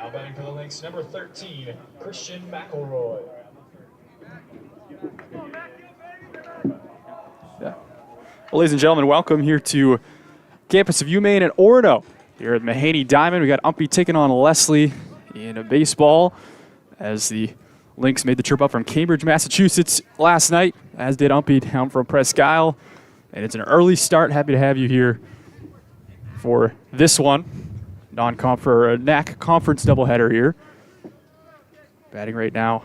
Now batting for the Lynx, number 13, Christian McElroy. Yeah. Well, ladies and gentlemen, welcome here to campus of UMaine and Orono. Here at Mahaney Diamond, we got UMPI taking on Lesley in a baseball as the Lynx made the trip up from Cambridge, Massachusetts last night, as did UMPI down from Presque Isle. And it's an early start. Happy to have you here for this one. NAC conference doubleheader here. Batting right now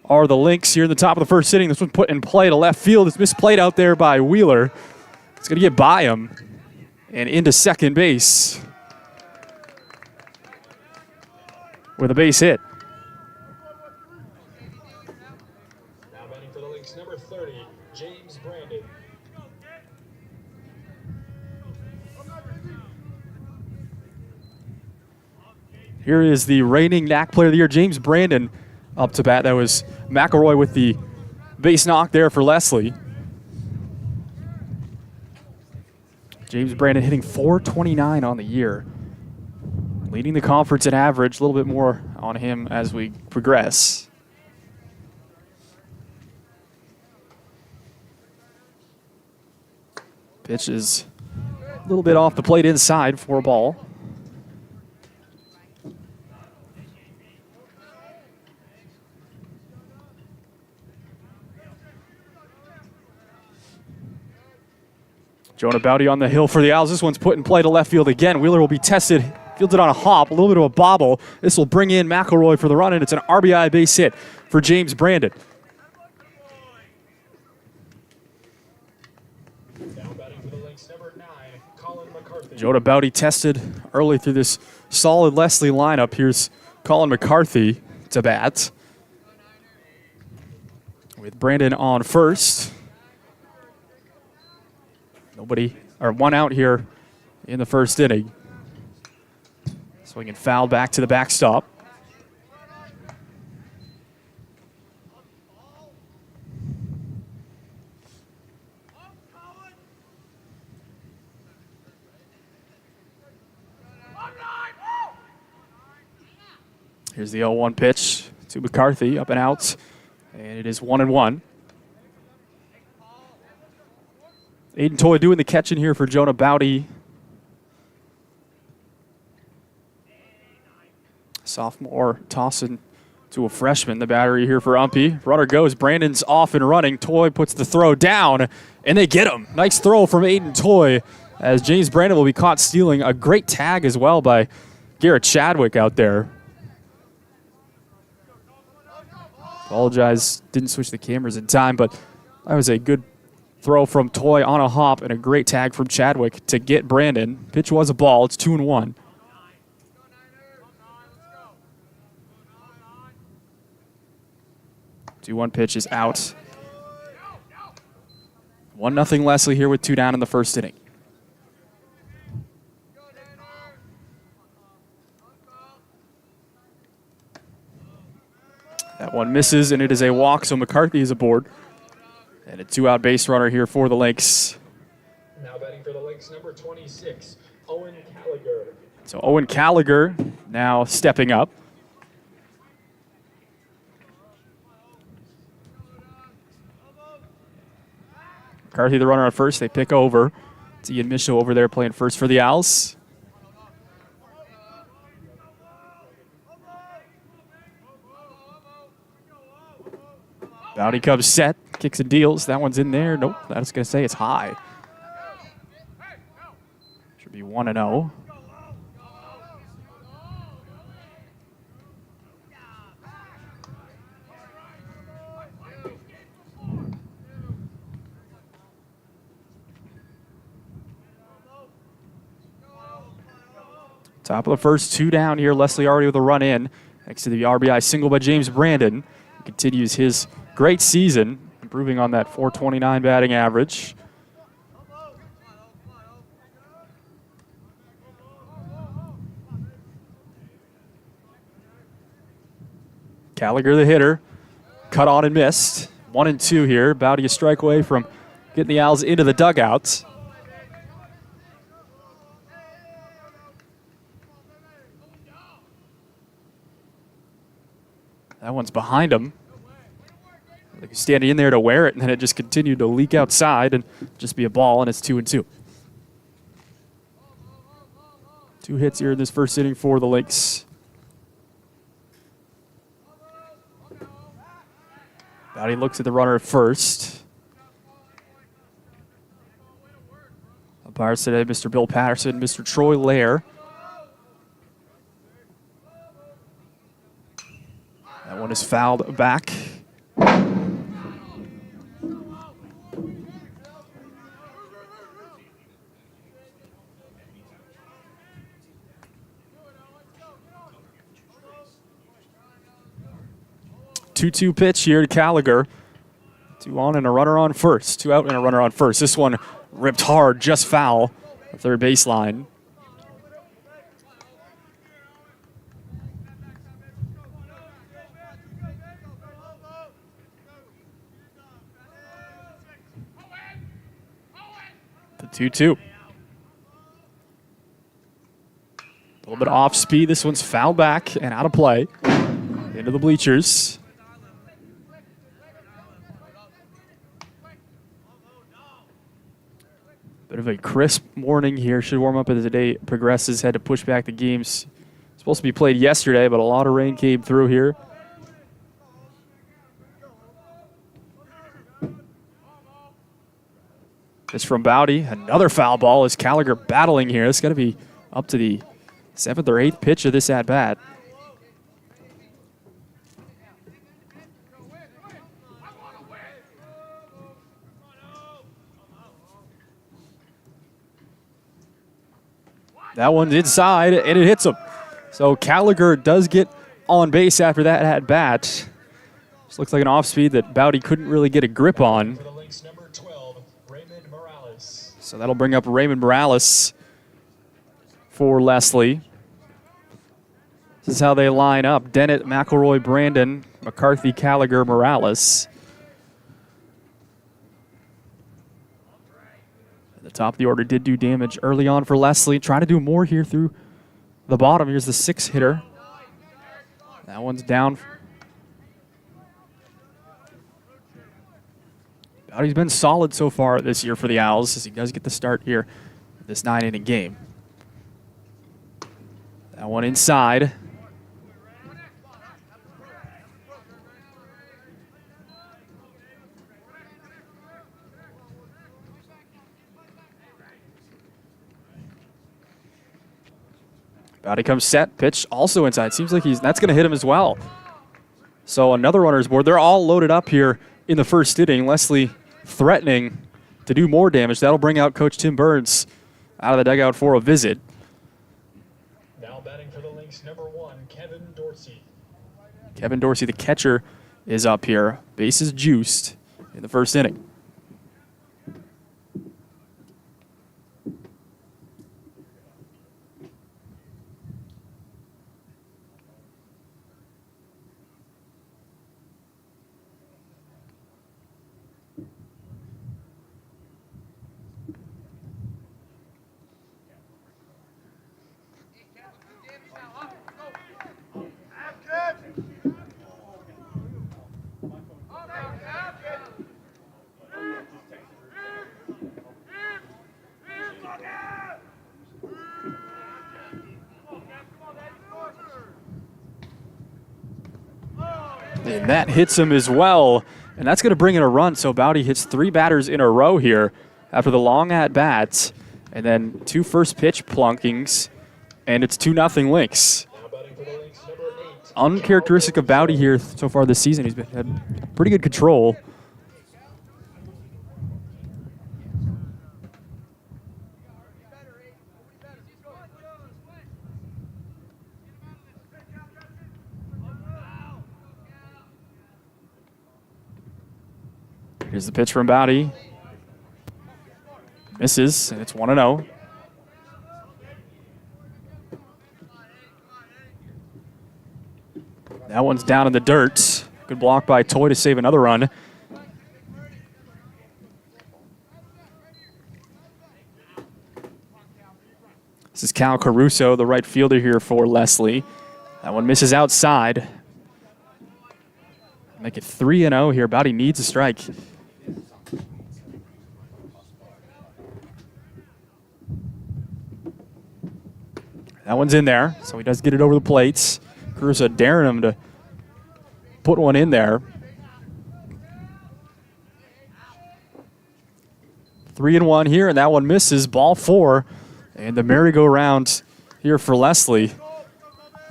are the Lynx here in the top of the first inning. This one put in play to left field. It's misplayed out there by Wheeler. It's going to get by him and into second base with a base hit. Now batting for the Lynx, number 30, James Brandon. Here is the reigning NAC Player of the Year, James Brandon, up to bat. That was McElroy with the base knock there for Lesley. James Brandon hitting .429 on the year. Leading the conference in average. A little bit more on him as we progress. Pitch is a little bit off the plate inside for a ball. Jonah Bowdy on the hill for the Owls. This one's put in play to left field again. Wheeler will be tested, fielded on a hop, a little bit of a bobble. This will bring in McElroy for the run, and it's an RBI base hit for James Brandon. Now batting for the Lynx, number 9, Colin McCarthy. Jonah Bowdy tested early through this solid Lesley lineup. Here's Colin McCarthy to bat, with Brandon on first. One out here in the first inning. Swinging foul back to the backstop. Here's the 0-1 pitch to McCarthy, up and out, and it is 1-1. Aiden Toy doing the catching here for Jonah Bowdy. Sophomore tossing to a freshman. The battery here for UMPI. Runner goes. Brandon's off and running. Toy puts the throw down, and they get him. Nice throw from Aiden Toy as James Brandon will be caught stealing. A great tag as well by Garrett Chadwick out there. Apologize, didn't switch the cameras in time, but that was a good throw from Toy on a hop and a great tag from Chadwick to get Brandon. Pitch was a ball. It's 2-1. The 2-1 pitch is out. 1-0 Lesley here with 2 down in the first inning. That one misses, and it is a walk, so McCarthy is aboard. And a 2-out base runner here for the Lynx. Now batting for the Lynx, number 26, Owen Gallagher. So Owen Gallagher now stepping up. McCarthy the runner on first. They pick over. It's Ian Michaud over there playing first for the Owls. Bowdy comes set, kicks and deals. That one's in there. Nope, I was going to say it's high. Should be 1-0. Top of the first, 2 down here. Lesley already with a run in. Next to the RBI single by James Brandon. He continues his great season, improving on that .429 batting average. Gallagher the hitter, cut on and missed. 1-2 here. Bowdy a strike away from getting the Owls into the dugouts. That one's behind him. Like he's standing in there to wear it, and then it just continued to leak outside and just be a ball, and it's 2-2. 2 hits here in this first inning for the Lynx. Bowdy looks at the runner at first. Umpires today, Mr. Bill Patterson, Mr. Troy Lair. That one is fouled back. Two-two pitch here to Gallagher. 2 on and a runner on first. 2 out and a runner on first. This one ripped hard, just foul. Third baseline. The 2-2. A little bit off speed. This one's fouled back and out of play. Into the bleachers. Bit of a crisp morning here. Should warm up as the day progresses. Had to push back the games. Supposed to be played yesterday, but a lot of rain came through here. This from Bowdy. Another foul ball as Gallagher battling here. It's got to be up to the 7th or 8th pitch of this at-bat. That one's inside, and it hits him. So Gallagher does get on base after that at-bat. This looks like an off-speed that Bowdy couldn't really get a grip on. For the Lynx, number 12, Raymond Morales. So that'll bring up Raymond Morales for Lesley. This is how they line up. Dennett, McElroy, Brandon, McCarthy, Gallagher, Morales. The top of the order did do damage early on for Lesley. Trying to do more here through the bottom. Here's the 6th hitter. That one's down. Bowdy's been solid so far this year for the Owls as he does get the start here in this 9-inning game. That one inside. Bowdy comes set, pitch also inside. Seems like that's going to hit him as well. So another runner's board. They're all loaded up here in the first inning. Lesley threatening to do more damage. That'll bring out Coach Tim Burns out of the dugout for a visit. Now batting for the Lynx, number 1, Kevin Dorsey. Kevin Dorsey, the catcher, is up here. Bases juiced in the first inning. And that hits him as well. And that's going to bring in a run. So Bowdy hits 3 batters in a row here after the long at-bats. And then 2 first pitch plunkings. And it's 2-0 Lynx. Now batting for the Lynx, number 8. Uncharacteristic of Bowdy here so far this season. He's had pretty good control. Here's the pitch from Bowdy. Misses, and it's 1-0. That one's down in the dirt. Good block by Toy to save another run. This is Cal Caruso, the right fielder here for Lesley. That one misses outside. Make it 3-0 here. Bowdy needs a strike. That one's in there, so he does get it over the plates. Caruso daring him to put one in there. 3-1 here, and that one misses. Ball 4, and the merry-go-round here for Lesley.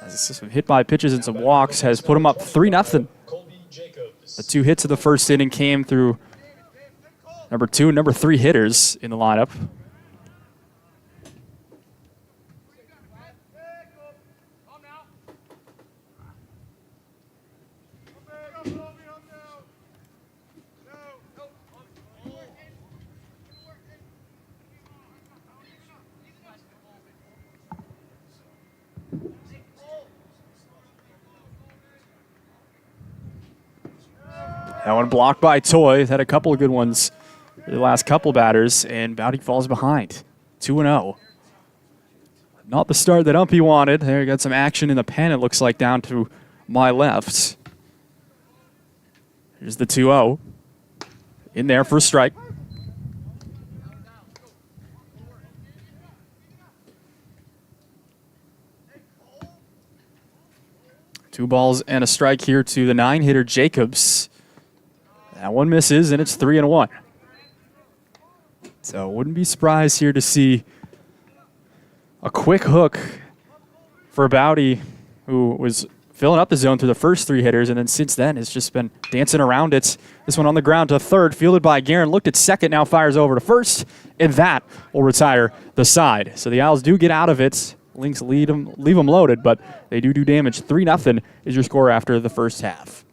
As some hit by pitches and some walks has put him up 3-0. The 2 hits of the first inning came through number 2 and number 3 hitters in the lineup. That one blocked by Toy. Had a couple of good ones the last couple batters, and Bowdy falls behind. 2-0. Not the start that UMPI wanted. There, got some action in the pen, it looks like, down to my left. Here's the 2-0. In there for a strike. Two balls and a strike here to the 9-hitter Jacobs. That one misses, and it's 3-1. So wouldn't be surprised here to see a quick hook for Bowdy, who was filling up the zone through the first 3 hitters, and then since then has just been dancing around it. This one on the ground to third, fielded by Guerin, looked at second, now fires over to first, and that will retire the side. So the Owls do get out of it. Lynx leave them loaded, but they do damage. 3-0 is your score after the first half.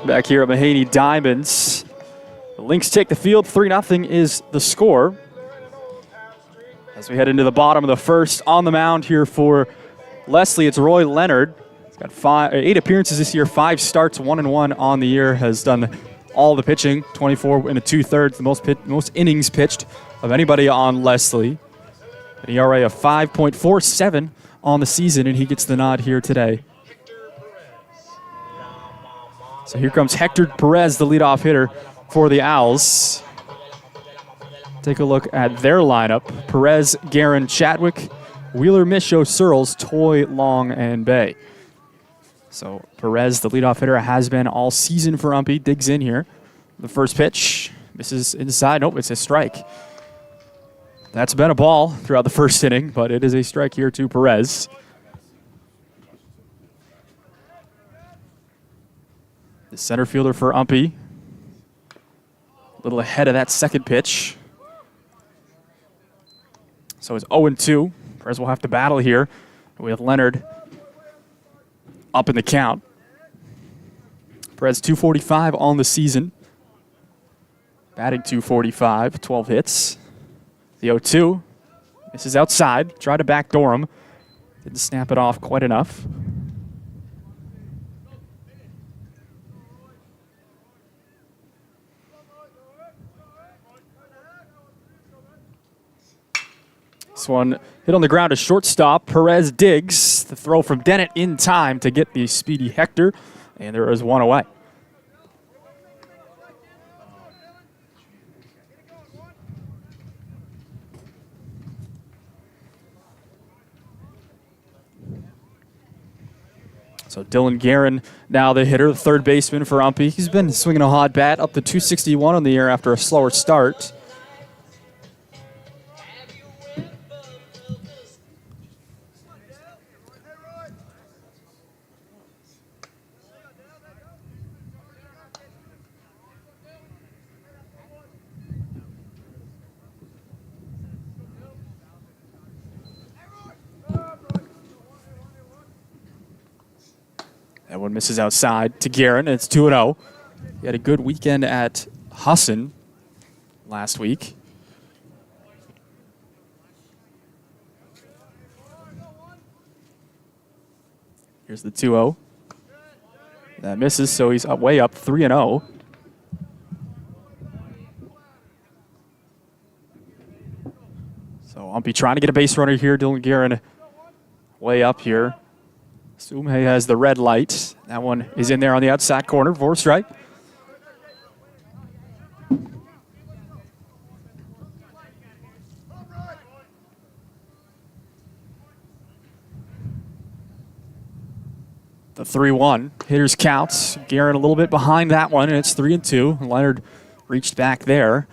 Back here at Mahaney Diamonds. The Lynx take the field. 3-0 is the score. As we head into the bottom of the first, on the mound here for Lesley, it's Roy Leonard. He's got 8 appearances this year, 5 starts, 1-1 on the year. Has done all the pitching, 24 and 2/3, the most innings pitched of anybody on Lesley. An ERA of 5.47 on the season, and he gets the nod here today. So here comes Hector Perez, the leadoff hitter for the Owls. Take a look at their lineup. Perez, Guerin, Chadwick, Wheeler, Michaud, Searles, Toy, Long, and Bay. So Perez, the leadoff hitter, has been all season for UMPI. Digs in here. The first pitch misses inside. Nope, it's a strike. That's been a ball throughout the first inning, but it is a strike here to Perez. The center fielder for UMPI. A little ahead of that second pitch. So it's 0-2. Perez will have to battle here with Leonard up in the count. Perez 245 on the season. Batting 245, 12 hits. The 0-2. This is outside. Tried to backdoor him. Didn't snap it off quite enough. This one hit on the ground to shortstop. Perez digs. The throw from Dennett in time to get the speedy Hector. And there is one away. So Dylan Guerin now the hitter, the third baseman for UMPI. He's been swinging a hot bat up to 261 on the year after a slower start. That one misses outside to Guerin, and it's 2-0. He had a good weekend at Hassan last week. Here's the 2-0. That misses, so he's way up 3-0. So UMPI trying to get a base runner here. Dylan Guerin way up here. UMPI has the red light. That one is in there on the outside corner for a strike. The 3-1. Hitters counts. Guerin a little bit behind that one, and it's 3-2. Leonard reached back there.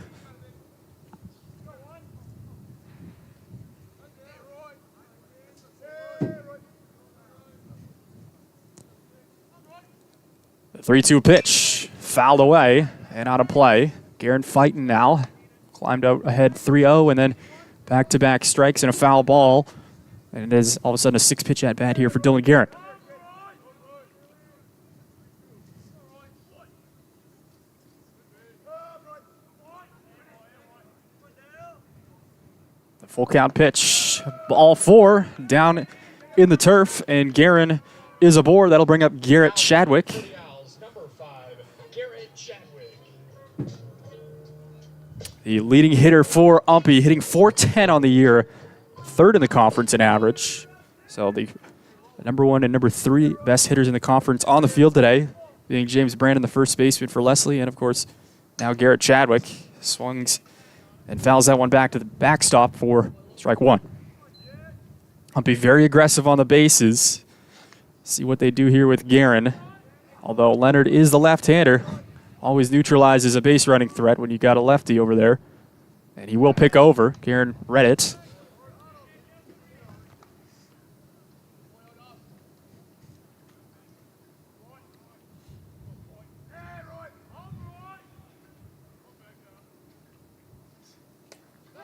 The 3-2 pitch. Fouled away and out of play. Guerin fighting now. Climbed out ahead 3-0, and then back-to-back strikes and a foul ball. And it is all of a sudden a 6-pitch at-bat here for Dylan Guerin. Full count pitch. Ball 4 down in the turf, and Guerin is aboard. That'll bring up Garrett Chadwick. The leading hitter for UMPI, hitting .410 on the year, third in the conference in average. So the number 1 and number 3 best hitters in the conference on the field today, being James Brandon, the first baseman for Lesley, and of course now Garrett Chadwick. Swings and fouls that one back to the backstop for strike 1. UMPI very aggressive on the bases. See what they do here with Guerin. Although Leonard is the left-hander, always neutralizes a base running threat when you got a lefty over there. And he will pick over. Guerin read it.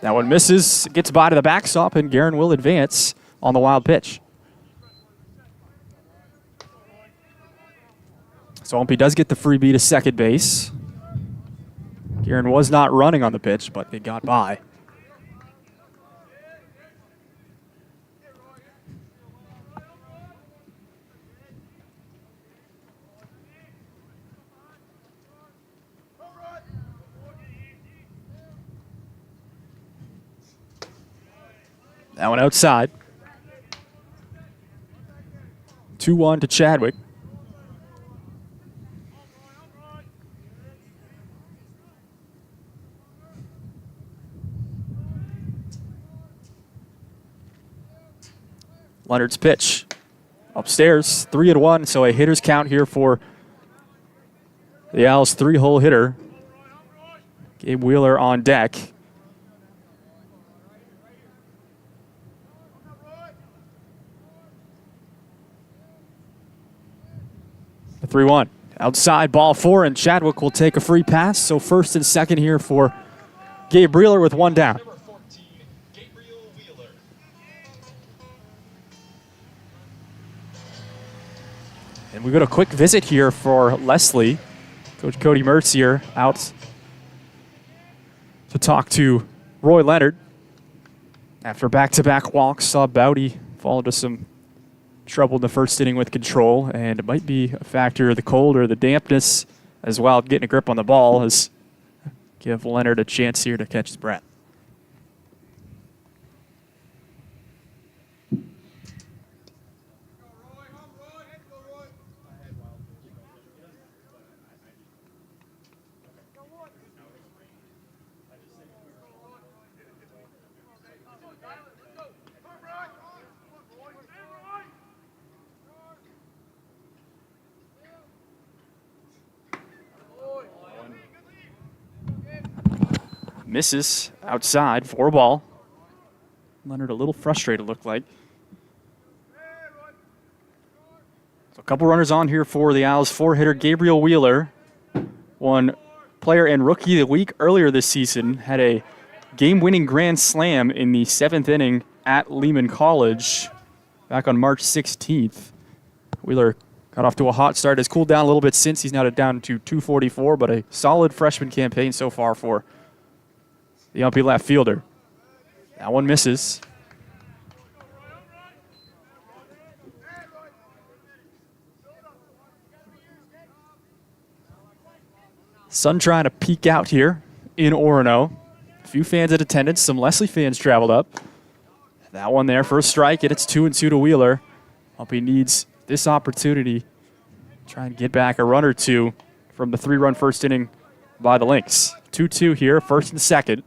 That one misses, gets by to the backstop, and Guerin will advance on the wild pitch. So UMPI does get the freebie to second base. Guerin was not running on the pitch, but it got by. That one outside. 2-1 to Chadwick. Leonard's pitch. Upstairs, 3-1, so a hitter's count here for the Owls' 3-hole hitter. Gabe Wheeler on deck. The 3-1. Outside, ball 4, and Chadwick will take a free pass. So first and second here for Gabe Wheeler with one down. And we got a quick visit here for Lesley. Coach Cody Mercier out to talk to Roy Leonard. After back-to-back walks, saw Bowdy fall into some trouble in the first inning with control, and it might be a factor of the cold or the dampness as well, getting a grip on the ball as give Leonard a chance here to catch his breath. Misses outside for a ball. Leonard a little frustrated, looked like. So a couple runners on here for the Owls. 4-hitter Gabriel Wheeler, one player and rookie of the week earlier this season, had a game-winning grand slam in the 7th inning at Lehman College back on March 16th. Wheeler got off to a hot start, has cooled down a little bit since. He's now down to 244, but a solid freshman campaign so far for the UMPI left fielder. That one misses. Sun trying to peek out here in Orono. A few fans in attendance. Some Lesley fans traveled up. That one there for a strike, and it's 2-2 to Wheeler. UMPI needs this opportunity to try and get back a run or two from the 3-run first inning by the Lynx. 2-2 here, first and second.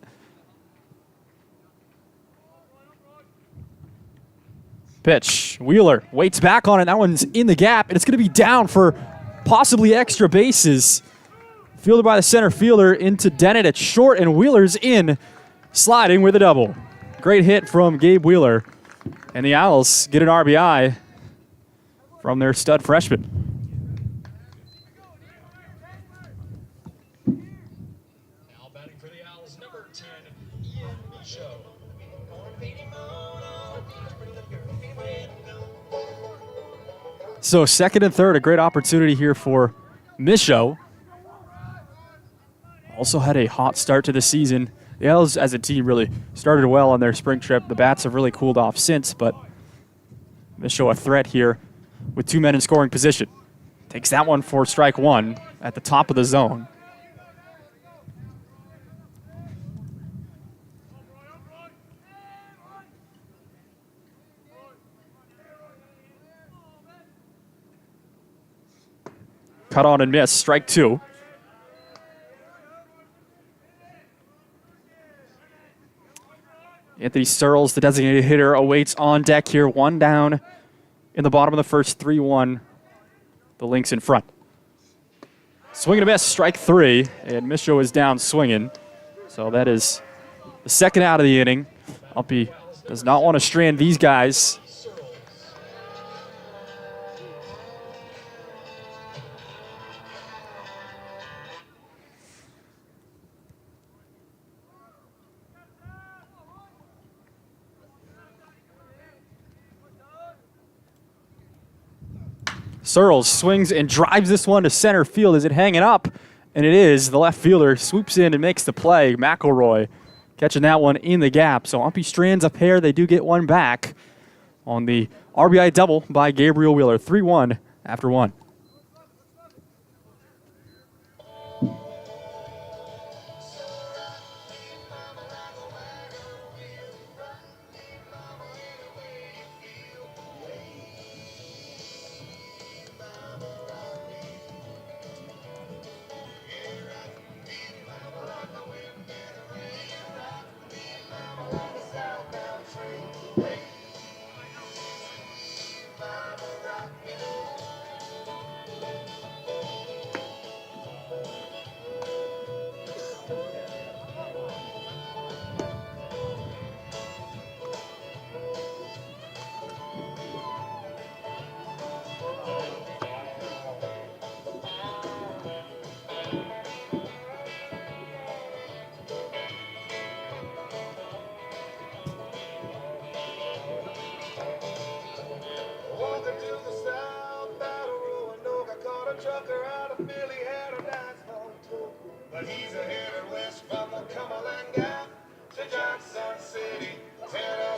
Pitch. Wheeler waits back on it. That one's in the gap, and it's going to be down for possibly extra bases. Fielded by the center fielder into Dennett at short, and Wheeler's in, sliding with a double. Great hit from Gabe Wheeler. And the Owls get an RBI from their stud freshman. Now batting for the Owls, number 10, Ian Michaud. So second and third, a great opportunity here for Michaud. Also had a hot start to the season. The Owls as a team really started well on their spring trip. The bats have really cooled off since, but Michaud a threat here with 2 men in scoring position. Takes that one for strike one at the top of the zone. Cut on and miss, strike two. Anthony Searles, the designated hitter, awaits on deck here. One down in the bottom of the first, 3-1. The Lynx in front. Swing and a miss, strike three, and Michaud is down swinging. So that is the second out of the inning. UMPI does not want to strand these guys. Searles swings and drives this one to center field. Is it hanging up? And it is. The left fielder swoops in and makes the play. McElroy catching that one in the gap. So UMPI strands a pair. They do get one back on the RBI double by Gabriel Wheeler. 3-1 after one. Trucker out of Philly had a dance hall too. But he's a headed west from the Cumberland Gap to Johnson City, Tennessee.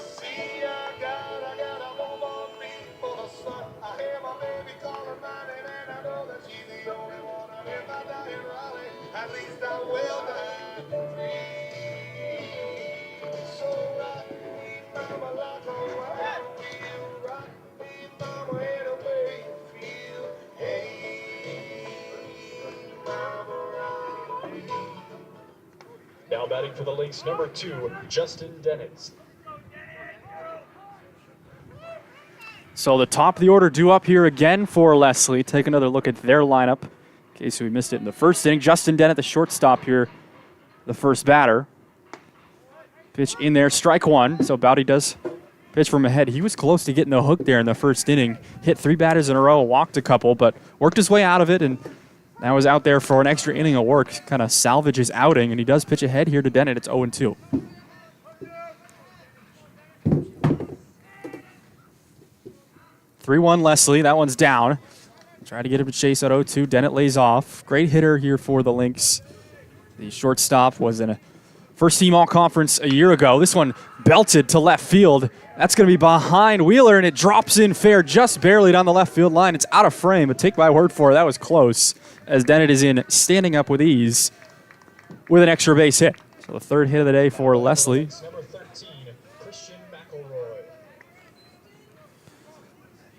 Now batting for the Lynx, number 2, Justin Dennett. So the top of the order due up here again for Lesley. Take another look at their lineup in case we missed it in the first inning. Justin Dennett, the shortstop here, the first batter. Pitch in there, strike one. So Bowdy does pitch from ahead. He was close to getting the hook there in the first inning. Hit 3 batters in a row, walked a couple, but worked his way out of it, and now is out there for an extra inning of work. Kind of salvage his outing, and he does pitch ahead here to Dennett. It's 0-2. 3-1 Lesley. That one's down. Try to get him to chase at 0-2. Dennett lays off. Great hitter here for the Lynx. The shortstop was in a first-team all-conference a year ago. This one belted to left field. That's going to be behind Wheeler, and it drops in fair just barely down the left field line. It's out of frame, but take my word for it, that was close, as Dennett is in standing up with ease with an extra base hit. So the third hit of the day for Lesley. Number 13, Christian McElroy.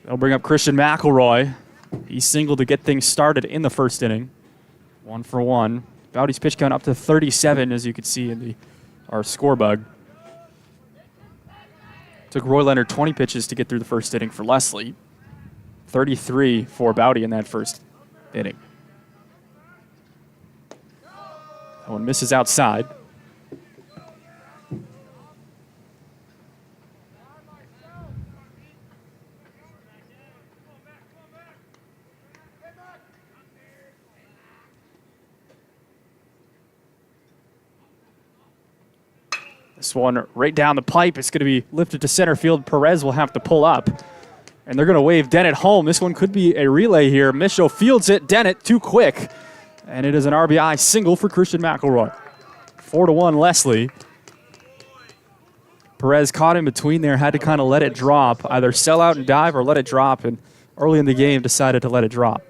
They'll bring up Christian McElroy. He singled to get things started in the first inning. 1 for 1. Bowdy's pitch count up to 37, as you can see in our score bug. Took Roy Leonard 20 pitches to get through the first inning for Lesley. 33 for Bowdy in that first inning. That one misses outside. This one right down the pipe. It's going to be lifted to center field. Perez will have to pull up. And they're going to wave Dennett home. This one could be a relay here. Michaud fields it. Dennett too quick. And it is an RBI single for Christian McElroy. 4-1 Lesley. Perez caught in between there. Had to kind of let it drop. Either sell out and dive or let it drop. And early in the game decided to let it drop.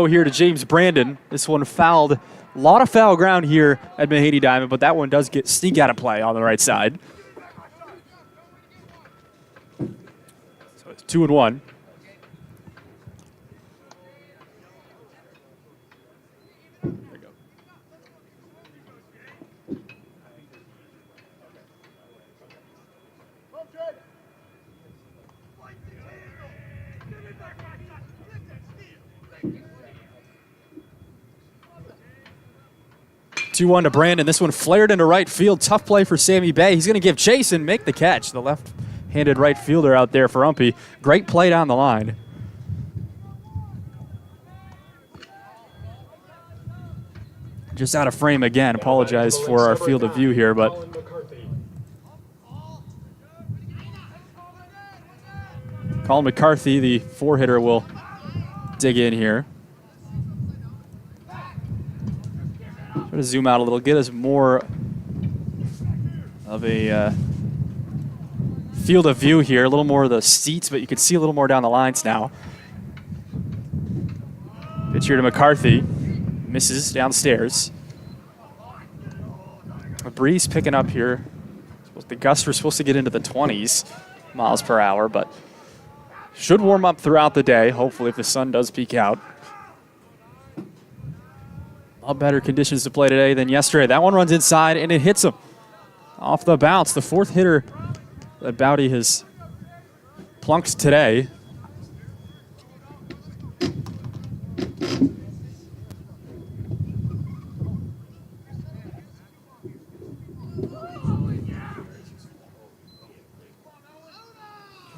Here to James Brandon. This one fouled. A lot of foul ground here at Mahaney Diamond, but that one does sneak out of play on the right side. So it's 2-1. There you go. Two-1 to Brandon. This one flared into right field. Tough play for Sammy Bay. He's going to give chase and make the catch. The left-handed right fielder out there for UMPI. Great play down the line. Just out of frame again. Apologize for our field of view here, but Colin McCarthy, the 4-hitter, will dig in here. Try to zoom out a little, get us more of a field of view here, a little more of the seats, but you can see a little more down the lines now. Pitch here to McCarthy. Misses downstairs. A breeze picking up here. The gusts were supposed to get into the 20s miles per hour, but should warm up throughout the day, hopefully, if the sun does peek out. A lot better conditions to play today than yesterday. That one runs inside, and it hits him off the bounce. The 4th hitter that Bowdy has plunks today.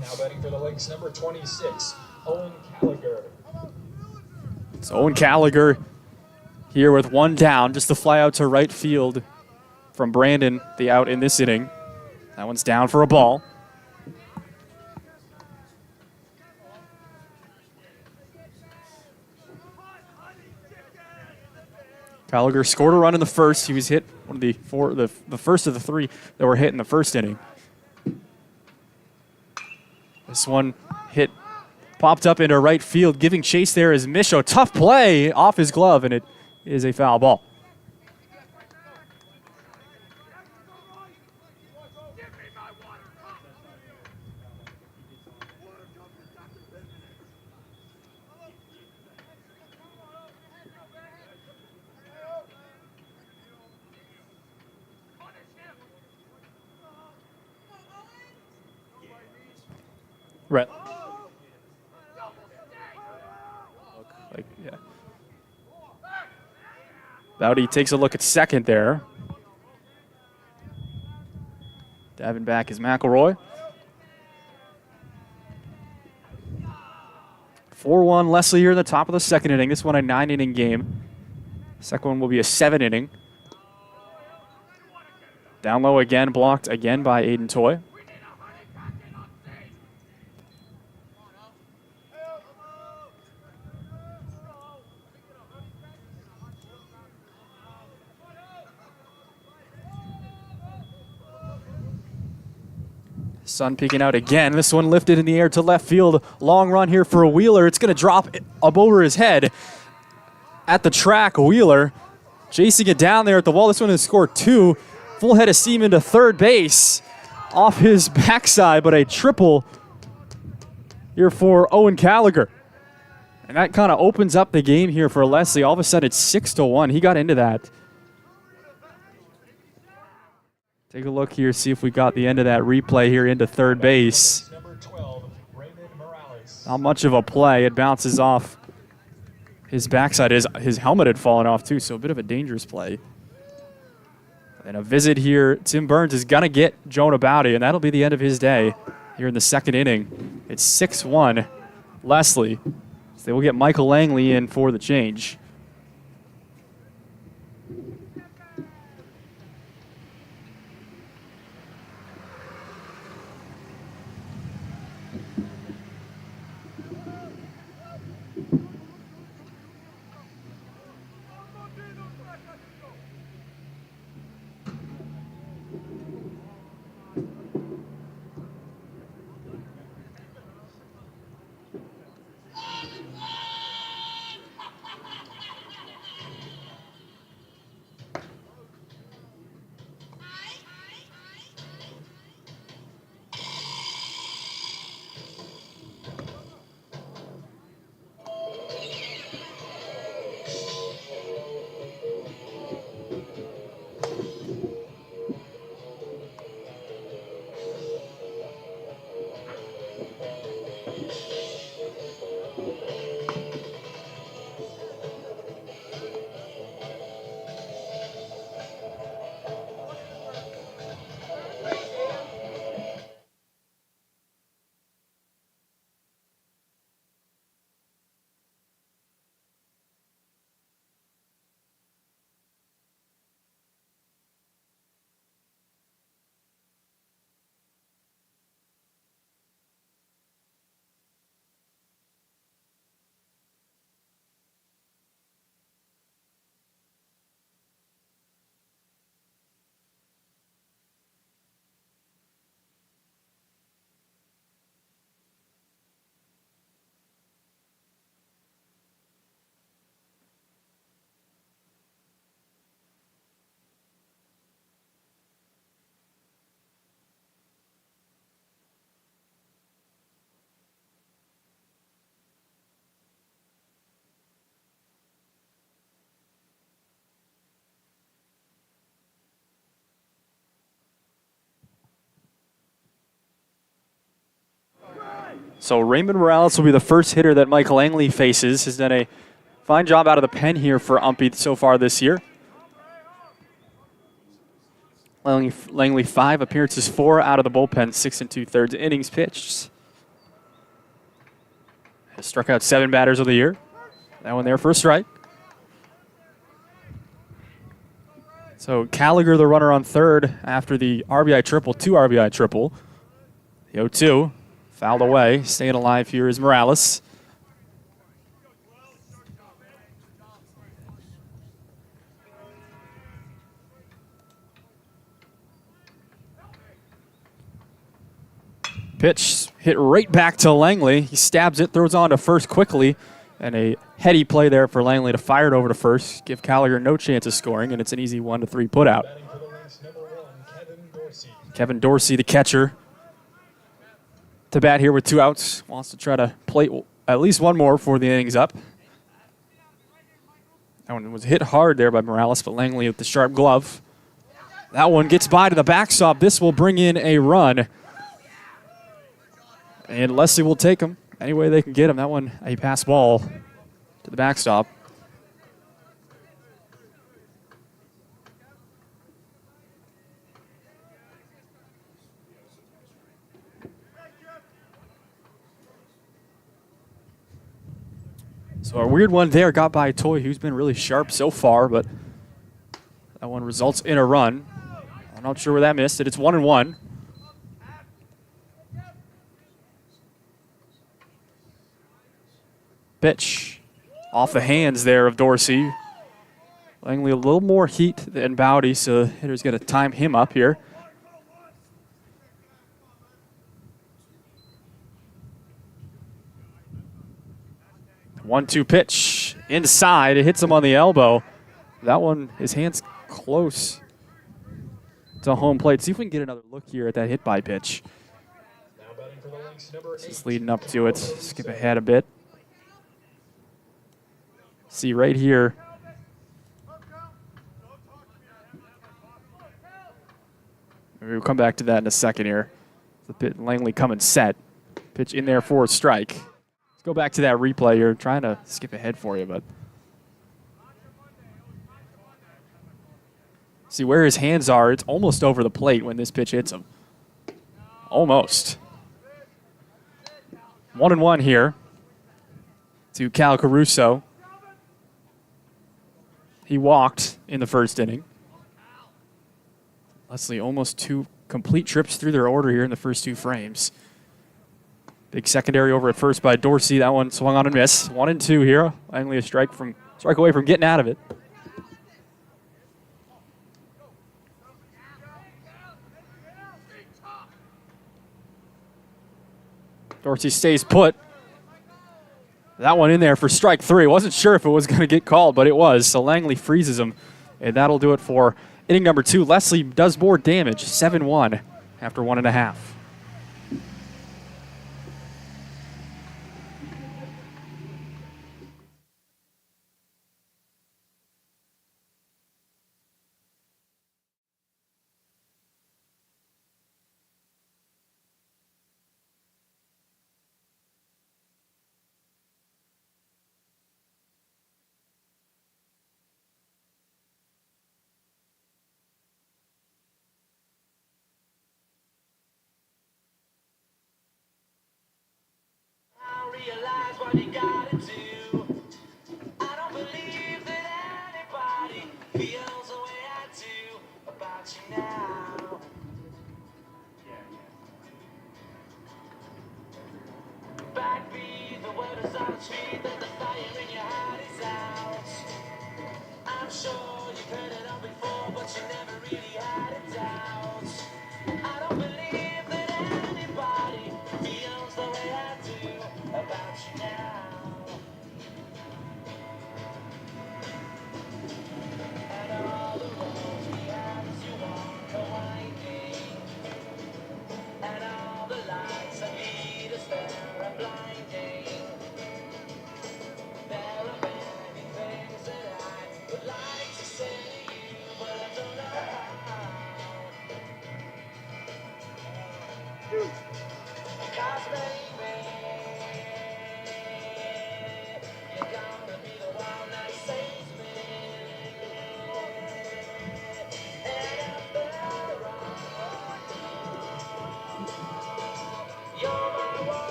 Now batting for the Lynx, number 26, Owen Gallagher. It's Owen Gallagher here with one down, just the fly out to right field from Brandon, the out in this inning. That one's down for a ball. Gallagher scored a run in the first. He was hit one of the first of the three that were hit in the first inning. This one hit popped up into right field, giving chase there is Misho. Tough play off his glove, and it is a foul ball. Right. Yeah. Bowdy takes a look at second there. Diving back is McElroy. 4-1 Lesley here in the top of the second inning. This one a 9-inning game. Second one will be a 7-inning. Down low again, blocked again by Aiden Toy. Sun peeking out again. This one lifted in the air to left field. Long run here for a Wheeler. It's going to drop up over his head at the track. Wheeler chasing it down there at the wall. This one has scored 2. Full head of steam into third base off his backside, but a triple here for Owen Gallagher. And that kind of opens up the game here for Lesley. All of a sudden, it's 6-1. He got into that. Take a look here, see if we got the end of that replay here into third base. Not much of a play. It bounces off his backside. His helmet had fallen off too, so a bit of a dangerous play. And a visit here. Tim Burns is going to get Jonah Bowdy, and that'll be the end of his day here in the second inning. It's 6-1 Lesley. So they will get Michael Langley in for the change. So Raymond Morales will be the first hitter that Mike Langley faces. Has done a fine job out of the pen here for UMPI so far this year. Langley 5 appearances, 4 out of the bullpen, 6 2/3 innings pitched. Has struck out 7 batters of the year. That one there for a strike. So Gallagher, the runner on third after the RBI triple, 2 RBI triple. The 0-2, fouled away. Staying alive here is Morales. Pitch hit right back to Langley. He stabs it, throws on to first quickly, and a heady play there for Langley to fire it over to first, give Gallagher no chance of scoring, and it's an easy 1-3 put out. Batting for the Lynx, number 1, Kevin Dorsey. Kevin Dorsey, the catcher, to bat here with 2 outs. Wants to try to plate at least one more before the inning's up. That one was hit hard there by Morales, but Langley with the sharp glove. That one gets by to the backstop. This will bring in a run. And Lesley will take him any way they can get him. That one, a pass ball to the backstop. So a weird one there got by Toy, who's been really sharp so far, but that one results in a run. I'm not sure where that missed it. It's 1-1. Pitch off the hands there of Dorsey. Langley a little more heat than Bowdy, so the hitter's going to time him up here. One-two pitch inside. It hits him on the elbow. That one, his hand's close to home plate. See if we can get another look here at that hit by pitch. Now batting for the Lynx, number 8. Just leading up to it. Skip ahead a bit. See right here. We'll come back to that in a second here. The pit, Langley coming set. Pitch in there for a strike. Let's go back to that replay here. Trying to skip ahead for you, but see where his hands are. It's almost over the plate when this pitch hits him. Almost. 1-1 here to Cal Caruso. He walked in the first inning. Lesley almost 2 complete trips through their order here in the first 2 frames. Big secondary over at first by Dorsey. That one swung on and miss. 1-2 here. Langley a strike away from getting out of it. Dorsey stays put. That one in there for strike 3. Wasn't sure if it was going to get called, but it was. So Langley freezes him, and that'll do it for inning number 2. Lesley does more damage, 7-1 after 1.5.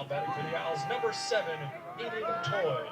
batting for the Owls, number 7, Eden Toy.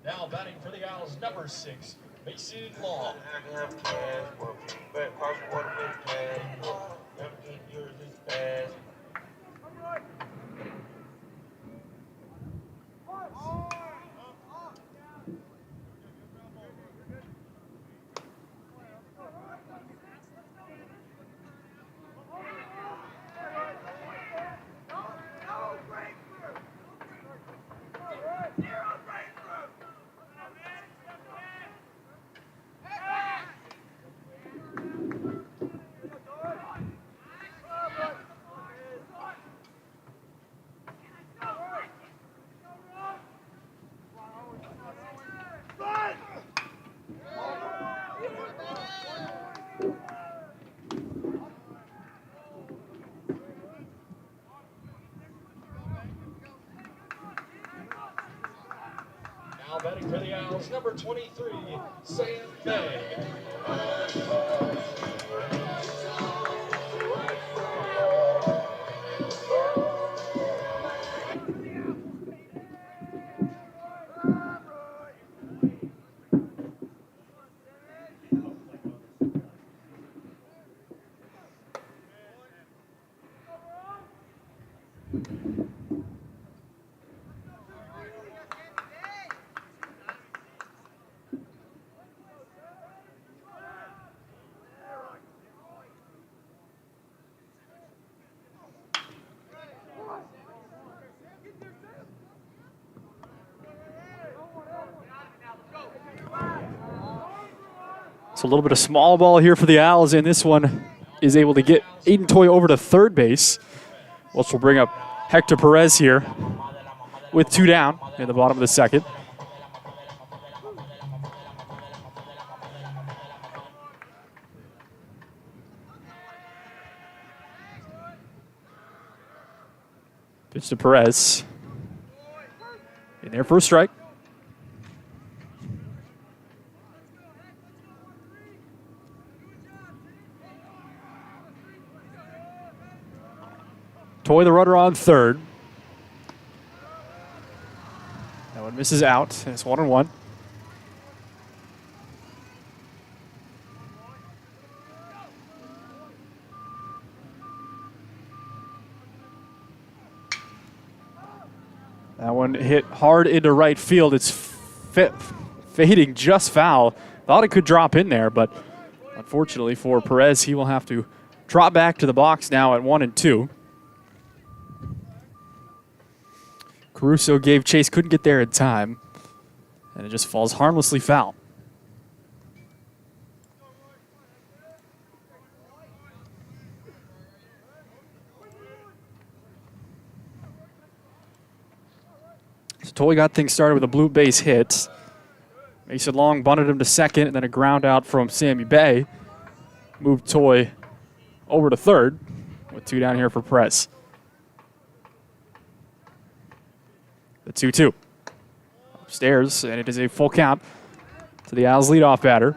Now batting for the Owls, number 6, Mason Long. Now batting for the Owls, number 23, Sam May. So a little bit of small ball here for the Owls, and this one is able to get Aiden Toy over to third base, which will bring up Hector Perez here with 2 down in the bottom of the second. Pitch to Perez. In there for a strike. Toy the runner on third. That one misses out, and it's 1-1. That one hit hard into right field. It's fading just foul. Thought it could drop in there, but unfortunately for Perez, he will have to drop back to the box now at 1-2. Caruso gave chase, couldn't get there in time, and it just falls harmlessly foul. So Toy got things started with a blue base hit. Mason Long bunted him to second, and then a ground out from Sammy Bay. Moved Toy over to third with 2 down here for Perez. The 2-2. Upstairs, and it is a full count to the Owls' leadoff batter.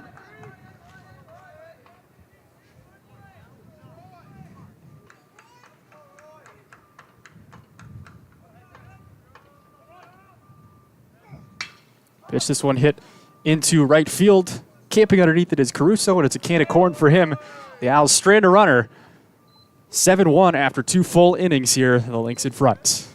Pitch this one hit into right field. Camping underneath it is Caruso, and it's a can of corn for him. The Owls strand a runner. 7-1 after 2 full innings here. The Lynx in front.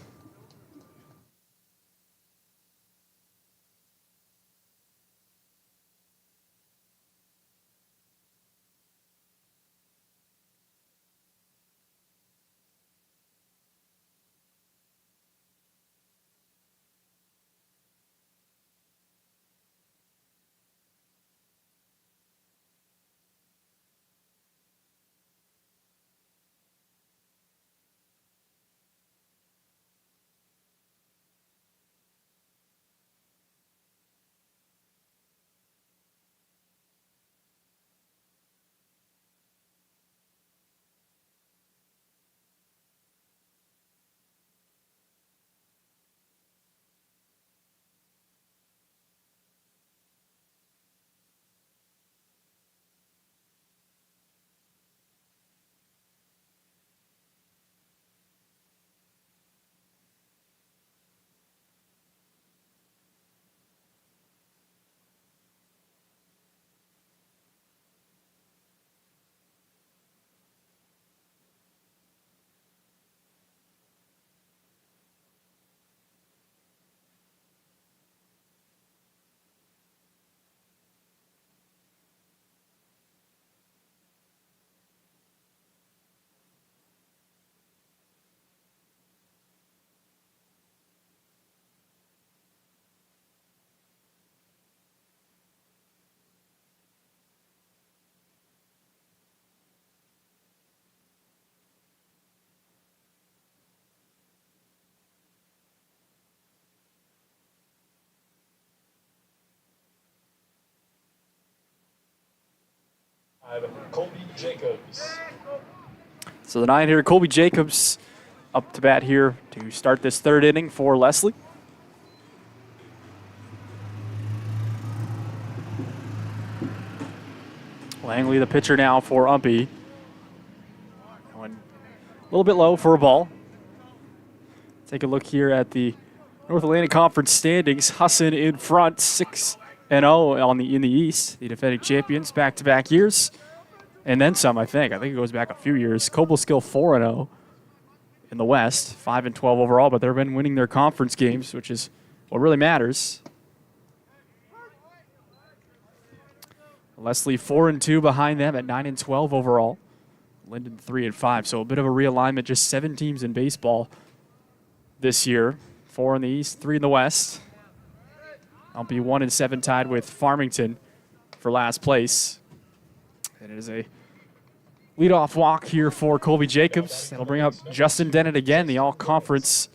Colby Jacobs. So the 9-hitter Colby Jacobs up to bat here to start this 3rd inning for Lesley. Langley, the pitcher now for UMPI. A little bit low for a ball. Take a look here at the North Atlantic Conference standings. Husson in front, 6-0 in the East. The defending champions, back-to-back years. And then some, I think. I think it goes back a few years. Cobleskill 4-0 in the West, 5-12 overall, but they've been winning their conference games, which is what really matters. Lesley 4-2 behind them at 9-12 overall. Linden 3-5, so a bit of a realignment. Just 7 teams in baseball this year. 4 in the East, 3 in the West. I'll be 1-7 tied with Farmington for last place. And it is a leadoff walk here for Colby Jacobs. That'll bring up Justin Dennett again, the all-conference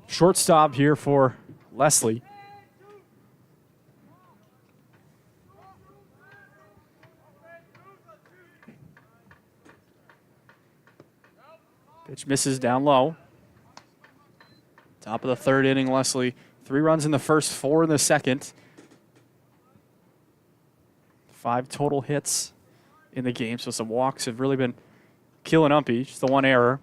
shortstop here for Lesley. Pitch misses down low. Top of the 3rd inning, Lesley. 3 runs in the first, 4 in the second. 5 total hits in the game, so some walks have really been killing UMPI. Just the 1 error.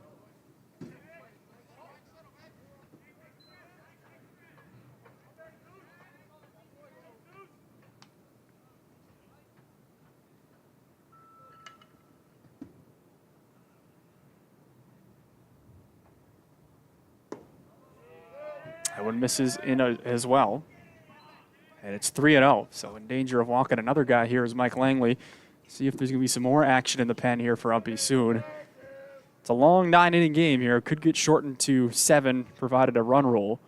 That one misses in as well. And it's 3-0, so in danger of walking another guy here is Mike Langley. See if there's going to be some more action in the pen here for UMPI soon. It's a long 9-inning game here. Could get shortened to 7, provided a run roll.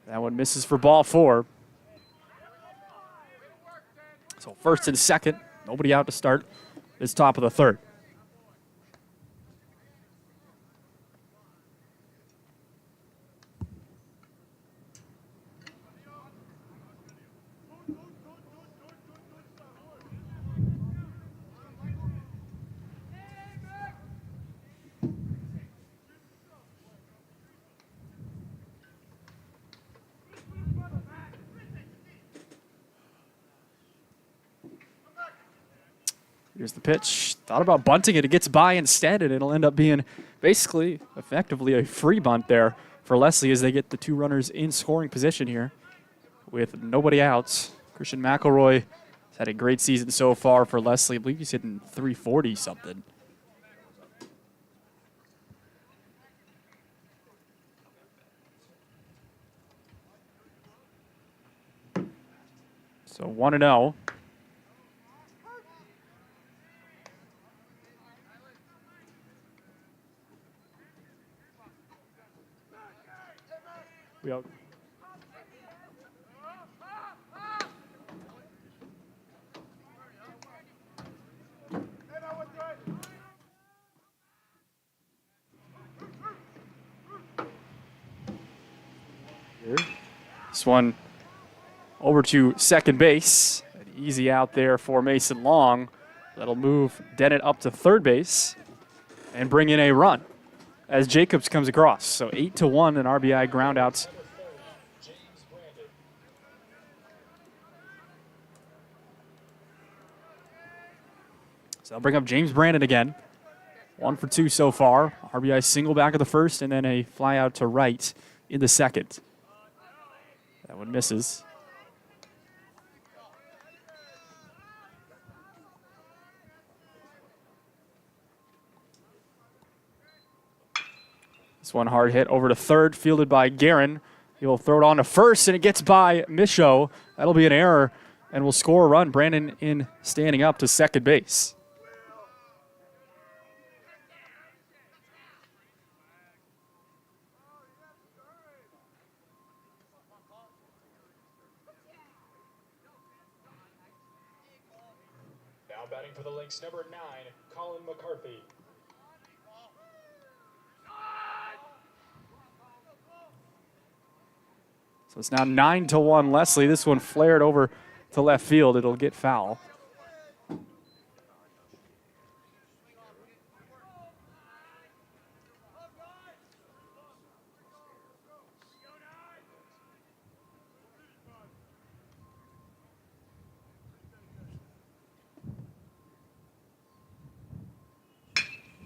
That one misses for ball 4. So 1st and 2nd, nobody out to start. It's top of the 3rd. Here's the pitch. Thought about bunting it. It gets by instead, and it'll end up being basically, effectively, a free bunt there for Lesley as they get the 2 runners in scoring position here. with nobody out. Christian McElroy has had a great season so far for Lesley. I believe he's hitting 340 something. So 1-0. We out. This one over to second base. An easy out there for Mason Long. That'll move Dennett up to third base and bring in a run as Jacobs comes across. So 8-1 in RBI groundouts. So I'll bring up James Brandon again. 1 for 2 so far. RBI single back of the first and then a fly out to right in the second. That one misses. This one hard hit over to third, fielded by Guerin. He'll throw it on to first, and it gets by Michaud. That'll be an error, and will score a run. Brandon in standing up to second base. Now batting for the Lynx, number 9, Colin McCarthy. So it's now 9-1 Lesley. This one flared over to left field. It'll get foul.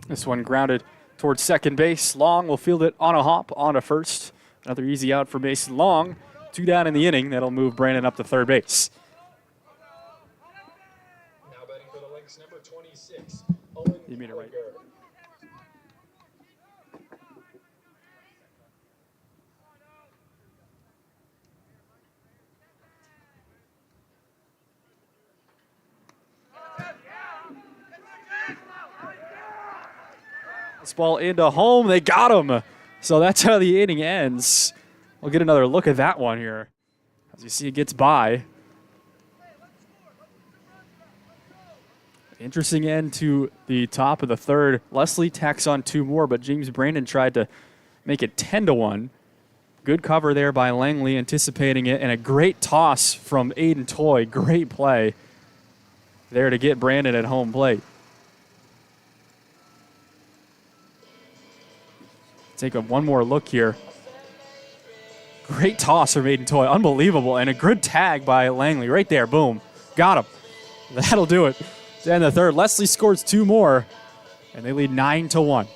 This one grounded towards second base. Long will field it on a hop onto first. Another easy out for Mason Long. 2 down in the inning. That'll move Brandon up to third base. Now batting for the Lynx, number 26, Owen You mean it right? Gallagher. This ball into home. They got him. So that's how the inning ends. We'll get another look at that one here. As you see, it gets by. Interesting end to the top of the third. Lesley tacks on 2 more, but James Brandon tried to make it 10-1. Good cover there by Langley, anticipating it, and a great toss from Aiden Toy. Great play there to get Brandon at home plate. Take one more look here. Great toss from Aiden Toy. Unbelievable. And a good tag by Langley right there. Boom. Got him. That'll do it to end the third. Lesley scores 2 more, and they lead 9-1.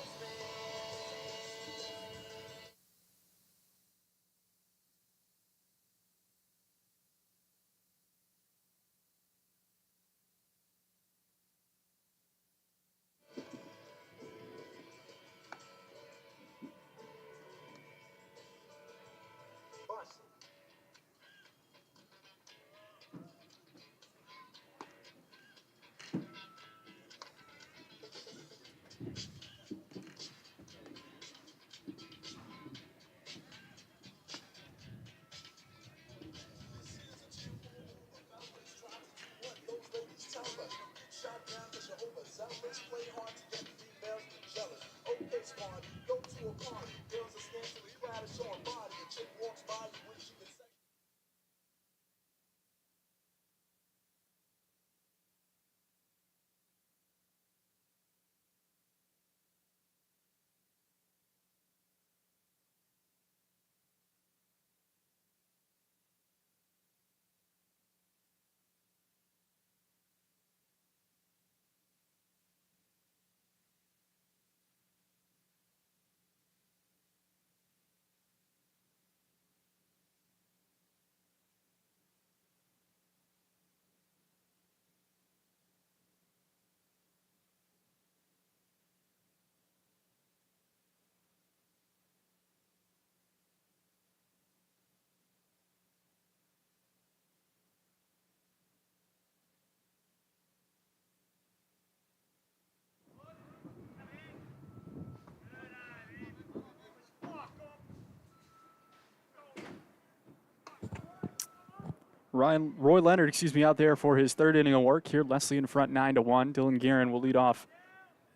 Roy Leonard, out there for his third inning of work here. Lesley in front 9-1. Dylan Guerin will lead off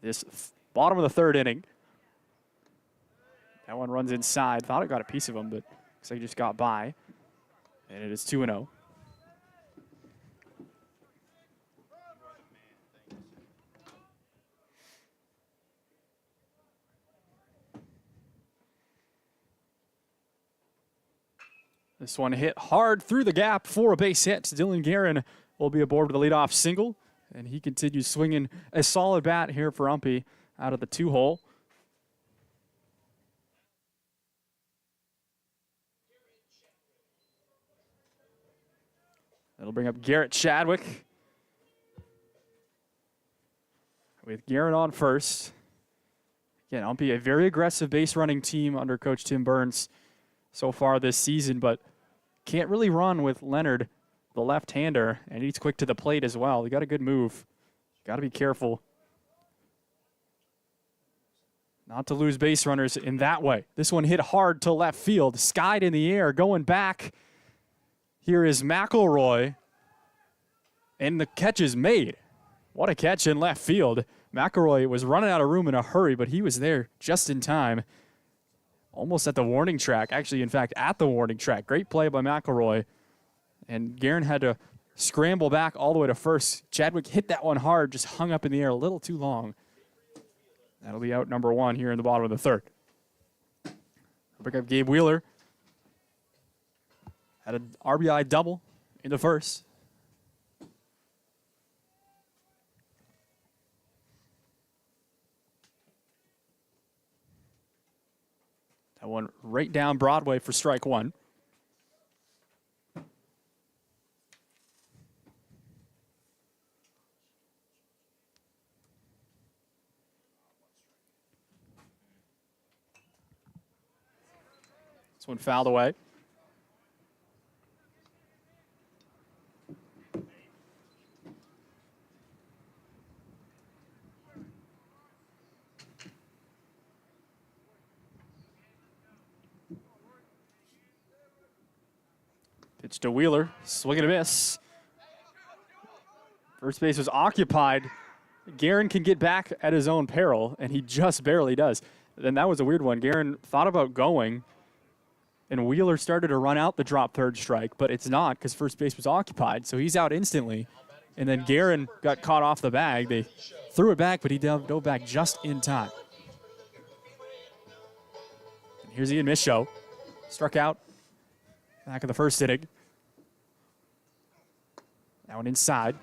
this bottom of the third inning. That one runs inside. Thought it got a piece of him, but looks like he just got by. And it is 2-0. This one hit hard through the gap for a base hit. Dylan Guerin will be aboard with a leadoff single, and he continues swinging a solid bat here for UMPI out of the 2-hole. That'll bring up Garrett Chadwick with Guerin on first. Again, UMPI, a very aggressive base running team under Coach Tim Burns so far this season, but can't really run with Leonard, the left-hander, and he's quick to the plate as well. He got a good move. Got to be careful not to lose base runners in that way. This one hit hard to left field, skied in the air, going back. Here is McElroy, and the catch is made. What a catch in left field. McElroy was running out of room in a hurry, but he was there just in time. Almost at the warning track. Actually, in fact, at the warning track. Great play by McElroy. And Guerin had to scramble back all the way to first. Chadwick hit that one hard, just hung up in the air a little too long. That'll be out number one here in the bottom of the third. Pick up Gabe Wheeler. Had an RBI double in the first. That one right down Broadway for strike one. This one fouled away. Pitch to Wheeler, swing and a miss. First base was occupied. Guerin can get back at his own peril, and he just barely does. Then that was a weird one. Guerin thought about going, and Wheeler started to run out the drop third strike, but it's not because first base was occupied, so he's out instantly. And then Guerin got caught off the bag. They threw it back, but he dove back just in time. And here's Ian Michaud. Struck out back of the first inning. That one inside.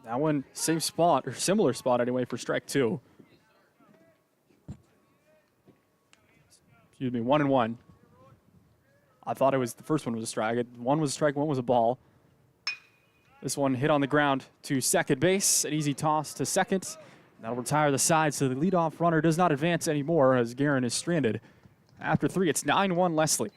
That one, same spot, or similar spot anyway, for strike two. Excuse me, 1-1. I thought it was the first one was a strike. One was a strike, one was a ball. This one hit on the ground to second base. An easy toss to second. That'll retire the side, so the leadoff runner does not advance anymore as Guerin is stranded. After three, it's 9-1 Lesley.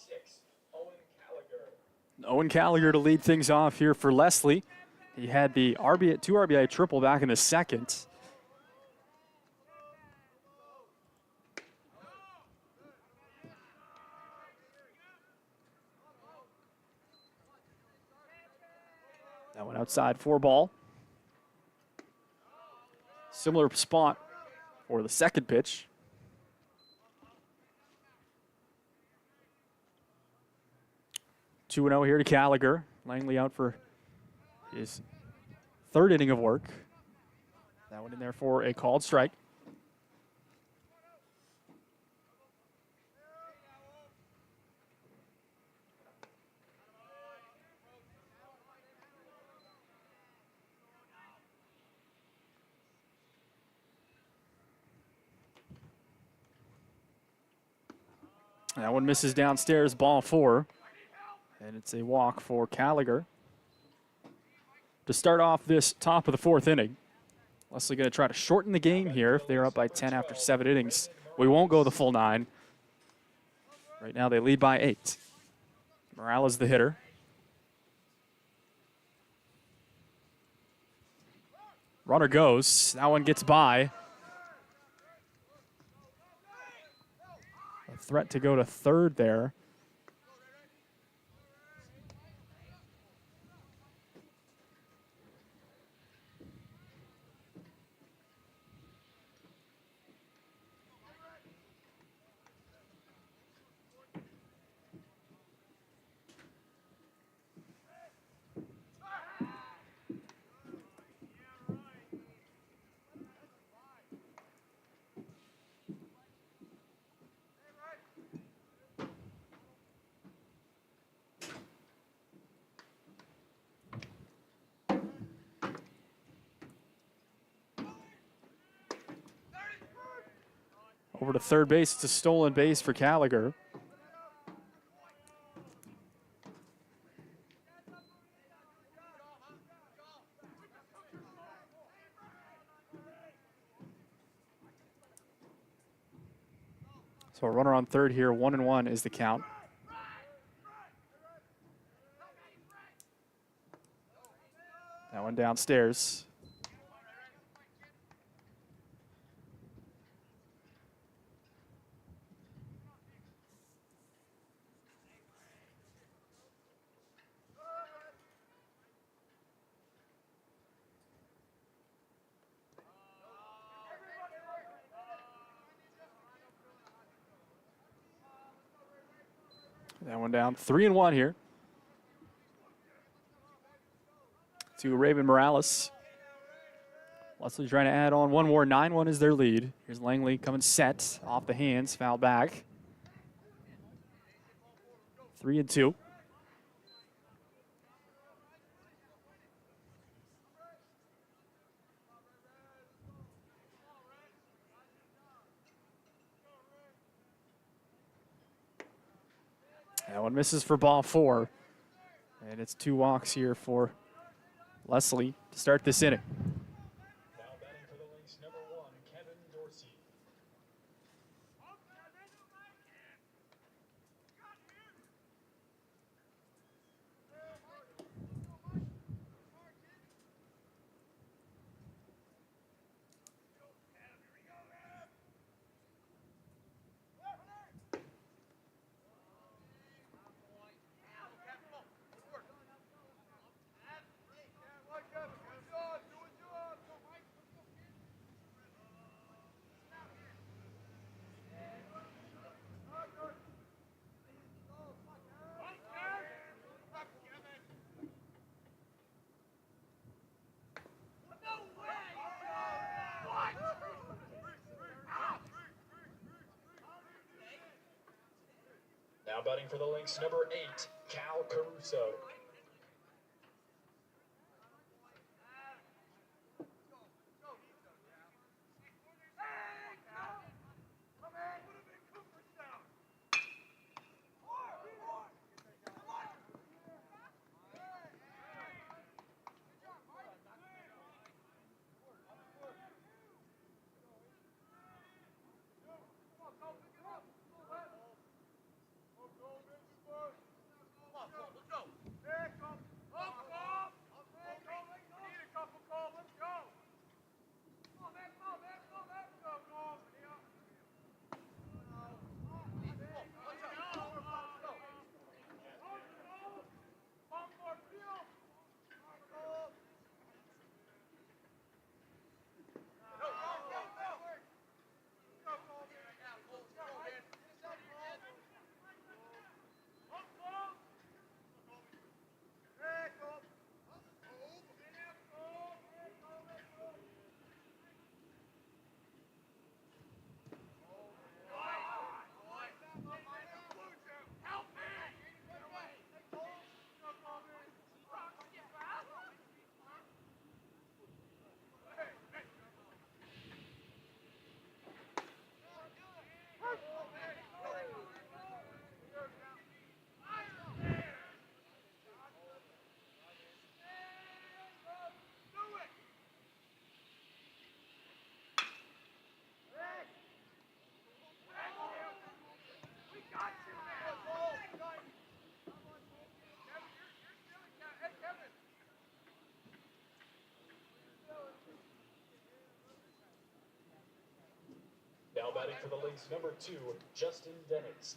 6, Owen Gallagher. Owen Gallagher to lead things off here for Lesley. He had the two RBI triple back in the second. That one outside for ball. Similar spot for the second pitch. Two 2-0 here to Gallagher. Langley out for his third inning of work. That one in there for a called strike. That one misses downstairs, ball 4. And it's a walk for Gallagher. To start off this top of the 4th inning, Lesley going to try to shorten the game here if they're up by 10 after 7 innings. We won't go the full 9. Right now they lead by 8. Morales the hitter. Runner goes. That one gets by. A threat to go to third there. Over to third base. It's a stolen base for Gallagher. So a runner on third here. 1-1 is the count. That one downstairs. That one down. 3-1 here to Raven Morales. Lesley trying to add on one more. 9-1 is their lead. Here's Langley coming set off the hands, foul back. 3-2. That one misses for ball 4. And it's 2 walks here for Lesley to start this inning. Now batting for the Lynx, number 1, Kevin Dorsey. Now batting for the Lynx, number 8, Cal Caruso. for the Lynx, number 2, Justin Dennings.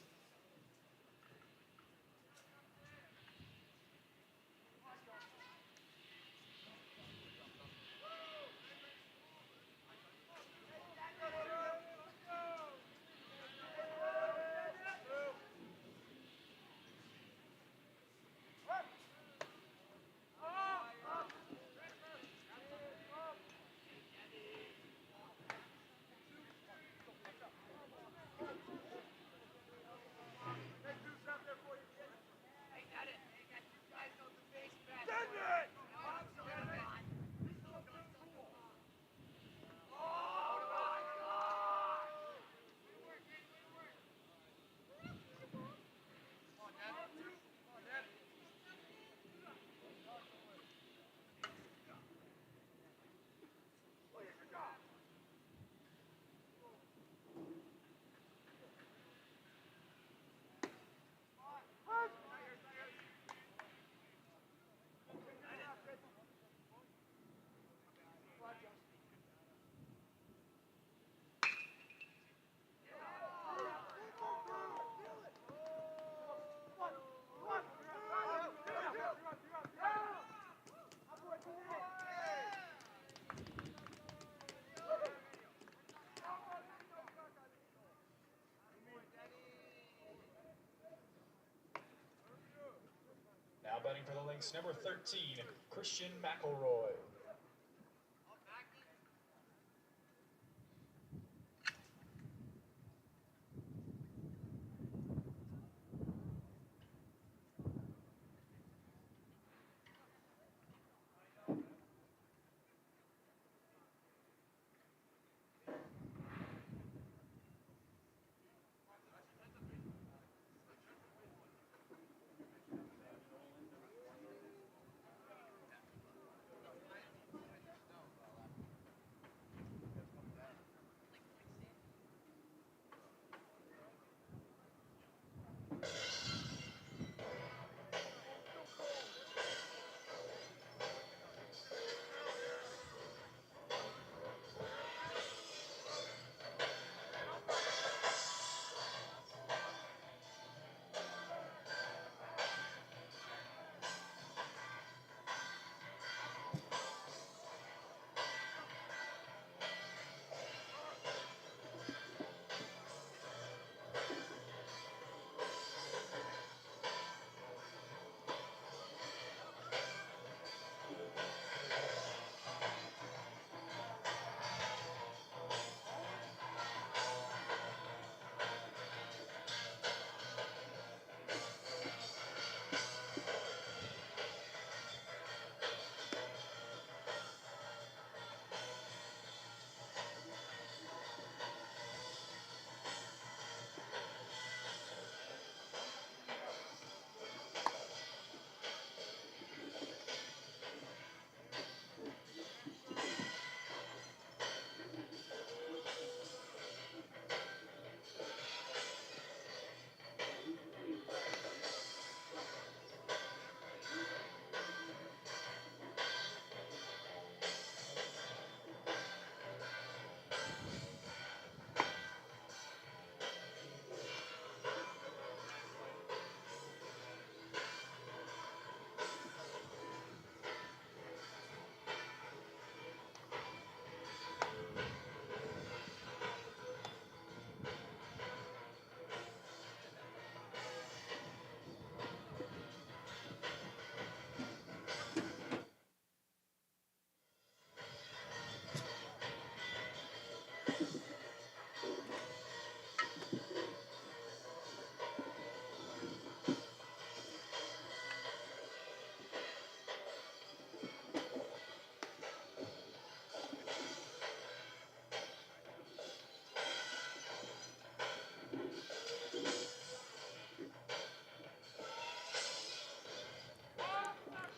Now batting for the Lynx, number 13, Christian McElroy.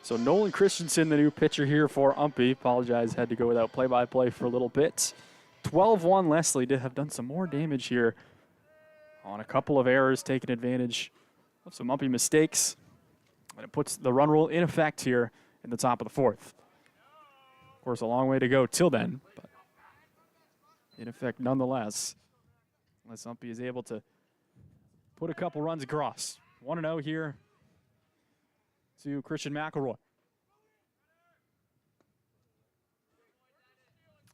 So Nolan Christensen, the new pitcher here for UMPI. Apologize, had to go without play-by-play for a little bit. 12-1 Lesley did have done some more damage here on a couple of errors, taking advantage of some UMPI mistakes. And it puts the run rule in effect here in the top of the fourth. Of course, a long way to go till then, but in effect nonetheless. unless UMPI is able to put a couple runs across. 1-0 here to Christian McElroy.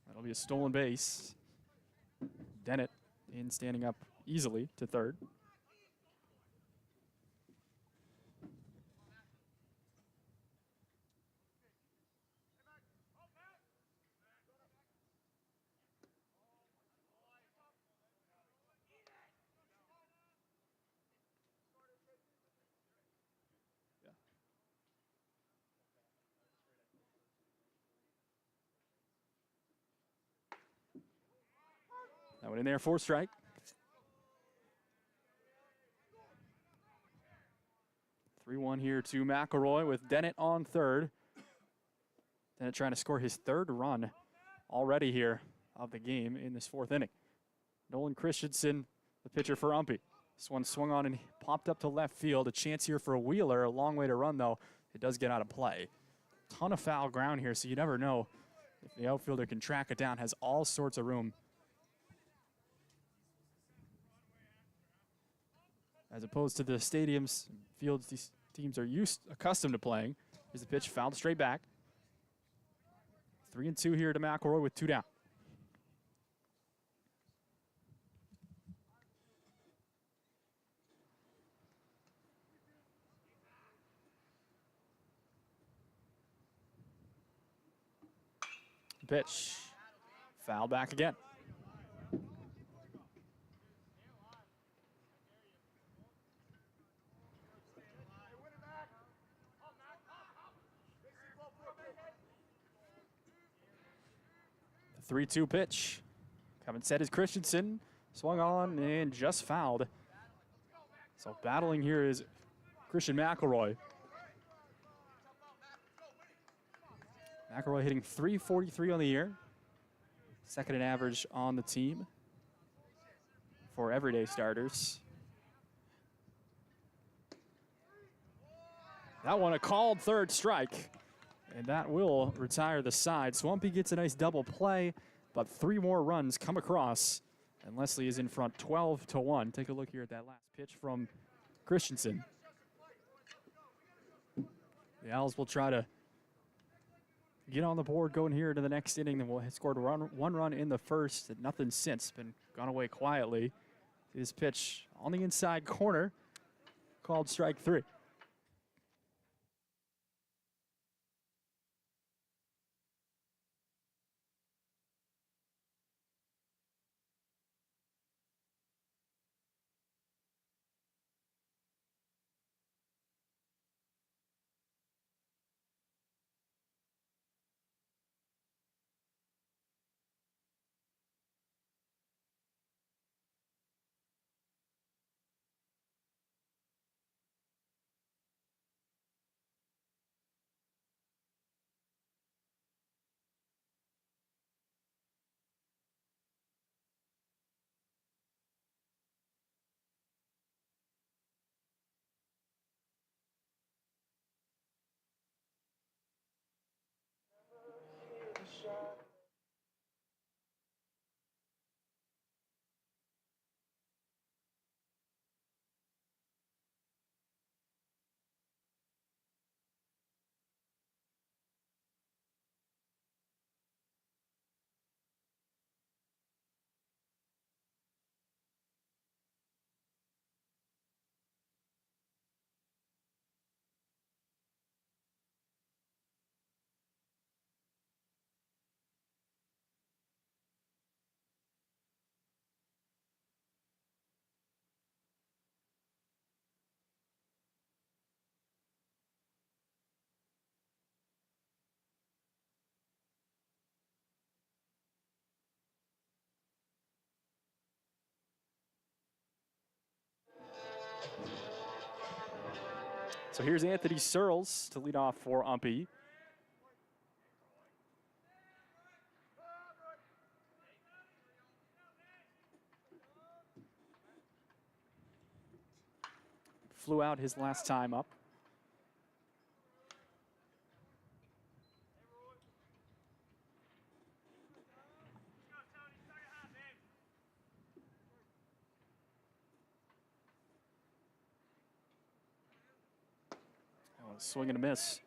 That'll be a stolen base. Dennett standing up easily to third. That one in there for strike. Three-one here to McElroy with Dennett on third. Dennett trying to score his third run already here of the game in this fourth inning. Nolan Christensen, the pitcher for UMPI. This one swung on and popped up to left field. A chance here for a Wheeler. A long way to run, though. It does get out of play. Ton of foul ground here, so you never know if the outfielder can track it down. Has all sorts of room. As opposed to the stadiums, fields these teams are accustomed to playing. Here's the pitch, fouled straight back. 3-2 here to McElroy with 2 down. Pitch, foul back again. The 3-2 pitch. Coming set is Christensen. Swung on and just fouled. So battling here is Christian McElroy. McElroy hitting .343 on the year. Second in average on the team for everyday starters. That one a called third strike. And that will retire the side. Swampy gets a nice double play, but 3 more runs come across. And Lesley is in front 12-1. Take a look here at that last pitch from Christensen. The Owls will try to get on the board going here into the next inning. Then we'll have scored one run in the first and nothing since. Been gone away quietly. This pitch on the inside corner, called strike 3. So here's Anthony Searles to lead off for UMPI. Flew out his last time up. swing and a miss.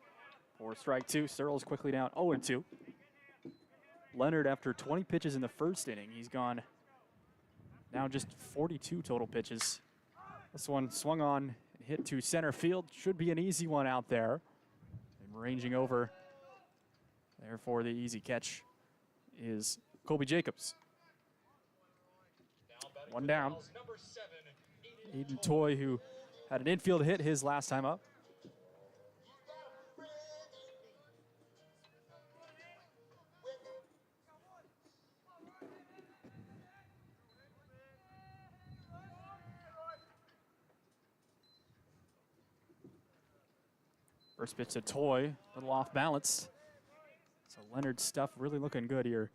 For strike two, Searles quickly down 0-2. Leonard, after 20 pitches in the first inning, he's gone now just 42 total pitches. This one swung on and hit to center field. Should be an easy one out there. And ranging over there for the easy catch is Colby Jacobs. One down. Aiden Toy, who had an infield hit his last time up. First pitch to Toy, a little off balance. So Leonard's stuff really looking good here.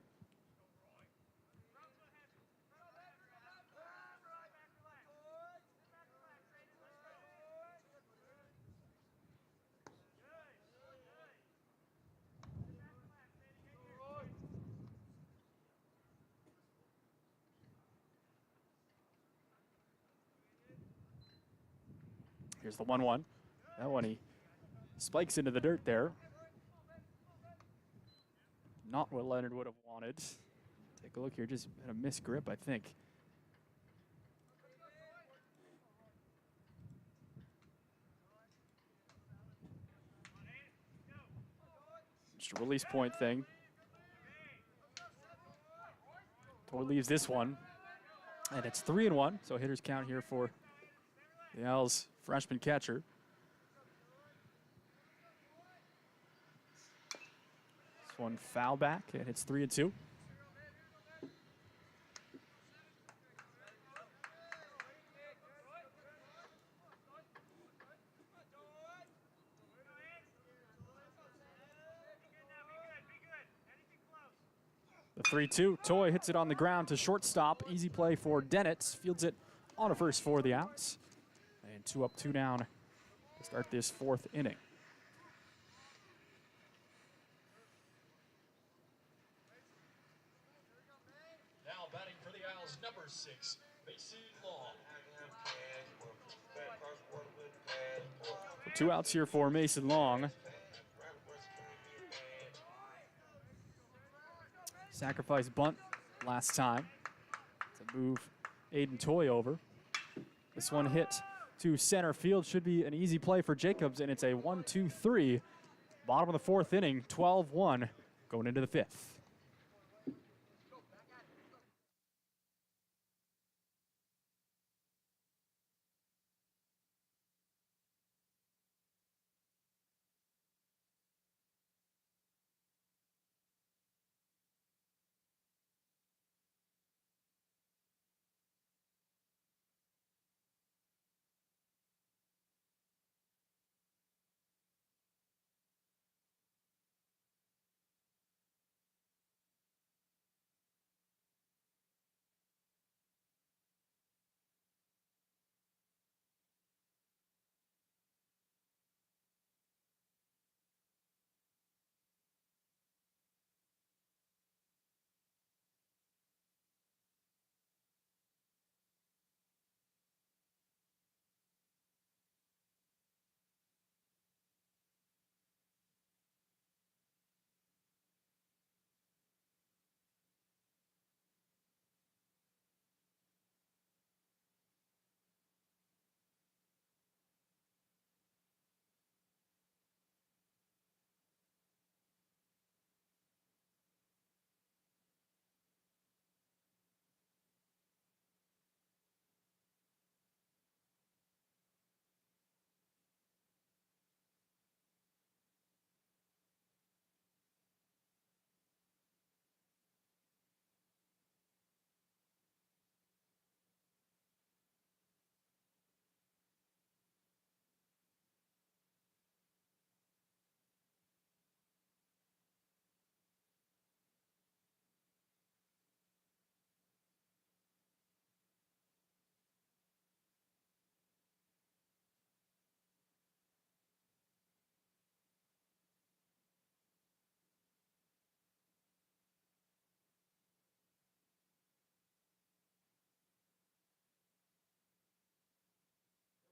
Here's the 1-1. That one he spikes into the dirt there. Not what Leonard would have wanted. Take a look here, just had a missed grip, I think. Just a release point thing. Toy leaves this one. And it's 3-1, so hitter's count here for the Owls' freshman catcher. This one foul back, and it's 3-2. The 3-2, Toy hits it on the ground to shortstop. Easy play for Dennett. Fields it on a first for the outs. And 2 up, 2 down to start this fourth inning. Now batting for the Owls, number 6, Mason Long. 2 outs here for Mason Long. Sacrifice bunt last time to move Aiden Toy over. This one hit to center field. Should be an easy play for Jacobs, and it's a 1-2-3. Bottom of the fourth inning, 12-1 going into the fifth.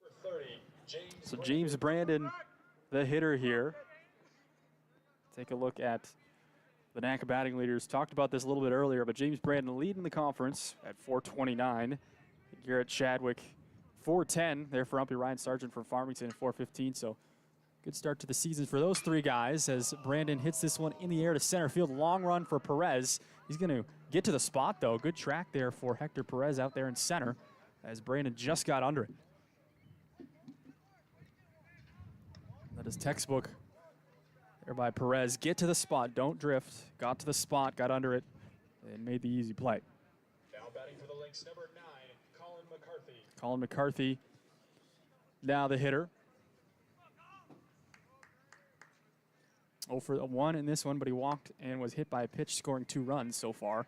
Number 30, So James Brandon the hitter here. Take a look at the NACA batting leaders. Talked about this a little bit earlier, but James Brandon leading the conference at 429. Garrett Chadwick, 410. There for Umpy Ryan Sargent from Farmington at 415. So good start to the season for those three guys as Brandon hits this one in the air to center field. Long run for Perez. He's going to get to the spot, though. Good track there for Hector Perez out there in center as Brandon just got under it. That is textbook there by Perez. Get to the spot. Don't drift. Got to the spot, got under it, and made the easy play. Now batting for the Lynx, number 9, Colin McCarthy. Colin McCarthy, now the hitter. 0 for 1 in this one, but he walked and was hit by a pitch, scoring 2 runs so far.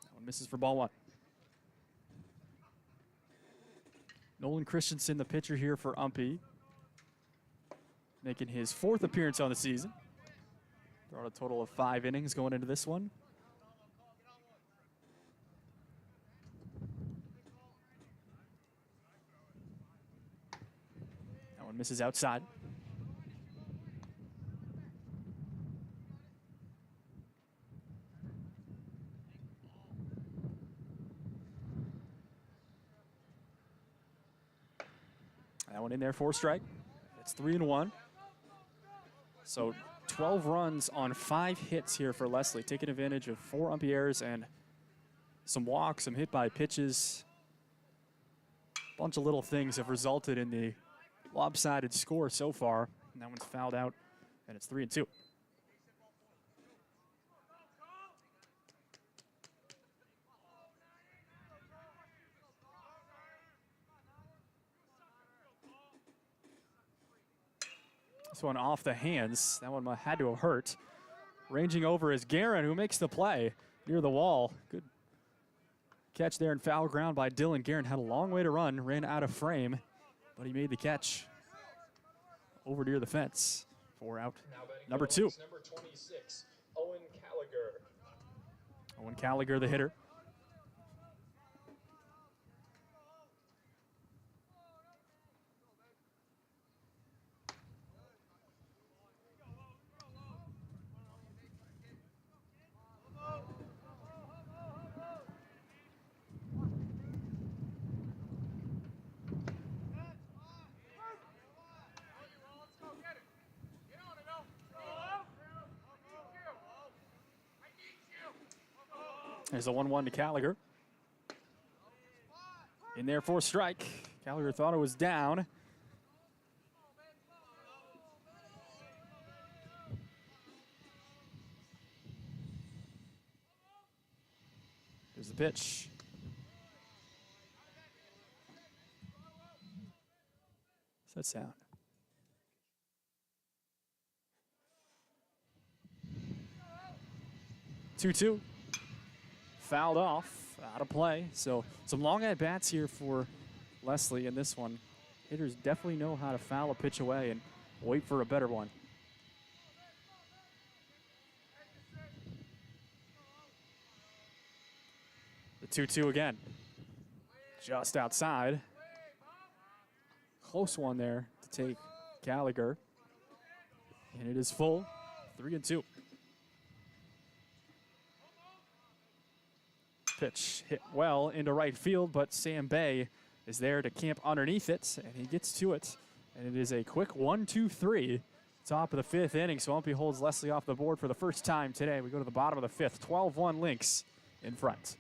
That one misses for ball 1. Nolan Christensen, the pitcher here for Umpy, making his 4th appearance on the season. Thrown a total of 5 innings going into this one. That one misses outside. That one in there for a strike. It's 3-1. So 12 runs on 5 hits here for Lesley, taking advantage of 4 umpy errors and some walks, some hit by pitches. A bunch of little things have resulted in the lopsided score so far. And that one's fouled out, and it's 3-2. This one off the hands. That one had to have hurt. Ranging over is Guerin, who makes the play near the wall. Good catch there in foul ground by Dylan. Guerin had a long way to run, ran out of frame, but he made the catch over near the fence for out number 2. Number 26, Owen Callagher. Owen Callagher, the hitter. There's a 1-1 to Callagher. In there for a strike. Callagher thought it was down. Here's the pitch. What's that sound? Two. Fouled off, out of play. So some long at-bats here for Lesley in this one. Hitters definitely know how to foul a pitch away and wait for a better one. The 2-2 again. Just outside. Close one there to take Gallagher. And it is full, 3-2. Pitch hit well into right field, but Sam Bay is there to camp underneath it, and he gets to it. And it is a quick 1-2-3, top of the 5th inning. So Umpy holds Lesley off the board for the first time today. We go to the bottom of the 5th, 12-1 Lynx in front.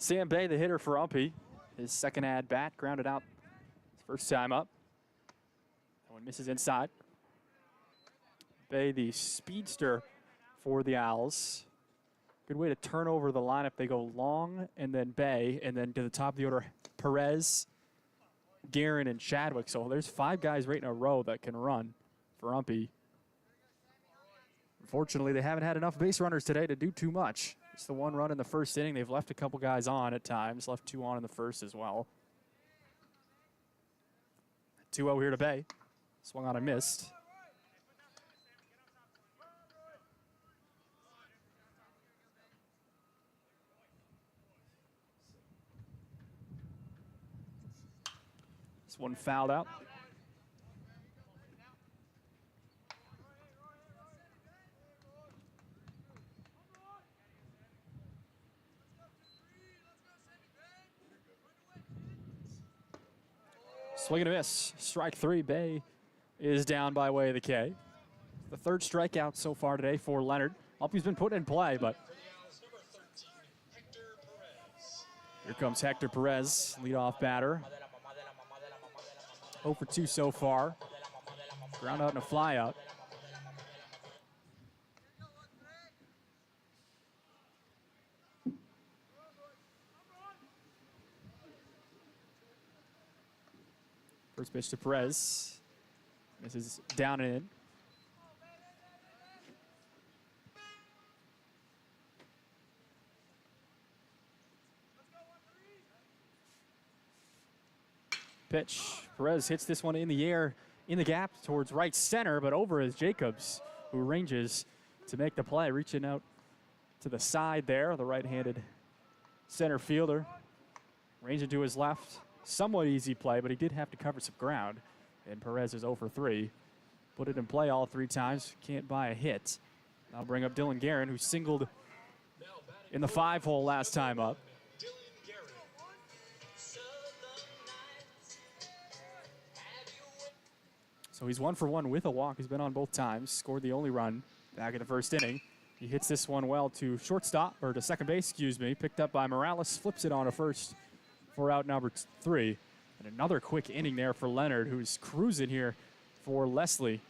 Sam Bay, the hitter for UMPI. His second at bat, grounded out his first time up. That one misses inside. Bay, the speedster for the Owls. Good way to turn over the lineup. They go Long and then Bay, and then to the top of the order, Perez, Guerin, and Chadwick. So there's 5 guys right in a row that can run for UMPI. Unfortunately, they haven't had enough base runners today to do too much. It's the 1 run in the first inning. They've left a couple guys on at times, left 2 on in the first as well. 2-0 here to Bay. Swung on and missed. This one fouled out. Swing and a miss. Strike 3. Bay is down by way of the K. The 3rd strikeout so far today for Leonard. UMPI's been put in play, but For the Owls, number 13, Hector Perez. here comes Hector Perez, leadoff batter. 0 for 2 so far. Ground out and a fly out. First pitch to Perez. This is down and in. Pitch. Perez hits this one in the air, in the gap towards right center, but over is Jacobs, who ranges to make the play, reaching out to the side there, the right-handed center fielder. Ranging to his left. Somewhat easy play, but he did have to cover some ground. And Perez is 0 for 3. Put it in play all 3 times. Can't buy a hit. I'll bring up Dylan Guerin, who singled Now batting in the 5-hole last time up. Dylan Guerin. So he's 1 for 1 with a walk. He's been on both times. Scored the only run back in the first inning. He hits this one well to shortstop, or to second base, excuse me. Picked up by Morales. Flips it on a first for out number 3. And another quick inning there for Leonard, who's cruising here for Lesley.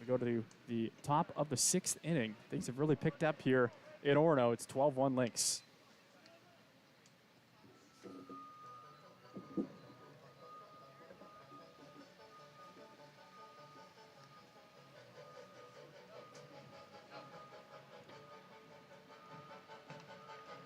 We go to the top of the 6th inning. Things have really picked up here in Orono. It's 12-1 Lynx.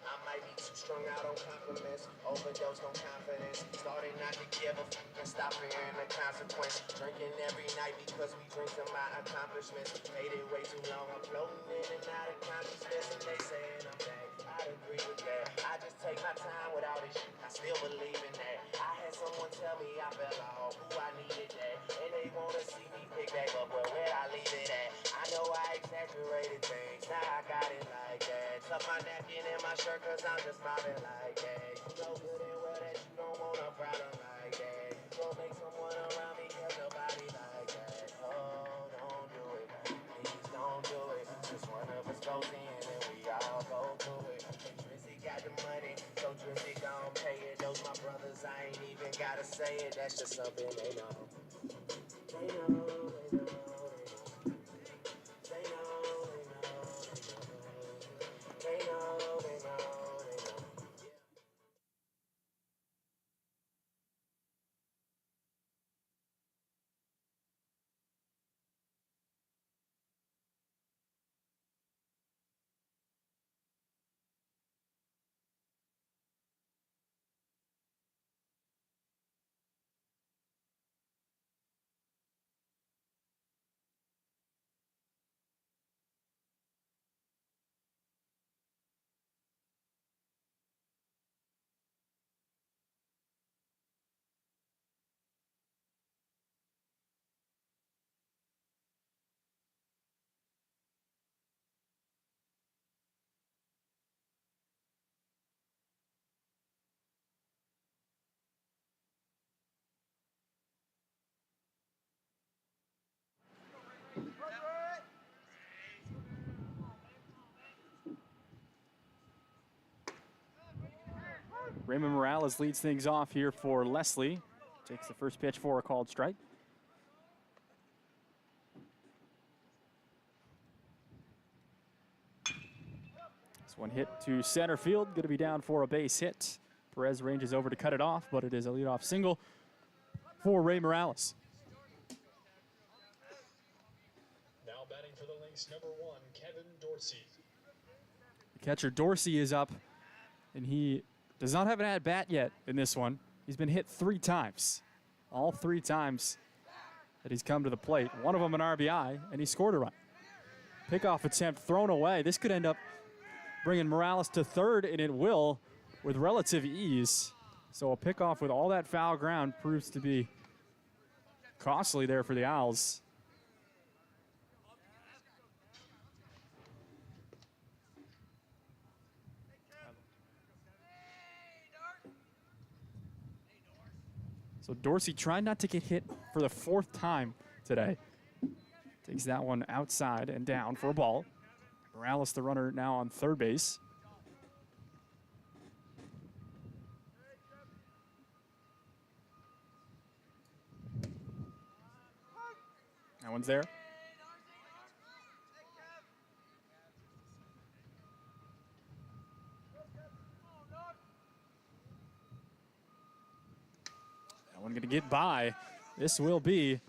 I might be too strung out on compliments, overdosed on confidence. Started not to give a f and stop fearing the consequence. Drinking every night because we drink to my accomplishments. Made it way too long, I'm floating in and out of consciousness. And they saying I'm back, I agree with that. I just take my time with all this shit, I still believe in that. I had someone tell me I fell off, who I needed that. And they wanna see me pick back up, well, where I leave it at? I know I exaggerated things, now I got it like that. Tuck my napkin in my shirt cause I'm just mobbing like that. You know good and well that you don't want a problem like that. You gon' make someone around me cause nobody like that. Oh, don't do it, please don't do it. Just one of us goes in and we all go through it. Drizzy got the money, so Drizzy gon' pay it. Those my brothers, I ain't even gotta say it. That's just something they know. They know, they know. They know, they know, they know, they know, they know. Raymond Morales leads things off here for Lesley. Takes the first pitch for a called strike. This one hit to center field, going to be down for a base hit. Perez ranges over to cut it off, but it is a leadoff single for Ray Morales. Now batting for the Lynx, number 1, Kevin Dorsey. The catcher Dorsey is up, and he does not have an at-bat yet in this one. He's been hit 3 times. All 3 times that he's come to the plate. One of them an RBI, and he scored a run. Pickoff attempt thrown away. This could end up bringing Morales to third, and it will with relative ease. So a pickoff with all that foul ground proves to be costly there for the Owls. So Dorsey trying not to get hit for the 4th time today. Takes that one outside and down for a ball. Morales, the runner, now on third base. That one's there. That one going to get by. This will be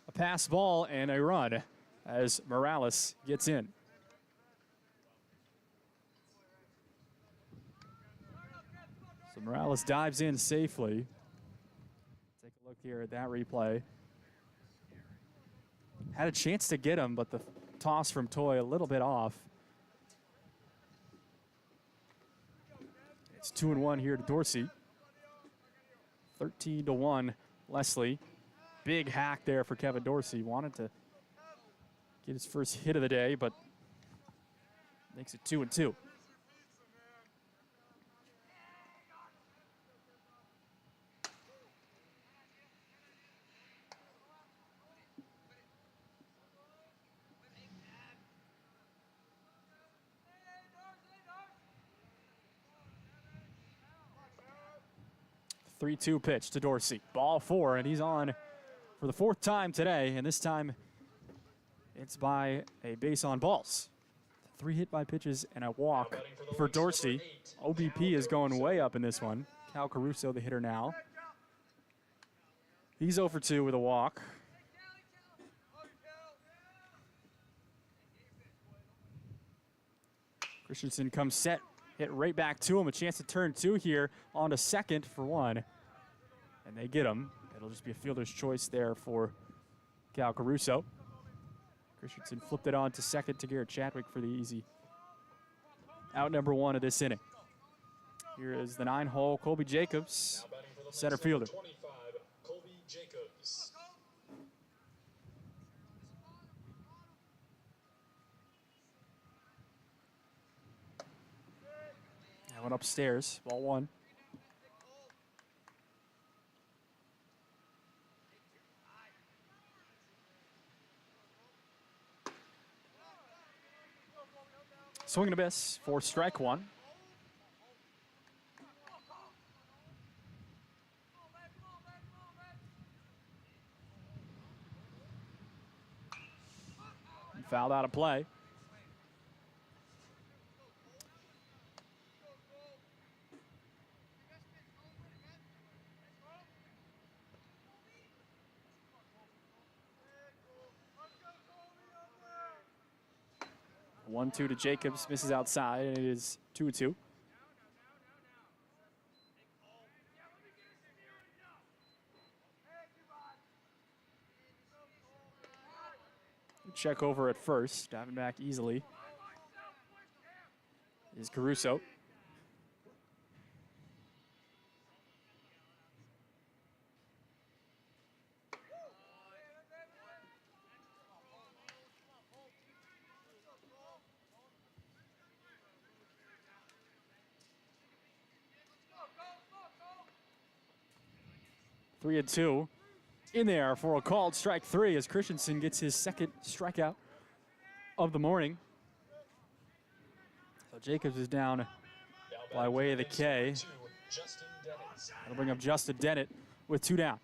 a pass ball and a run as Morales gets in. So Morales dives in safely. Take a look here at that replay. Had a chance to get him, but the toss from Toy a little bit off. It's 2-1 here to Dorsey. 13-1, Lesley. Big hack there for Kevin Dorsey. Wanted to get his first hit of the day, but makes it 2-2. Three-two pitch to Dorsey. Ball 4, and he's on for the 4th time today, and this time it's by a base on balls. 3 hit by pitches and a walk for Dorsey. OBP is going way up in this one. Cal Caruso, the hitter now. He's 0 for 2 with a walk. Christensen comes set. Hit right back to him. A chance to turn 2 here on to second for 1. And they get him. It'll just be a fielder's choice there for Cal Caruso. Christensen flipped it on to second to Garrett Chadwick for the easy out number 1 of this inning. Here is the 9-hole Colby Jacobs, center fielder. 25, Colby Jacobs. That went upstairs, ball 1. Swing and a miss for strike 1. And fouled out of play. One-two to Jacobs, misses outside, and it is 2-2. Check over at first, diving back easily is Caruso. Three and two in there for a called strike 3 as Christensen gets his second strikeout of the morning. So Jacobs is down by way of the K. Justin Dennett. That'll bring up Justin Dennett with 2 down.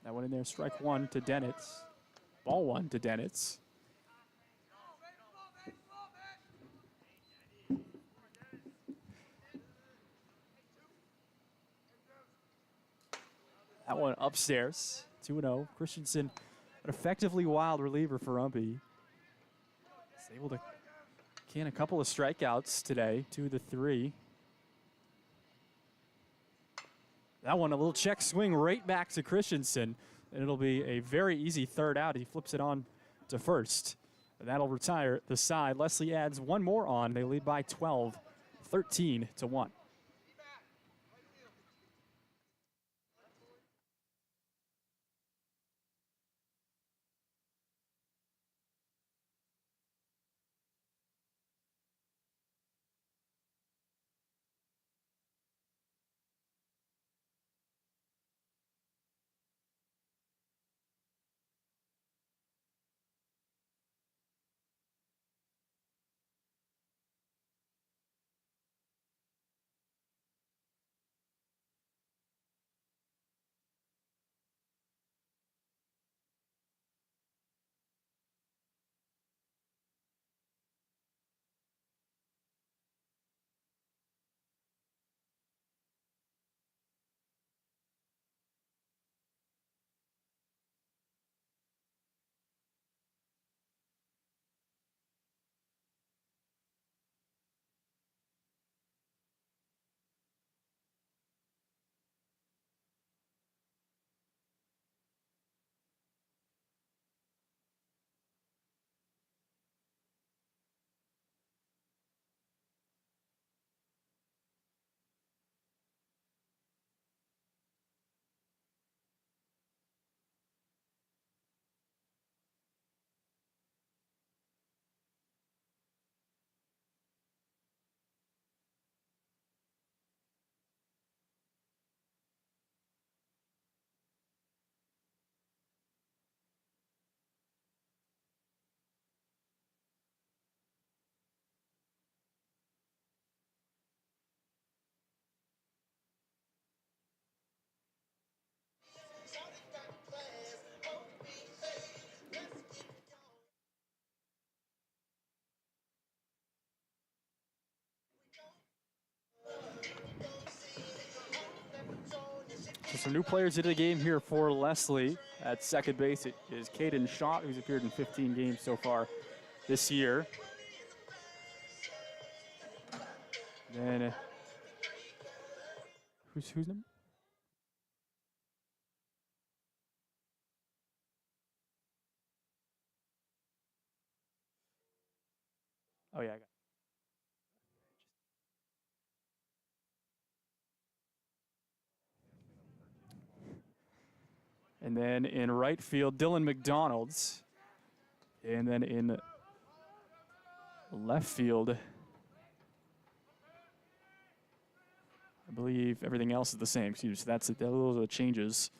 That one in there, strike 1 to Dennett. Ball 1 to Dennett. That one upstairs, 2-0. Christensen, an effectively wild reliever for UMPI. He's able to can a couple of strikeouts today, 2 of the 3. That one, a little check swing right back to Christensen, and it'll be a very easy third out. He flips it on to first. And that'll retire the side. Lesley adds 1 more on. They lead by 12, 13-1. So some new players into the game here for Lesley. At second base, it is Caden Schott, who's appeared in 15 games so far this year. Then, who's number? Oh, yeah, I got it. And then in right field, Dylan McDonald's. And then in left field, I believe everything else is the same. Excuse me. So those are the changes.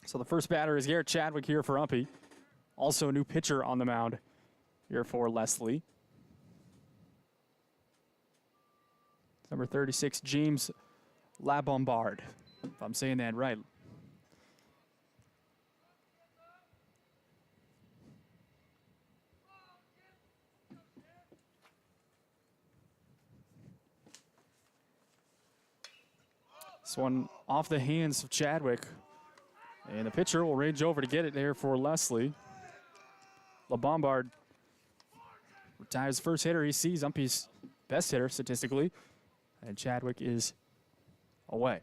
So the first batter is Garrett Chadwick here for UMPI. Also a new pitcher on the mound here for Lesley. Number 36, James Labombard, if I'm saying that right. This one off the hands of Chadwick. And the pitcher will range over to get it there for Lesley. LaBombard retires first hitter he sees, UMPI's best hitter statistically. And Chadwick is away.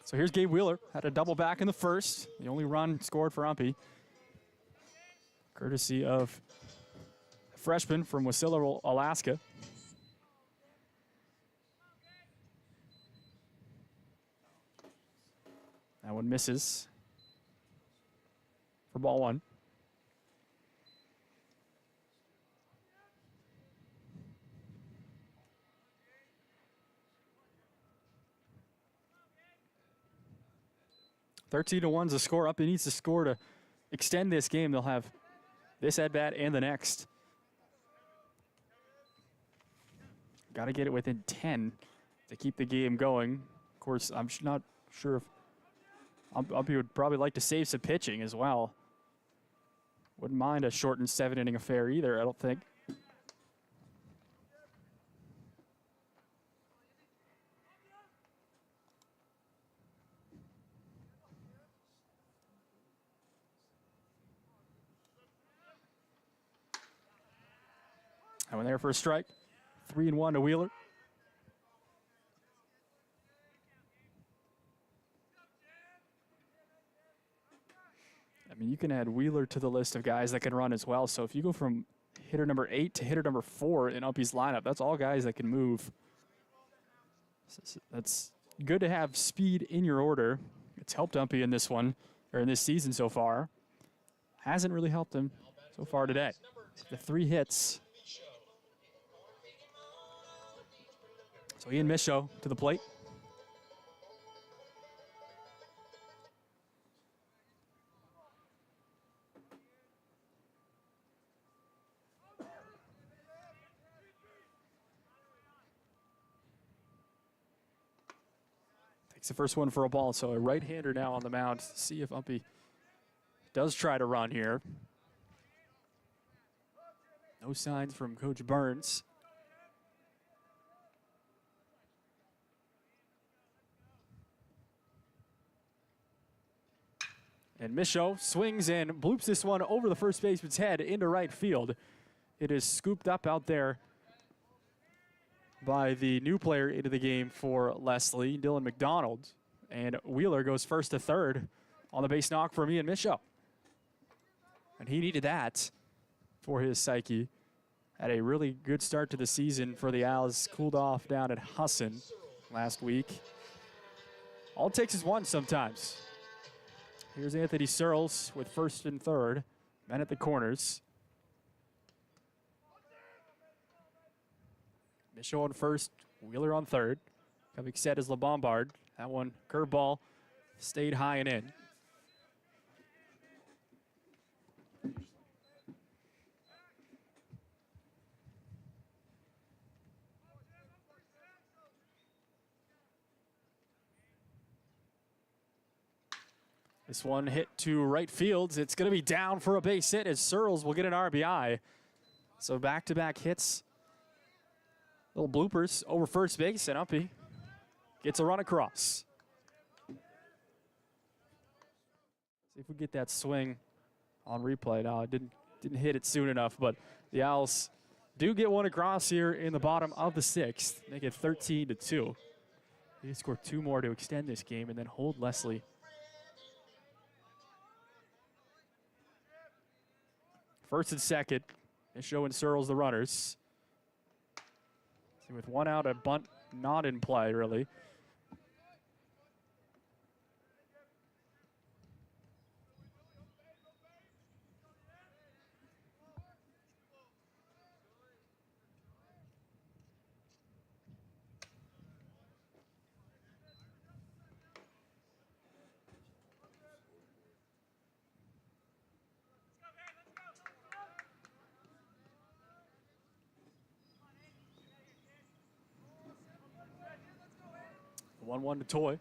So here's Gabe Wheeler. Had a double back in the first. The only run scored for UMPI. Courtesy of a freshman from Wasilla, Alaska. That one misses for ball 1. 13-1 is the score. UMPI needs to score to extend this game. They'll have this at-bat and the next. Got to get it within 10 to keep the game going. Of course, I'm not sure if UMPI would probably like to save some pitching as well. Wouldn't mind a shortened 7-inning affair either, I don't think. I went there for a strike. 3-1 to Wheeler. I mean, you can add Wheeler to the list of guys that can run as well. So if you go from hitter number 8 to hitter number 4 in UMPI's lineup, that's all guys that can move. So that's good to have speed in your order. It's helped UMPI in this one, or in this season so far. Hasn't really helped him so far today. The 3 hits. So Ian Michaud to the plate. Takes the first one for a ball, so a right-hander now on the mound. See if UMPI does try to run here. No signs from Coach Burns. And Michaud swings and bloops this one over the first baseman's head into right field. It is scooped up out there by the new player into the game for Lesley, Dylan McDonald. And Wheeler goes first to third on the base knock from Ian Michaud. And he needed that for his psyche. Had a really good start to the season for the Owls. Cooled off down at Hassan last week. All it takes is one sometimes. Here's Anthony Searles with first and third. Men at the corners. Michaud on first, Wheeler on third. Coming set is LeBombard. That one, curveball, stayed high and in. This one hit to right field. It's going to be down for a base hit as Searles will get an RBI. So back-to-back hits. Little bloopers over first base, and UMPI gets a run across. See if we get that swing on replay. No, it didn't hit it soon enough, but the Owls do get one across here in the bottom of the 6th. Make it 13-2. They score 2 more to extend this game and then hold Lesley. First and second, Michaud and Searles the runners. See, with 1 out, a bunt not in play, really. The 1-1 to Toy.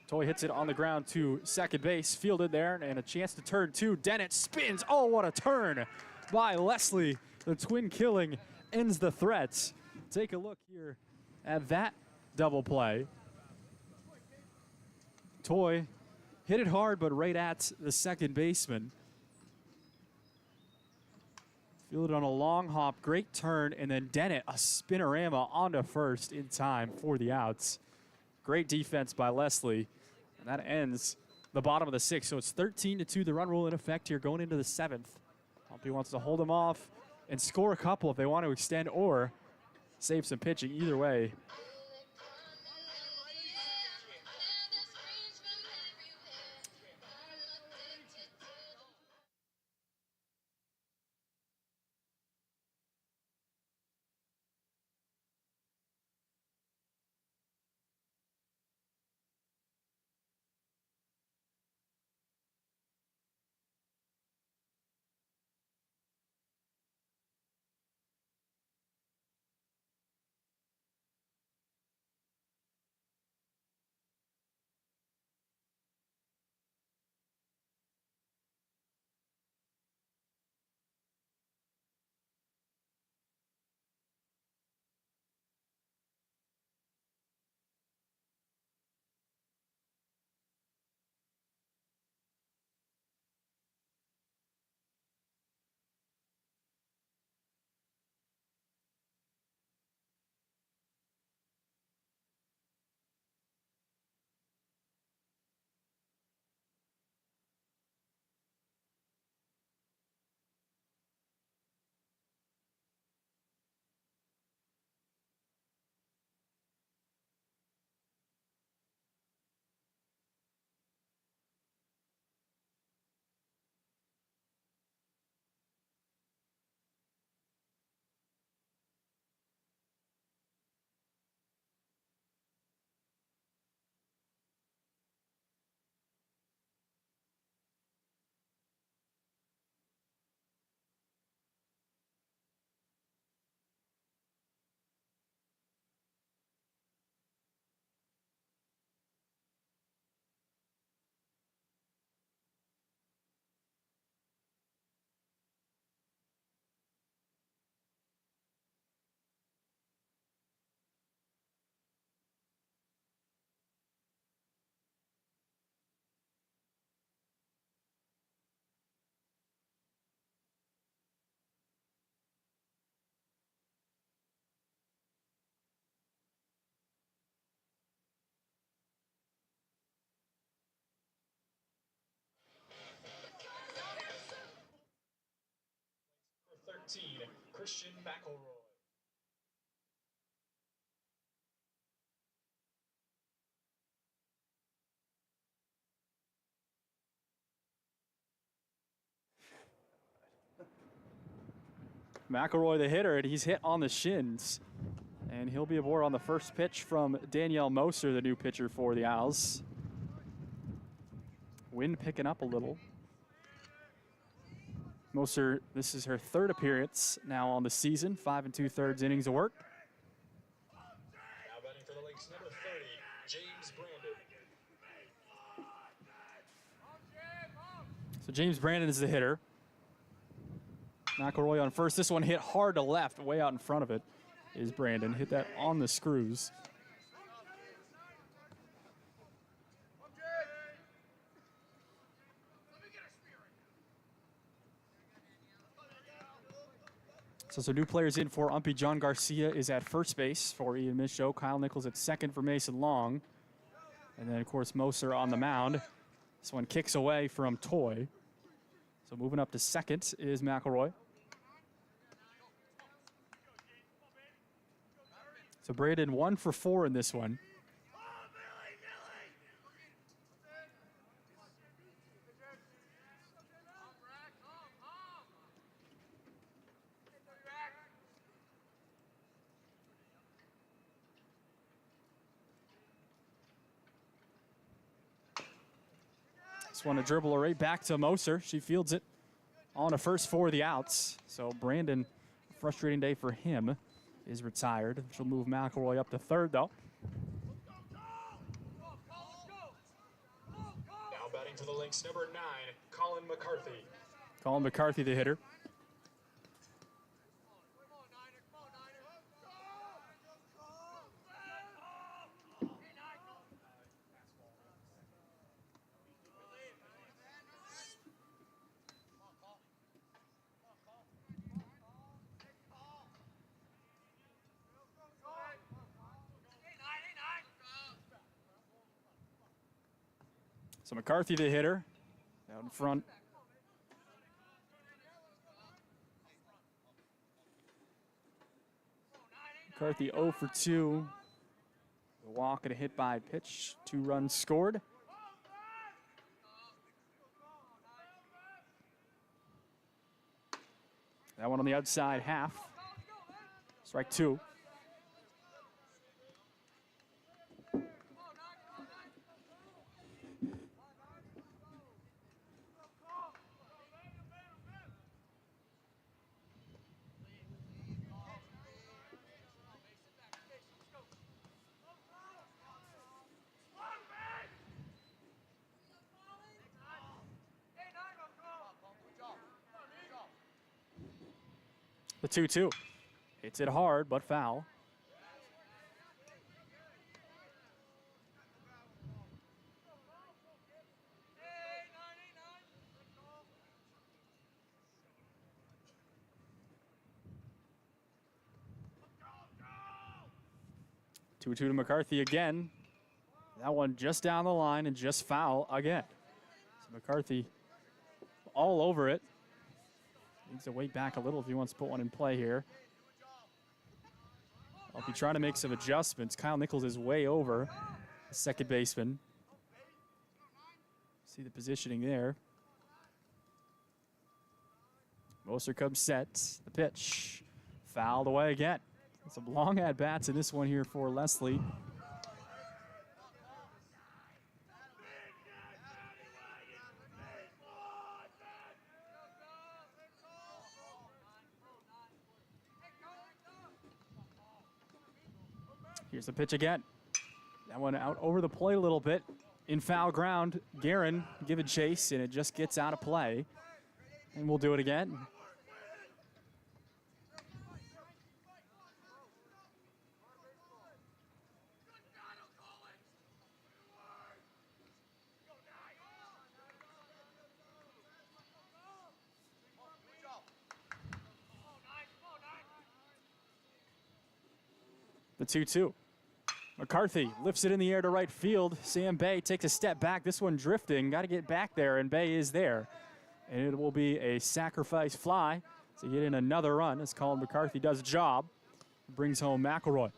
Toy hits it on the ground to second base, fielded there, and a chance to turn 2. Dennett spins. Oh, what a turn by Lesley. The twin killing ends the threat. Take a look here at that double play. Toy hit it hard, but right at the second baseman. Fielded on a long hop, great turn, and then Dennett, a spinorama onto first in time for the outs. Great defense by Lesley, and that ends the bottom of the 6th. So it's 13-2, the run rule in effect here going into the 7th. UMPI wants to hold them off and score a couple if they want to extend or save some pitching. Either way, 14, Christian McElroy. McElroy, the hitter, and he's hit on the shins. And he'll be aboard on the first pitch from Danielle Moser, the new pitcher for the Owls. Wind picking up a little. Moser, this is her third appearance now on the season, 5 2/3 innings of work. Now batting for the Lakes, number 30, James Brandon. So James Brandon is the hitter. McElroy on first. This one hit hard to left, way out in front of it is Brandon. Hit that on the screws. So some new players in for UMPI. John Garcia is at first base for Ian Michaud. Kyle Nichols at second for Mason Long. And then, of course, Moser on the mound. This one kicks away from Toy. So moving up to second is McElroy. So Braden 1 for 4 in this one. This one a dribble right back to Moser. She fields it on a first for the outs. So Brandon, frustrating day for him, is retired. She'll move McElroy up to third, though. Now batting for the Lynx, number 9, Colin McCarthy. Colin McCarthy, the hitter. So McCarthy, the hitter, out in front. McCarthy 0 for 2. A walk and a hit by pitch. 2 runs scored. That one on the outside half. Strike 2. The 2-2. Hits it hard, but foul. Two to McCarthy again. That one just down the line and just foul again. So McCarthy all over it. Needs to wait back a little if he wants to put one in play here. I'll be trying to make some adjustments. Kyle Nichols is way over the second baseman. See the positioning there. Moser comes set. The pitch. Fouled away again. Some long at-bats in this one here for Lesley. Here's the pitch again. That one out over the plate a little bit. In foul ground, Guerin giving chase, and it just gets out of play. And we'll do it again. The 2-2. McCarthy lifts it in the air to right field. Sam Bay takes a step back. This one drifting. Got to get back there, and Bay is there. And it will be a sacrifice fly. to get in another run as Colin McCarthy does a job. Brings home McElroy.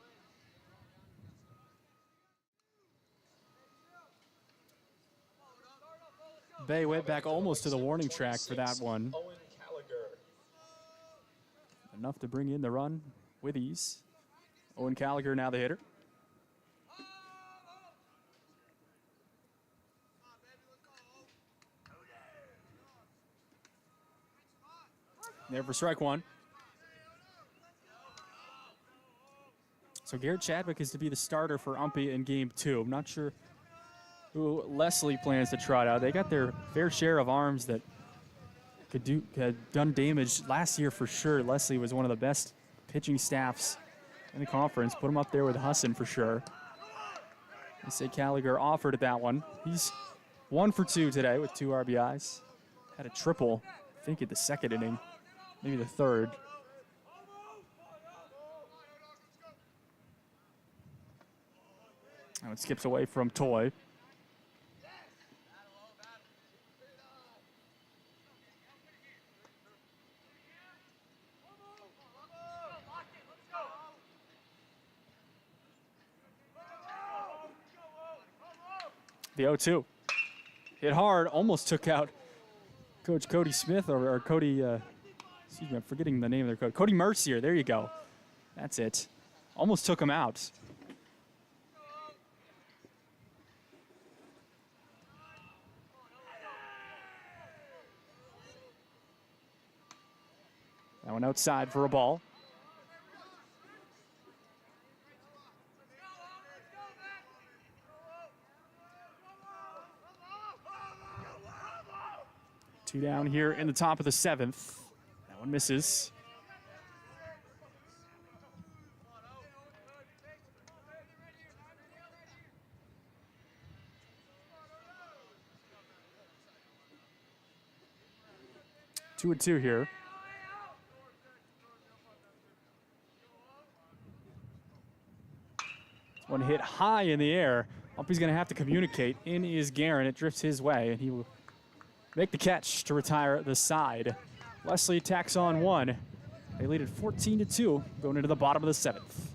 Bay went back almost to the warning track for that one. Owen Gallagher. Enough to bring in the run with ease. Owen Gallagher now the hitter. There for strike one. So Garrett Chadwick is to be the starter for UMPI in game 2. I'm not sure who Lesley plans to trot out. They got their fair share of arms that had done damage last year for sure. Lesley was one of the best pitching staffs in the conference. Put him up there with Husson for sure. They say Gallagher offered at that one. He's 1 for 2 today with 2 RBIs. Had a triple, I think, at the second inning, maybe the third. Now it skips away from Toy. The 0-2. Hit hard, almost took out Coach Cody Smith, or Cody, excuse me, I'm forgetting the name of their coach. Cody Mercier, there you go. That's it. Almost took him out. That one outside for a ball. Two down here in the top of the 7th. That one misses. Two and two here. One hit high in the air. UMPI's going to have to communicate. In is Guerin. It drifts his way, and he will make the catch to retire the side. Lesley tacks on one. They lead at 14-2 going into the bottom of the 7th.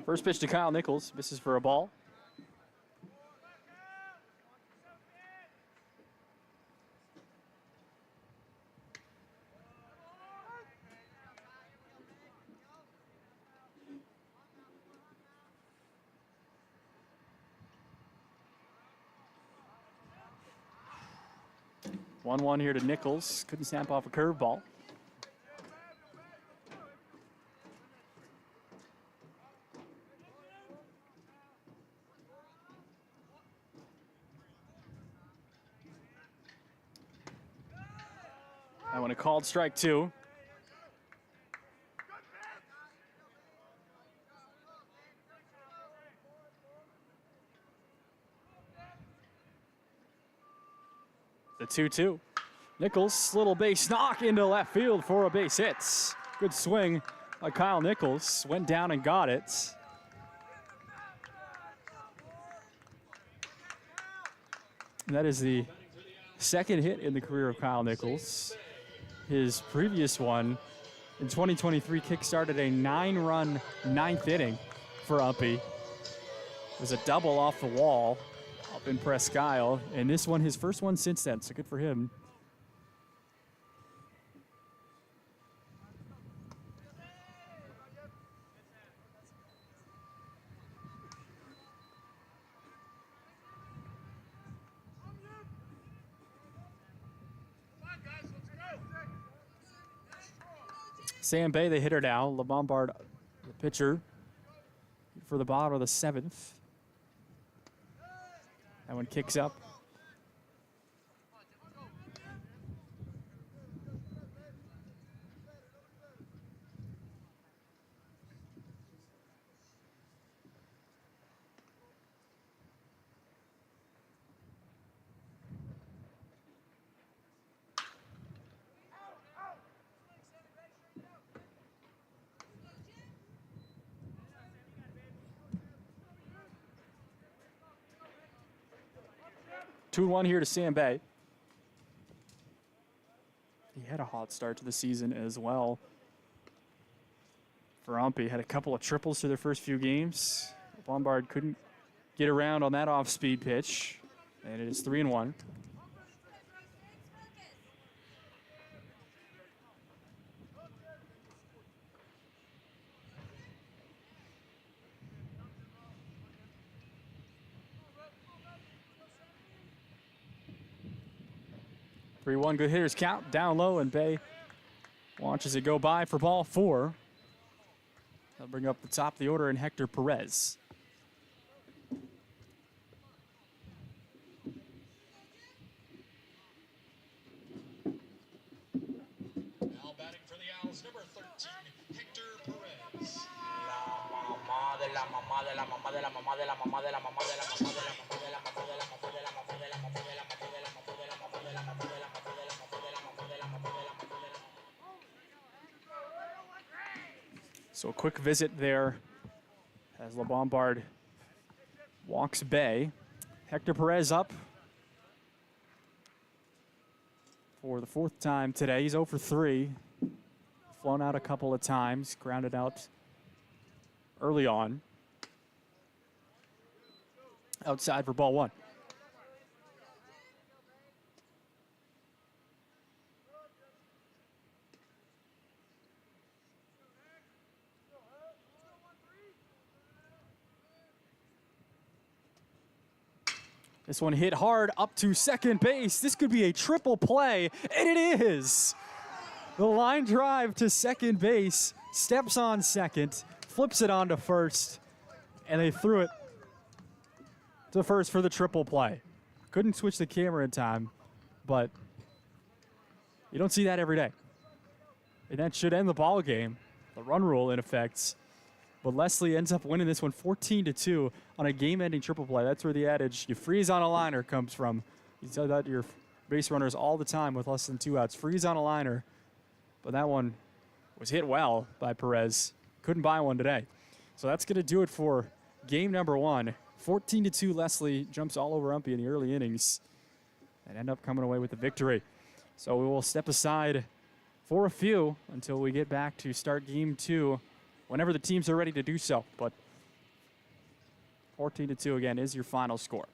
First pitch to Kyle Nichols. Misses for a ball. 1-1 here to Nichols. Couldn't snap off a curveball. That one a called strike 2. The 2-2. Nichols, little base knock into left field for a base hit. Good swing by Kyle Nichols. Went down and got it. And that is the second hit in the career of Kyle Nichols. His previous one in 2023 kickstarted a 9-run ninth inning for UMPI. It was a double off the wall up in Presque Isle, and this one his first one since then, so good for him. Sam Bay, the hitter now. LeBombard, the pitcher, for the bottom of the 7th. That one kicks up. Two and 1 here to Sam Bay. He had a hot start to the season as well. For UMPI, had a couple of triples to their first few games. Lombard couldn't get around on that off-speed pitch, and it is 3 and 1. Three-one, good hitters count, down low, and Bay watches it go by for ball 4. They'll bring up the top of the order in Hector Perez. Now batting for the Owls, number 13, Hector Perez. So a quick visit there as LeBombard walks Bay. Hector Perez up for the 4th time today. He's 0 for 3. Flown out a couple of times, grounded out early on. Outside for ball 1. This one hit hard up to second base. This could be a triple play, and it is. The line drive to second base, steps on second, flips it on to first, and they threw it to first for the triple play. Couldn't switch the camera in time, but you don't see that every day. And that should end the ball game. The run rule in effect. But Lesley ends up winning this one 14-2 on a game-ending triple play. That's where the adage, you freeze on a liner, comes from. You tell that to your base runners all the time with less than 2 outs. Freeze on a liner. But that one was hit well by Perez. Couldn't buy one today. So that's going to do it for game number 1. 14-2, Lesley jumps all over UMPI in the early innings and end up coming away with the victory. So we will step aside for a few until we get back to start game 2. Whenever the teams are ready to do so. But 14-2 again is your final score.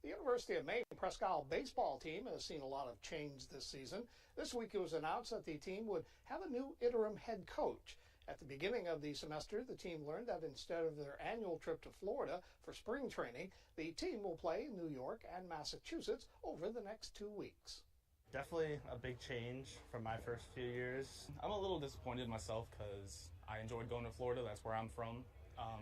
The University of Maine Presque Isle baseball team has seen a lot of change this season. This week it was announced that the team would have a new interim head coach. At the beginning of the semester, the team learned that instead of their annual trip to Florida for spring training, the team will play in New York and Massachusetts over the next 2 weeks. Definitely a big change from my first few years. I'm a little disappointed myself because I enjoyed going to Florida. That's where I'm from.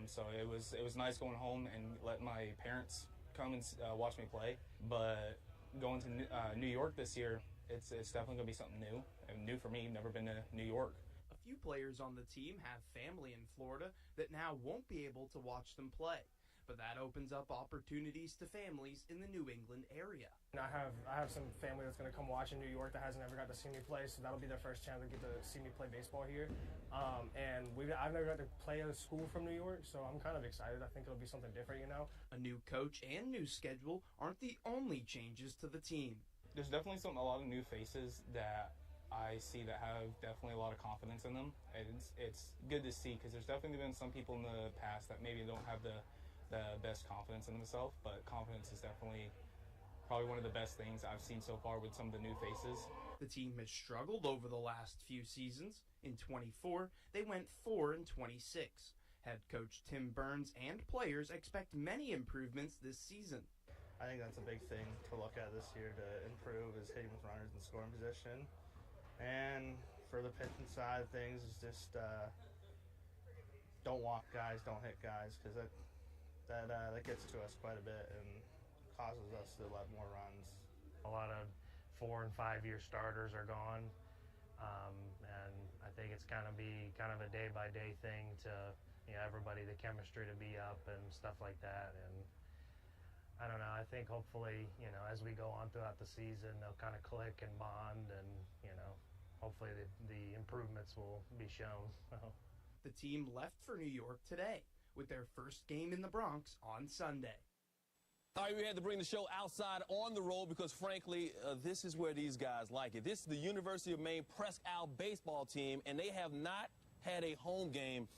So it was nice going home and letting my parents come and watch me play. But going to New York this year, it's definitely going to be something new. And new for me, never been to New York. A few players on the team have family in Florida that now won't be able to watch them play. But that opens up opportunities to families in the New England area. I have some family that's going to come watch in New York that hasn't ever got to see me play, so that'll be their first chance to get to see me play baseball here. And I've never got to play at a school from New York, so I'm kind of excited. I think it'll be something different, you know. A new coach and new schedule aren't the only changes to the team. There's definitely a lot of new faces that I see that have definitely a lot of confidence in them. And it's good to see because there's definitely been some people in the past that maybe don't have the best confidence in themselves, but confidence is definitely probably one of the best things I've seen so far with some of the new faces. The team has struggled over the last few seasons. In 24, they went 4-26. Head coach Tim Burns and players expect many improvements this season. I think that's a big thing to look at this year to improve is hitting with runners in scoring position. And for the pitching side of things, is just don't walk guys, don't hit guys, because that gets to us quite a bit and causes us to let more runs. A lot of 4- and 5-year starters are gone, and I think it's going to be kind of a day-by-day thing to, you know, everybody, the chemistry to be up and stuff like that. And I don't know, I think hopefully, you know, as we go on throughout the season, they'll kind of click and bond, and, you know, hopefully the improvements will be shown. The team left for New York today, with their first game in the Bronx on Sunday. All right, we had to bring the show outside on the road because, frankly, this is where these guys like it. This is the University of Maine Presque Isle baseball team, and they have not had a home game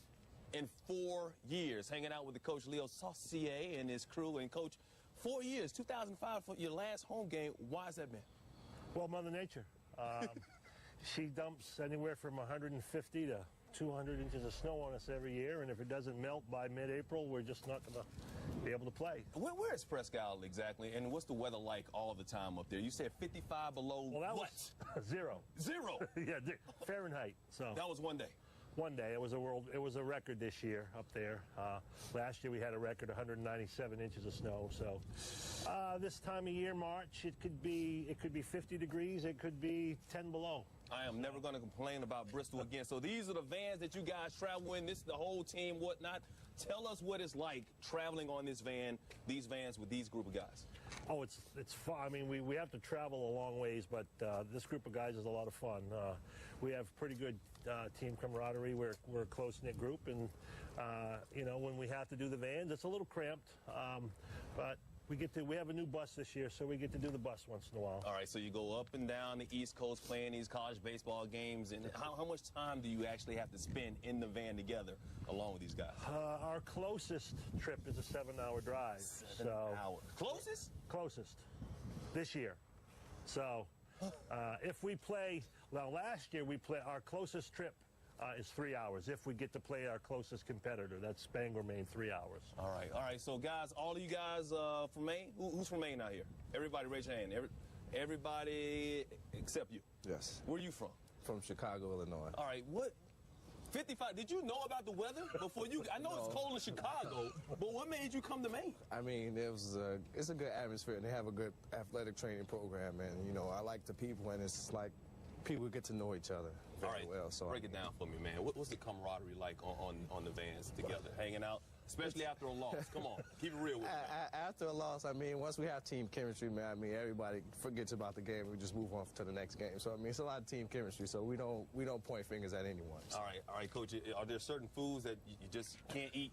in 4 years. Hanging out with the coach, Leo Saucier, and his crew. And, Coach, 4 years, 2005 for your last home game. Why has that been? Well, Mother Nature. She dumps anywhere from 150 to 200 inches of snow on us every year, and if it doesn't melt by mid-April, we're just not going to be able to play. Where is Presque Isle exactly, and what's the weather like all the time up there? You said 55 below. Well, that what? was zero. Zero? Yeah, Fahrenheit. So that was one day. One day. It was a record this year up there. Last year we had a record 197 inches of snow. So this time of year, March, it could be 50 degrees. It could be 10 below. I am never going to complain about Bristol again. So these are the vans that you guys travel in. This is the whole team, whatnot. Tell us what it's like traveling on this van, these vans with these group of guys. Oh, it's fun. I mean, we have to travel a long ways, but this group of guys is a lot of fun. We have pretty good team camaraderie. We're a close-knit group, and you know, when we have to do the vans, it's a little cramped, but we have a new bus this year, so we get to do the bus once in a while. All right, so you go up and down the East Coast playing these college baseball games, and how much time do you actually have to spend in the van together along with these guys? Our closest trip is a 7-hour drive. 7 hours. Closest? Closest. This year. So if we play, well, last year our closest trip is 3 hours if we get to play our closest competitor. That's Bangor, Maine, 3 hours. All right. So, guys, all of you guys from Maine? Who's from Maine out here? Everybody raise your hand. Everybody except you. Yes. Where are you from? From Chicago, Illinois. All right. What? 55. Did you know about the weather before you? I know it's cold in Chicago, but what made you come to Maine? I mean, it's a good atmosphere, and they have a good athletic training program, and, you know, I like the people, and it's like people get to know each other very well. So break it down for me, man. What's the camaraderie like on the vans together, hanging out, especially after a loss? Come on, keep it real with me. After a loss, I mean, once we have team chemistry, man, I mean, everybody forgets about the game. We just move on to the next game. So I mean, it's a lot of team chemistry. So we don't point fingers at anyone. All right, Coach. Are there certain foods that you just can't eat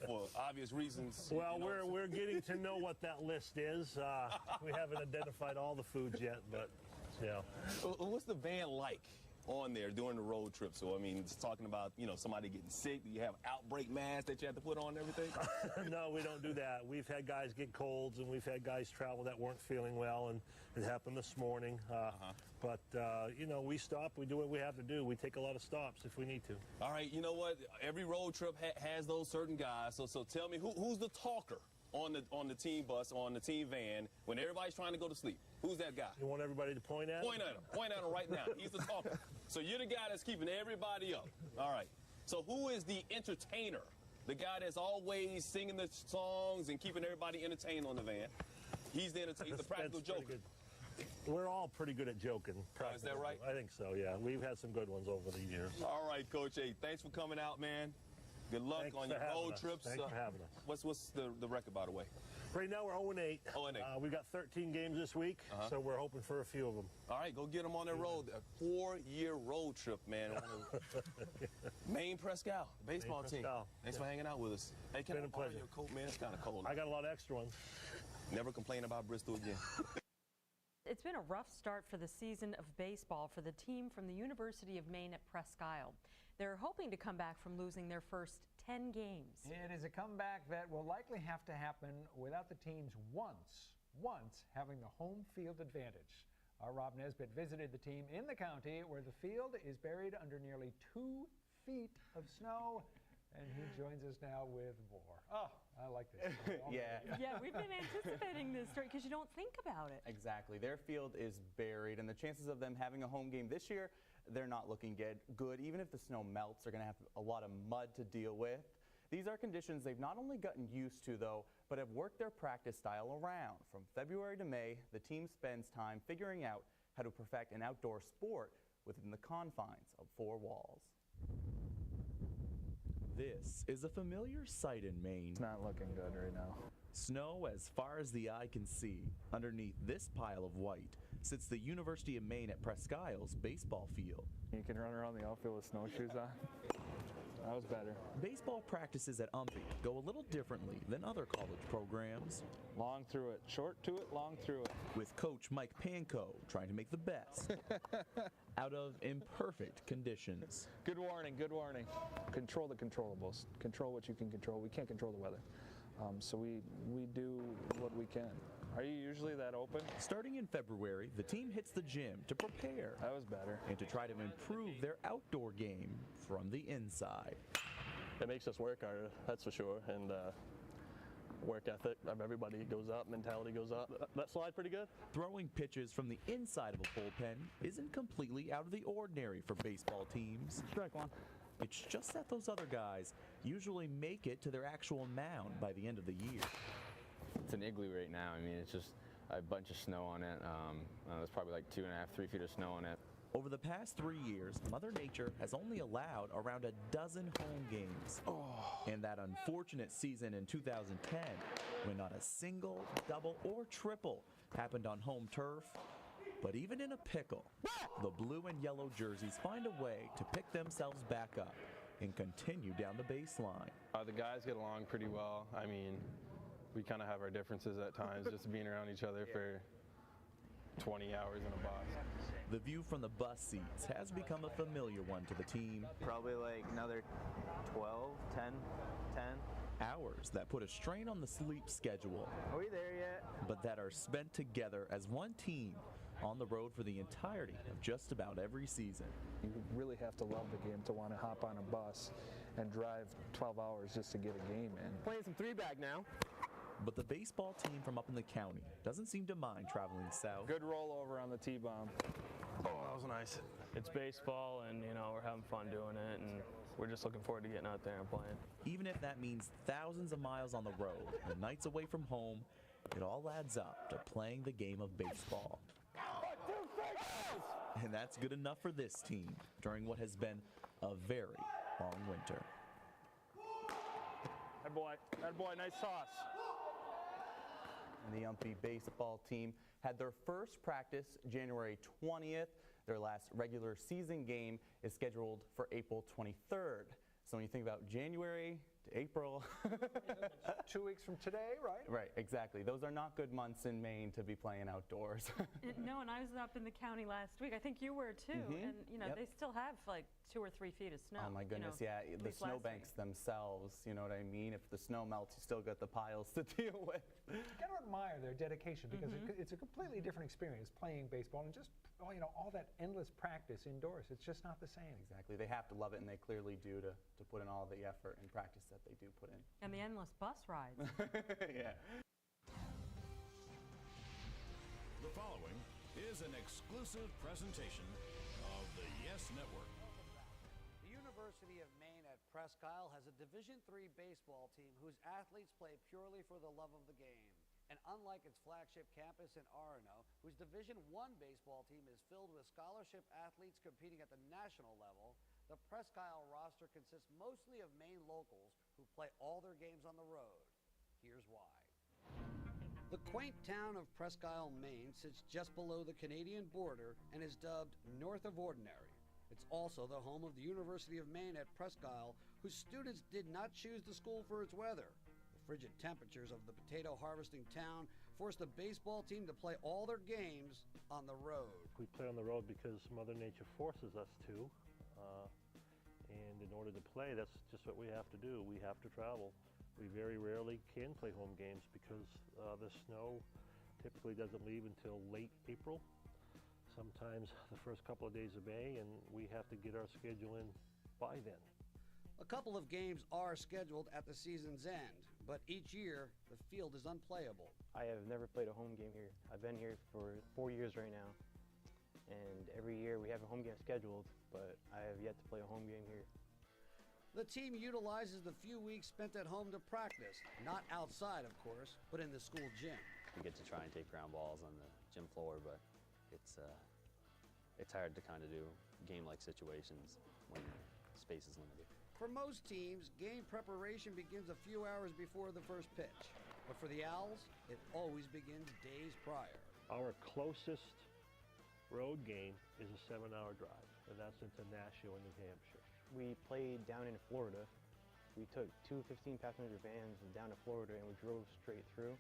for obvious reasons? Well, we're getting to know what that list is. We haven't identified all the foods yet, but. Yeah. What's the van like? on there during the road trip? So, I mean, it's talking about, you know, somebody getting sick. Do you have outbreak masks that you have to put on and everything? No, we don't do that. We've had guys get colds, and we've had guys travel that weren't feeling well, and it happened this morning. But, you know, we stop. We do what we have to do. We take a lot of stops if we need to. All right, you know what? Every road trip has those certain guys. So tell me, who's the talker on the team bus, on the team van, when everybody's trying to go to sleep? Who's that guy? You want everybody to point at him? Point at him. Point at him right now. He's the talker. So you're the guy that's keeping everybody up. All right. So who is the entertainer? The guy that's always singing the songs and keeping everybody entertained on the van. He's the entertainer. He's the practical joker. We're all pretty good at joking. Is that right? I think so, yeah. We've had some good ones over the years. All right, Coach. Hey, thanks for coming out, man. Good luck on your road trips. Thanks for having us. What's the record, by the way? Right now, we're 0-8. 0-8. We've got 13 games this week, so we're hoping for a few of them. All right, go get them on their road. A 4-year road trip, man. Maine Presque Isle, baseball team. Thanks for hanging out with us. Hey, can I borrow your coat, man? It's kind of cold. I got a lot of extra ones. Never complain about Bristol again. It's been a rough start for the season of baseball for the team from the University of Maine at Presque Isle. They're hoping to come back from losing their first 10 games. It is a comeback that will likely have to happen without the teams once having the home field advantage. Our Rob Nesbitt visited the team in the county where the field is buried under nearly 2 feet of snow. And he joins us now with more. Oh, I like this. Yeah, we've been anticipating this story because you don't think about it. Exactly. Their field is buried, and the chances of them having a home game this year, they're not looking good. Even if the snow melts, they're going to have a lot of mud to deal with. These are conditions they've not only gotten used to, though, but have worked their practice style around. From February to May, the team spends time figuring out how to perfect an outdoor sport within the confines of 4 walls. This is a familiar sight in Maine. It's not looking good right now. Snow as far as the eye can see. Underneath this pile of white sits the University of Maine at Presque Isle's baseball field. You can run around the outfield with snowshoes on. That was better. Baseball practices at UMPI go a little differently than other college programs. Long through it, short to it, long through it. With Coach Mike Panko trying to make the best out of imperfect conditions. Good warning, good warning. Control the controllables. Control what you can control. We can't control the weather. So we do what we can. Are you usually that open? Starting in February, the team hits the gym to prepare. That was better. And to try to improve their outdoor game from the inside. It makes us work harder, that's for sure. And work ethic of everybody goes up, mentality goes up. That slide pretty good. Throwing pitches from the inside of a bullpen isn't completely out of the ordinary for baseball teams. Strike one. It's just that those other guys usually make it to their actual mound by the end of the year. It's an igloo right now. I mean, it's just a bunch of snow on it. There's probably like 2.5, 3 feet of snow on it. Over the past 3 years, Mother Nature has only allowed around a dozen home games. And that unfortunate season in 2010, when not a single, double, or triple happened on home turf. But even in a pickle, the blue and yellow jerseys find a way to pick themselves back up and continue down the baseline. The guys get along pretty well. I mean, we kind of have our differences at times, just being around each other for 20 hours in a bus. The view from the bus seats has become a familiar one to the team. Probably like another 12, 10. Hours that put a strain on the sleep schedule. Are we there yet? But that are spent together as one team on the road for the entirety of just about every season. You really have to love the game to want to hop on a bus and drive 12 hours just to get a game in. Playing some 3-bag now. But the baseball team from up in the county doesn't seem to mind traveling south. Good rollover on the T-bomb. Oh, that was nice. It's baseball, and we're having fun doing it, and we're just looking forward to getting out there and playing. Even if that means thousands of miles on the road and nights away from home, it all adds up to playing the game of baseball. And that's good enough for this team during what has been a very long winter. That boy, nice toss. And the UMPI baseball team had their first practice January 20th. Their last regular season game is scheduled for April 23rd. So when you think about January to April. 2 weeks from today, right? Right, exactly. Those are not good months in Maine to be playing outdoors. No, and I was up in the county last week. I think you were too. And Yep. they still have like 2 or 3 feet of snow. Oh my goodness, yeah. at The least last snowbanks themselves, you know what I mean? If the snow melts, you still got the piles to deal with. You got to admire their dedication because it's a completely different experience playing baseball and just all that endless practice indoors. It's just not the same. Exactly. They have to love it, and they clearly do to put in all the effort and practice that they do put in. And the endless bus rides. Yeah. The following is an exclusive presentation of the Yes Network. The University of Maine at Presque Isle has a Division III baseball team whose athletes play purely for the love of the game. And unlike its flagship campus in Orono, whose Division I baseball team is filled with scholarship athletes competing at the national level, the Presque Isle roster consists mostly of Maine locals who play all their games on the road. Here's why. The quaint town of Presque Isle, Maine sits just below the Canadian border and is dubbed North of Ordinary. It's also the home of the University of Maine at Presque Isle, whose students did not choose the school for its weather. The frigid temperatures of the potato harvesting town forced the baseball team to play all their games on the road. We play on the road because Mother Nature forces us to. And in order to play, that's just what we have to do. We have to travel. We very rarely can play home games because the snow typically doesn't leave until late April, sometimes the first couple of days of May, and we have to get our schedule in by then. A couple of games are scheduled at the season's end, but each year the field is unplayable. I have never played a home game here. I've been here for 4 years right now, and every year we have a home game scheduled, but I have yet to play a home game here. The team utilizes the few weeks spent at home to practice, not outside, of course, but in the school gym. We get to try and take ground balls on the gym floor, but it's hard to kind of do game-like situations when space is limited. For most teams, game preparation begins a few hours before the first pitch. But for the Owls, it always begins days prior. Our closest road game is a 7-hour drive, and that's into Nashua, New Hampshire. We played down in Florida. We took 2 15-passenger vans down to Florida and we drove straight through,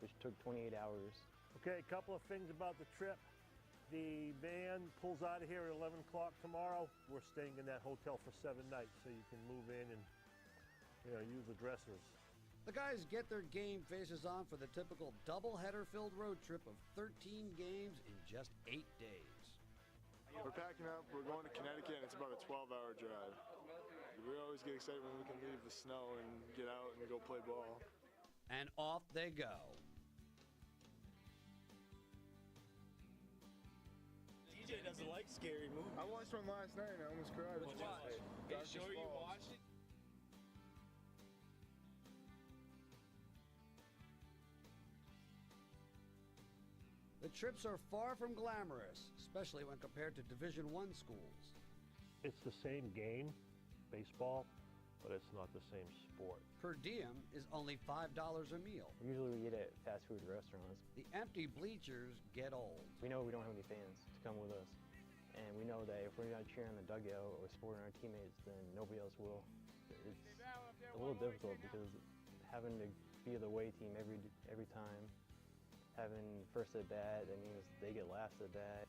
which took 28 hours. Okay, a couple of things about the trip. The van pulls out of here at 11 o'clock tomorrow. We're staying in that hotel for 7 nights, so you can move in and use the dressers. The guys get their game faces on for the typical doubleheader-filled road trip of 13 games in just 8 days. We're packing up, we're going to Connecticut, and it's about a 12-hour drive. We always get excited when we can leave the snow and get out and go play ball. And off they go. DJ doesn't like scary movies. I watched one last night and I almost cried. What'd you watch? Are you sure you watched it? The trips are far from glamorous, especially when compared to Division I schools. It's the same game, baseball, but it's not the same sport. Per diem is only $5 a meal. Usually we eat at fast food restaurants. The empty bleachers get old. We know we don't have any fans to come with us. And we know that if we're not cheering on the dugout or supporting our teammates, then nobody else will. It's a little difficult because having to be the away team every time, having first at bat, that means they get last at bat.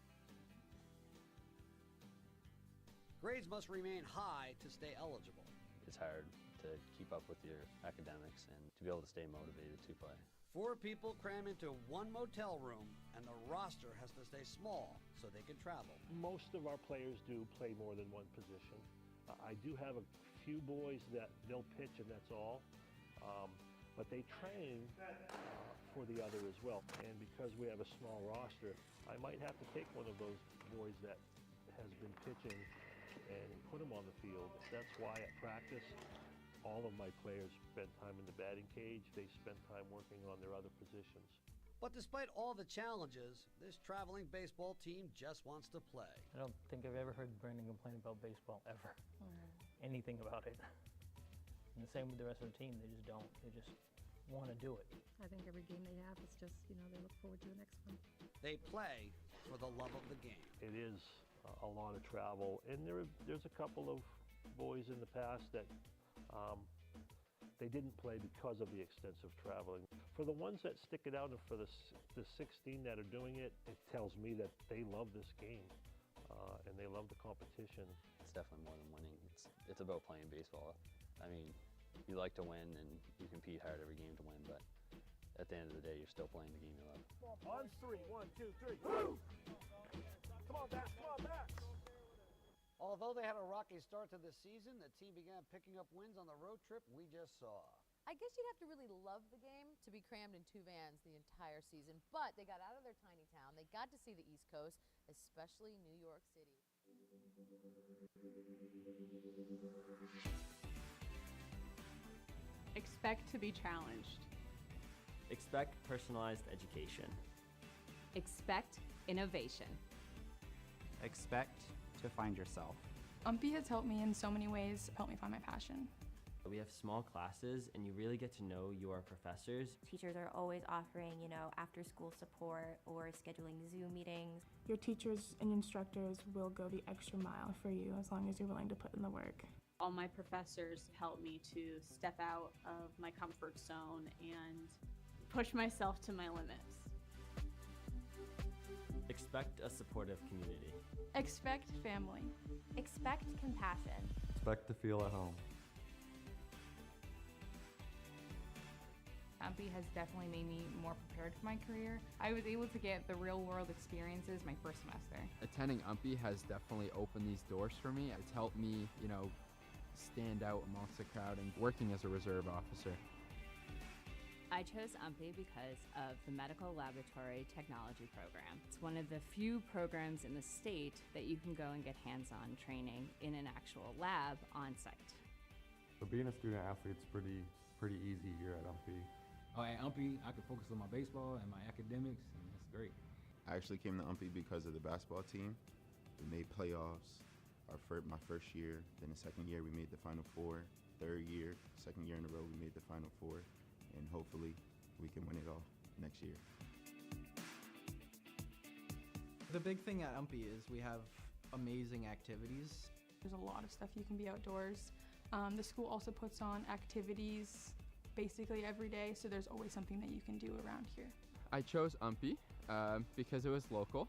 Grades must remain high to stay eligible. It's hard to keep up with your academics and to be able to stay motivated to play. 4 people cram into one motel room, and the roster has to stay small so they can travel. Most of our players do play more than one position. I do have a few boys that they'll pitch and that's all, but they train for the other as well. And because we have a small roster, I might have to take one of those boys that has been pitching and put him on the field. That's why at practice, all of my players spend time in the batting cage. They spend time working on their other positions. But despite all the challenges, this traveling baseball team just wants to play. I don't think I've ever heard Brandon complain about baseball, ever. Anything about it. And the same with the rest of the team. They just don't. They just want to do it. I think every game they have, it's just, they look forward to the next one. They play for the love of the game. It is a lot of travel, and there's a couple of boys in the past that they didn't play because of the extensive traveling. For the ones that stick it out and for the 16 that are doing it, it tells me that they love this game and they love the competition. It's definitely more than winning. It's about playing baseball. I mean, you like to win and you compete hard every game to win, but at the end of the day, you're still playing the game you love. On three, 1, 2, 3. Woo! Come on, Bats, come on, Bats! Although they had a rocky start to the season, the team began picking up wins on the road trip we just saw. I guess you'd have to really love the game to be crammed in 2 vans the entire season, but they got out of their tiny town. They got to see the East Coast, especially New York City. Expect to be challenged. Expect personalized education. Expect innovation. Expect to find yourself. UMPI has helped me in so many ways, helped me find my passion. We have small classes and you really get to know your professors. Teachers are always offering, after school support or scheduling Zoom meetings. Your teachers and instructors will go the extra mile for you as long as you're willing to put in the work. All my professors helped me to step out of my comfort zone and push myself to my limits. Expect a supportive community. Expect family. Expect compassion. Expect to feel at home. UMPI has definitely made me more prepared for my career. I was able to get the real world experiences my first semester. Attending UMPI has definitely opened these doors for me. It's helped me, stand out amongst the crowd and working as a reserve officer. I chose UMPI because of the Medical Laboratory Technology Program. It's one of the few programs in the state that you can go and get hands-on training in an actual lab on site. So being a student athlete is pretty easy here at UMPI. At UMPI, I could focus on my baseball and my academics, and it's great. I actually came to UMPI because of the basketball team. We made playoffs my first year. Then the second year, we made the Final Four. Third year, second year in a row, we made the Final Four. And hopefully, we can win it all next year. The big thing at UMPI is we have amazing activities. There's a lot of stuff you can be outdoors. The school also puts on activities basically every day, so there's always something that you can do around here. I chose UMPI because it was local,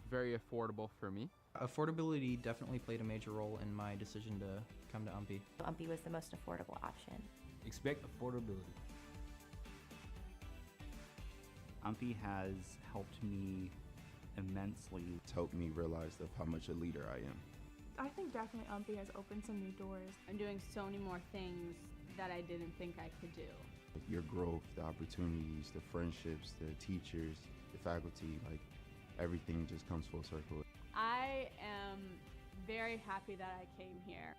very affordable for me. Affordability definitely played a major role in my decision to come to UMPI. UMPI was the most affordable option. Expect affordability. UMPI has helped me immensely. It's helped me realize how much a leader I am. I think definitely UMPI has opened some new doors. I'm doing so many more things that I didn't think I could do. Your growth, the opportunities, the friendships, the teachers, the faculty, everything just comes full circle. I am very happy that I came here.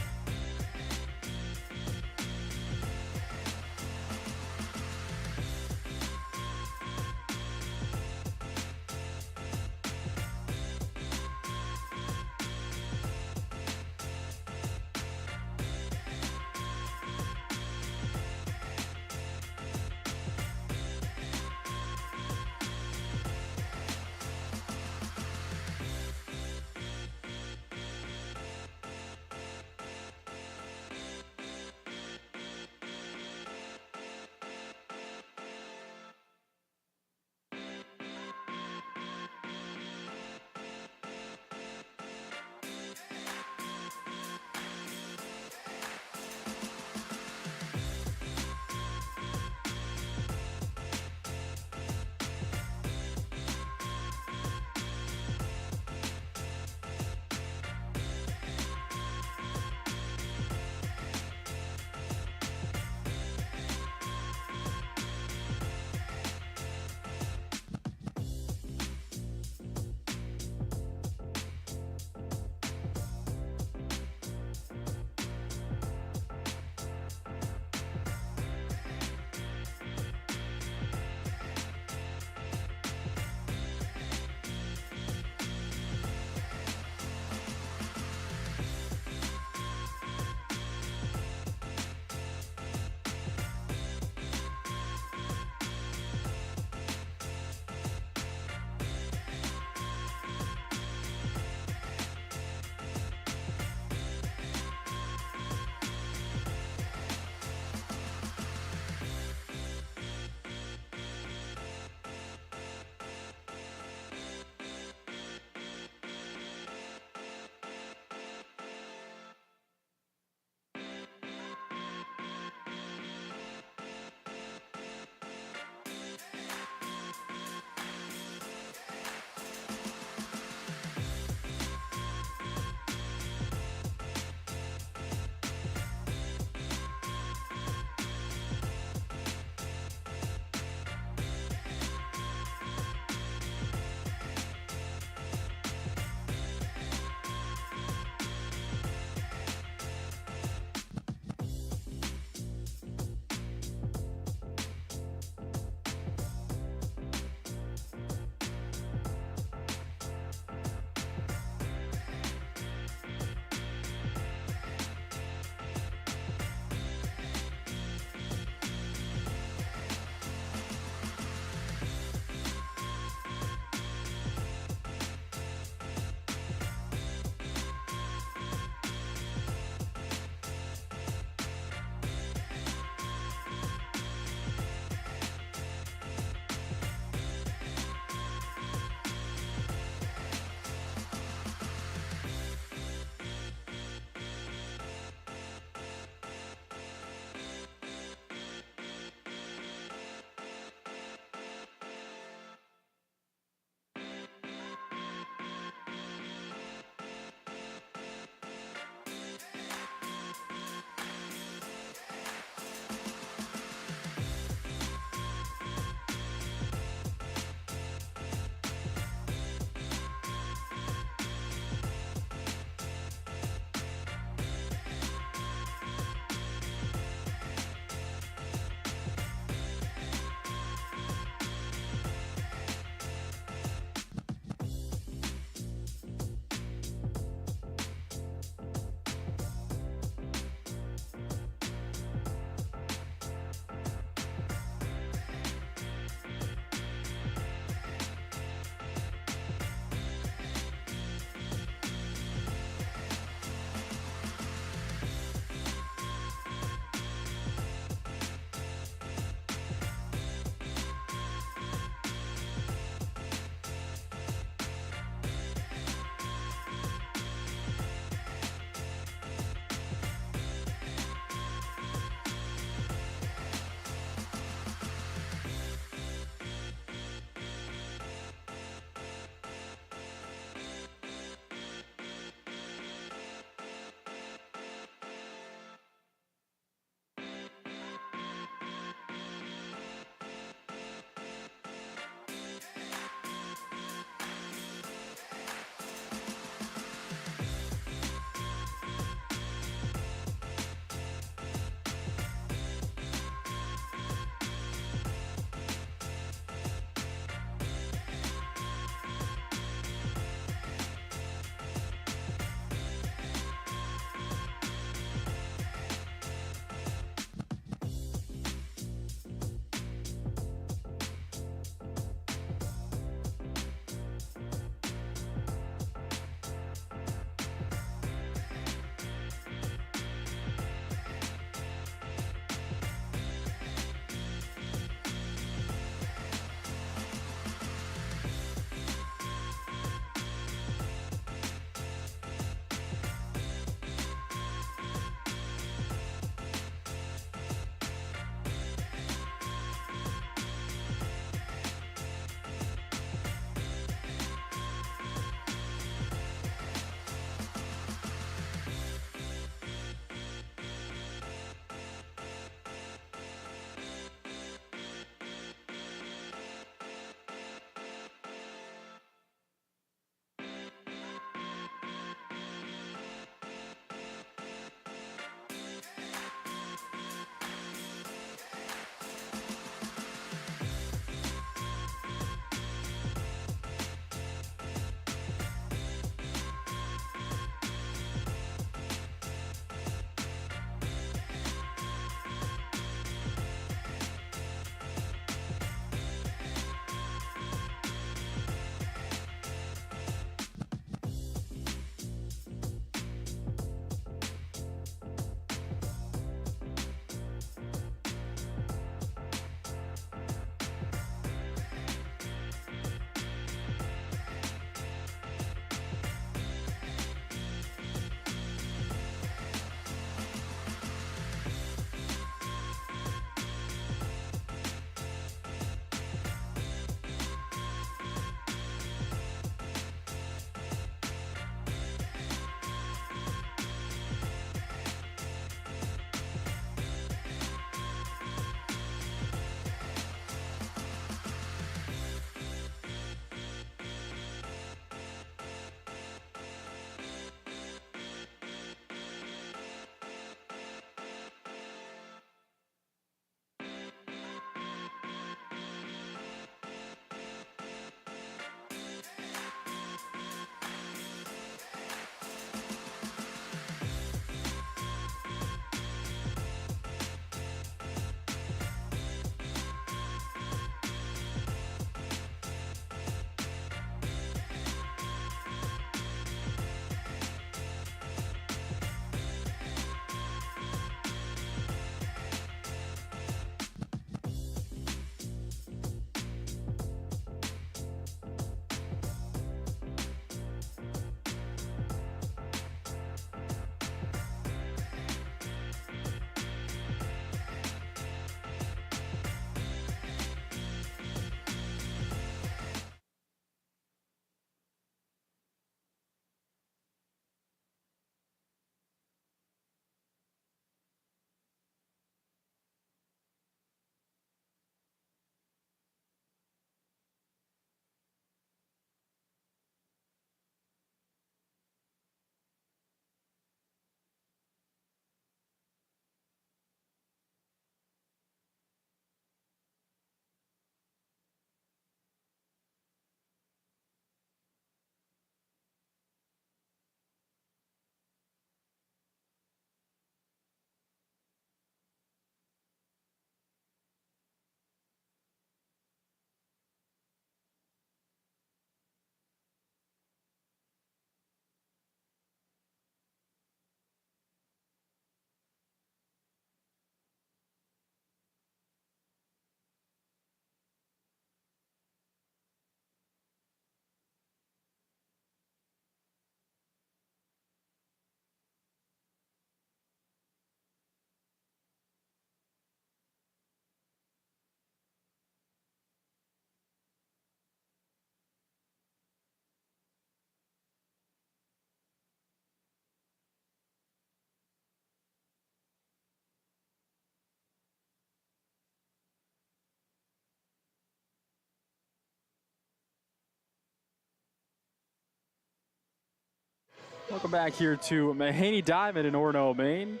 Welcome back here to Mahaney Diamond in Orono, Maine.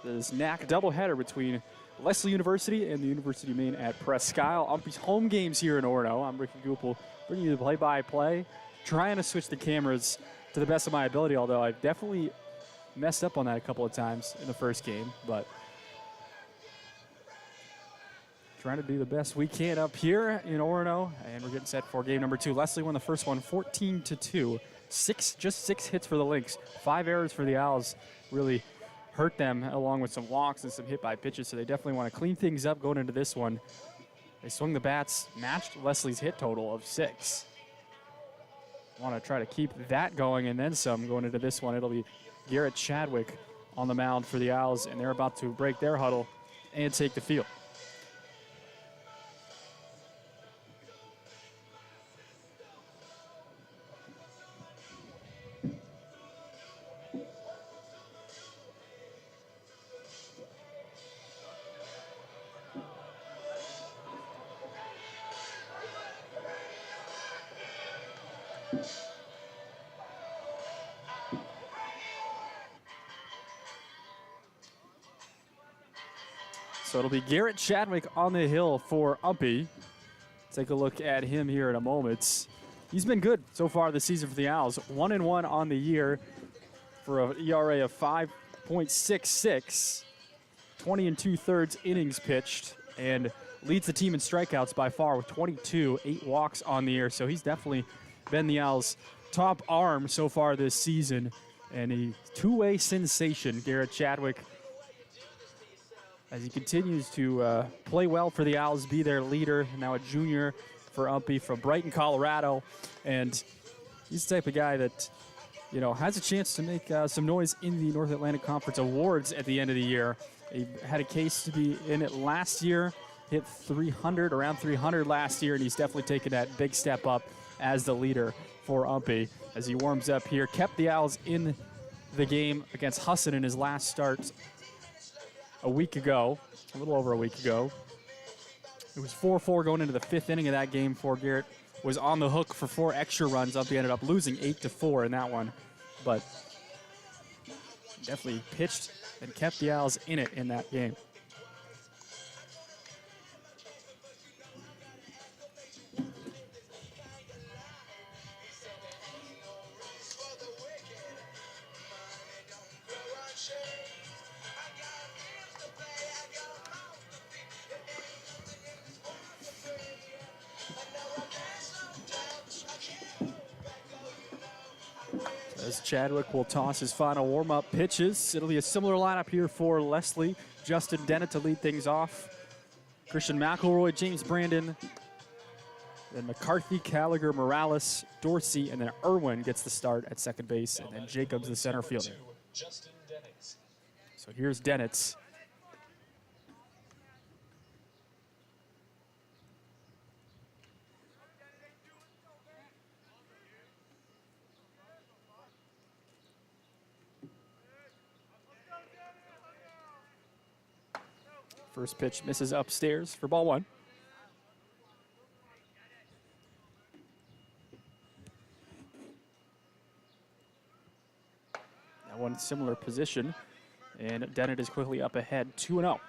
This NAC doubleheader between Lesley University and the University of Maine at Presque Isle. UMPI's home games here in Orono. I'm Ricky Goupel, bringing you the play-by-play. Trying to switch the cameras to the best of my ability, although I've definitely messed up on that a couple of times in the first game, but trying to do the best we can up here in Orono, and we're getting set for game number 2. Lesley won the first one 14-2. Just six hits for the Lynx, 5 errors for the Owls. Really hurt them, along with some walks and some hit by pitches, so they definitely want to clean things up going into this one. They swung the bats, matched Lesley's hit total of 6. Want to try to keep that going and then some going into this one. It'll be Garrett Chadwick on the mound for the Owls, and they're about to break their huddle and take the field. So it'll be Garrett Chadwick on the hill for UMPI. Take a look at him here in a moment. He's been good so far this season for the Owls. 1-1 on the year for an ERA of 5.66. 20 2/3 innings pitched, and leads the team in strikeouts by far with 22, 8 walks on the year. So he's definitely been the Owls' top arm so far this season, and a two-way sensation, Garrett Chadwick, as he continues to play well for the Owls, be their leader, now a junior for UMPI from Brighton, Colorado. And he's the type of guy that, you know, has a chance to make some noise in the North Atlantic Conference Awards at the end of the year. He had a case to be in it last year, hit 300, around 300 last year, and he's definitely taken that big step up as the leader for UMPI as he warms up here. Kept the Owls in the game against Husson in his last start a week ago, a little over a week ago. It was 4-4 going into the 5th inning of that game before Garrett was on the hook for 4 extra runs. UMPI ended up losing 8-4 in that one, but definitely pitched and kept the Owls in it in that game. As Chadwick will toss his final warm-up pitches. It'll be a similar lineup here for Lesley. Justin Dennett to lead things off. Christian McElroy, James Brandon, then McCarthy, Gallagher, Morales, Dorsey, and then Irwin gets the start at second base, and then Jacobs the center fielder. So here's Dennett. First pitch misses upstairs for ball 1. That one similar position, and Dennett is quickly up ahead, 2-0.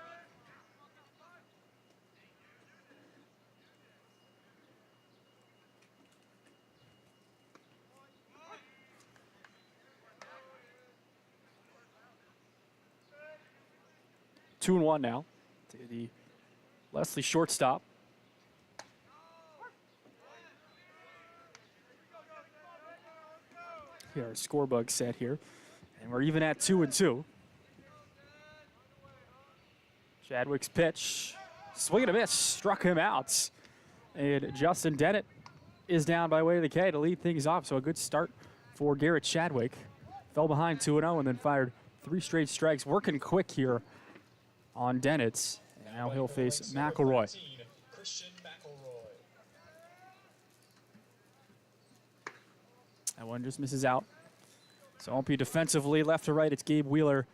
Two and one now to the Lesley shortstop. Here, our score bug set here, and we're even at 2-2. Chadwick's pitch, swing and a miss, struck him out, and Justin Dennett is down by way of the K to lead things off. So a good start for Garrett Chadwick. Fell behind 2-0 and then fired 3 straight strikes, working quick here on Dennett. And now he'll face McElroy. That one just misses out. So UMPI defensively, left to right, it's Gabe Wheeler,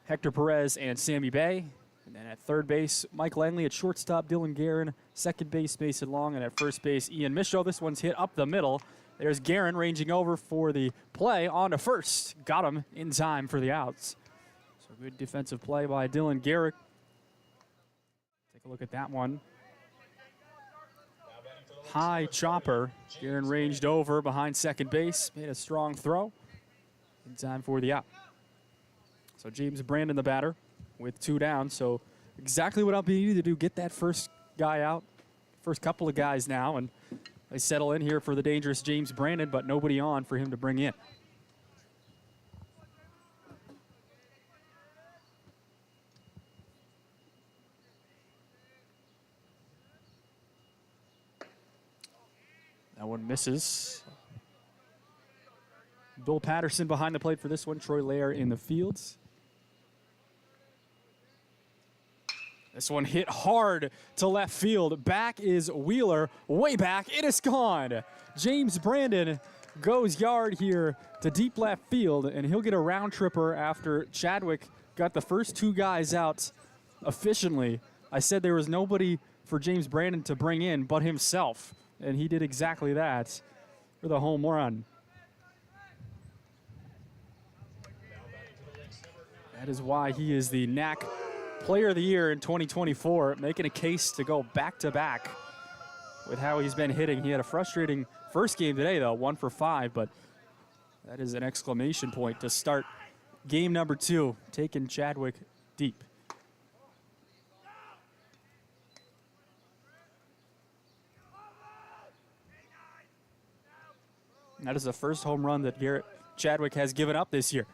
Hector Perez, and Sammy Bay. And then at third base, Mike Langley. At shortstop, Dylan Guerin. Second base, Mason Long. And at first base, Ian Michaud. This one's hit up the middle. There's Guerin ranging over for the play on to first. Got him in time for the outs. So good defensive play by Dylan Garrick. Take a look at that one. High chopper. Guerin ranged over behind second base. Made a strong throw. In time for the out. So James Brandon, the batter, with 2 down. So exactly what UMPI needed to do, get that first guy out. First couple of guys now, and they settle in here for the dangerous James Brandon, but nobody on for him to bring in. That one misses. Bill Patterson behind the plate for this one. Troy Lair in the fields. This one hit hard to left field. Back is Wheeler. Way back. It is gone. James Brandon goes yard here to deep left field, and he'll get a round tripper after Chadwick got the first 2 guys out efficiently. I said there was nobody for James Brandon to bring in but himself, and he did exactly that for the home run. That is why he is the NAC Player of the Year in 2024, making a case to go back-to-back with how he's been hitting. He had a frustrating first game today, though, 1 for 5, but that is an exclamation point to start game number 2, taking Chadwick deep. And that is the first home run that Chadwick has given up this year.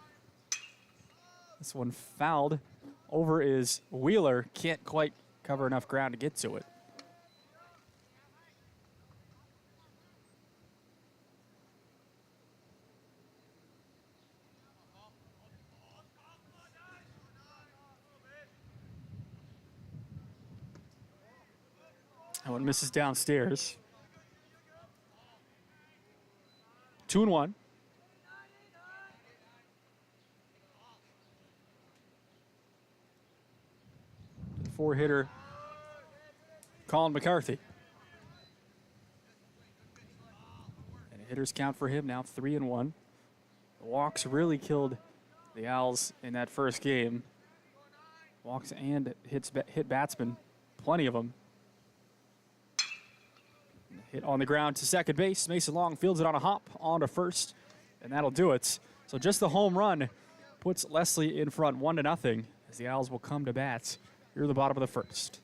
This one fouled. Over is Wheeler. Can't quite cover enough ground to get to it. That one misses downstairs. 2-1. Four-hitter Colin McCarthy. And a hitter's count for him now 3-1. The walks really killed the Owls in that first game. Walks and hit batsmen, plenty of them. Hit on the ground to second base. Mason Long fields it on a hop on to first, and that'll do it. So just the home run puts Lesley in front 1-0 as the Owls will come to bat. Here at the bottom of the first.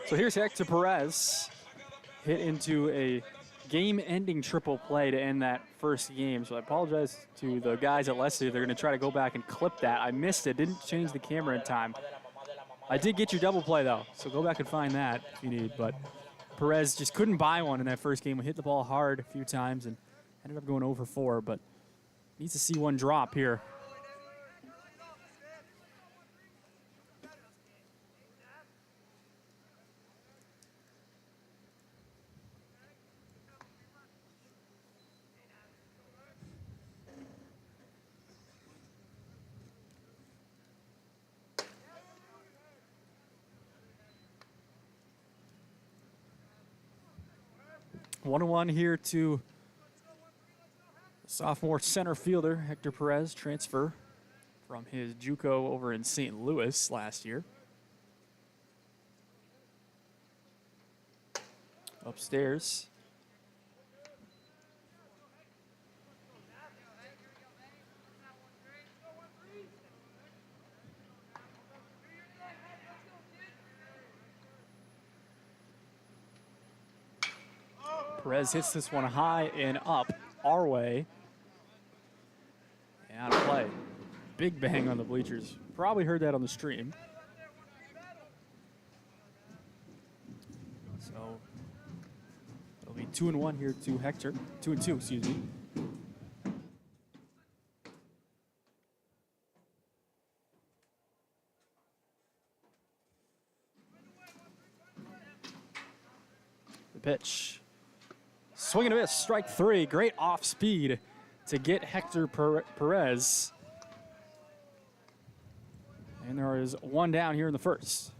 So here's Hector Perez. Hit into a game-ending triple play to end that first game. So I apologize to the guys at Lesley. They're going to try to go back and clip that. I missed it. Didn't change the camera in time. I did get your double play, though, so go back and find that if you need. But Perez just couldn't buy one in that first game. We hit the ball hard a few times and ended up going 0 for 4, but needs to see one drop here. One-on-one here to sophomore center fielder Hector Perez, transfer from his JUCO over in St. Louis last year. Upstairs. Perez hits this one high and up our way. And out of play. Big bang on the bleachers. Probably heard that on the stream. So it'll be 2-1 here to Hector. 2-2, excuse me. The pitch. Swing and a miss, strike 3. Great off speed to get Hector Perez. And there is one down here in the first.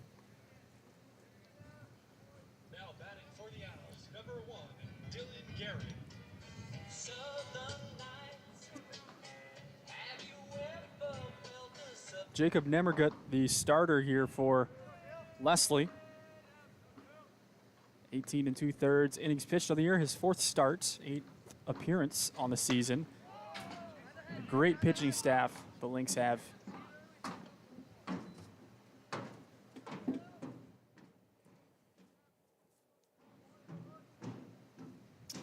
Now batting for the Owls, number 1, Dylan Garrett. Jacob Nemmergut, the starter here for Lesley. 18 2/3 innings pitched on the year, his 4th start, 8th appearance on the season. A great pitching staff the Lynx have.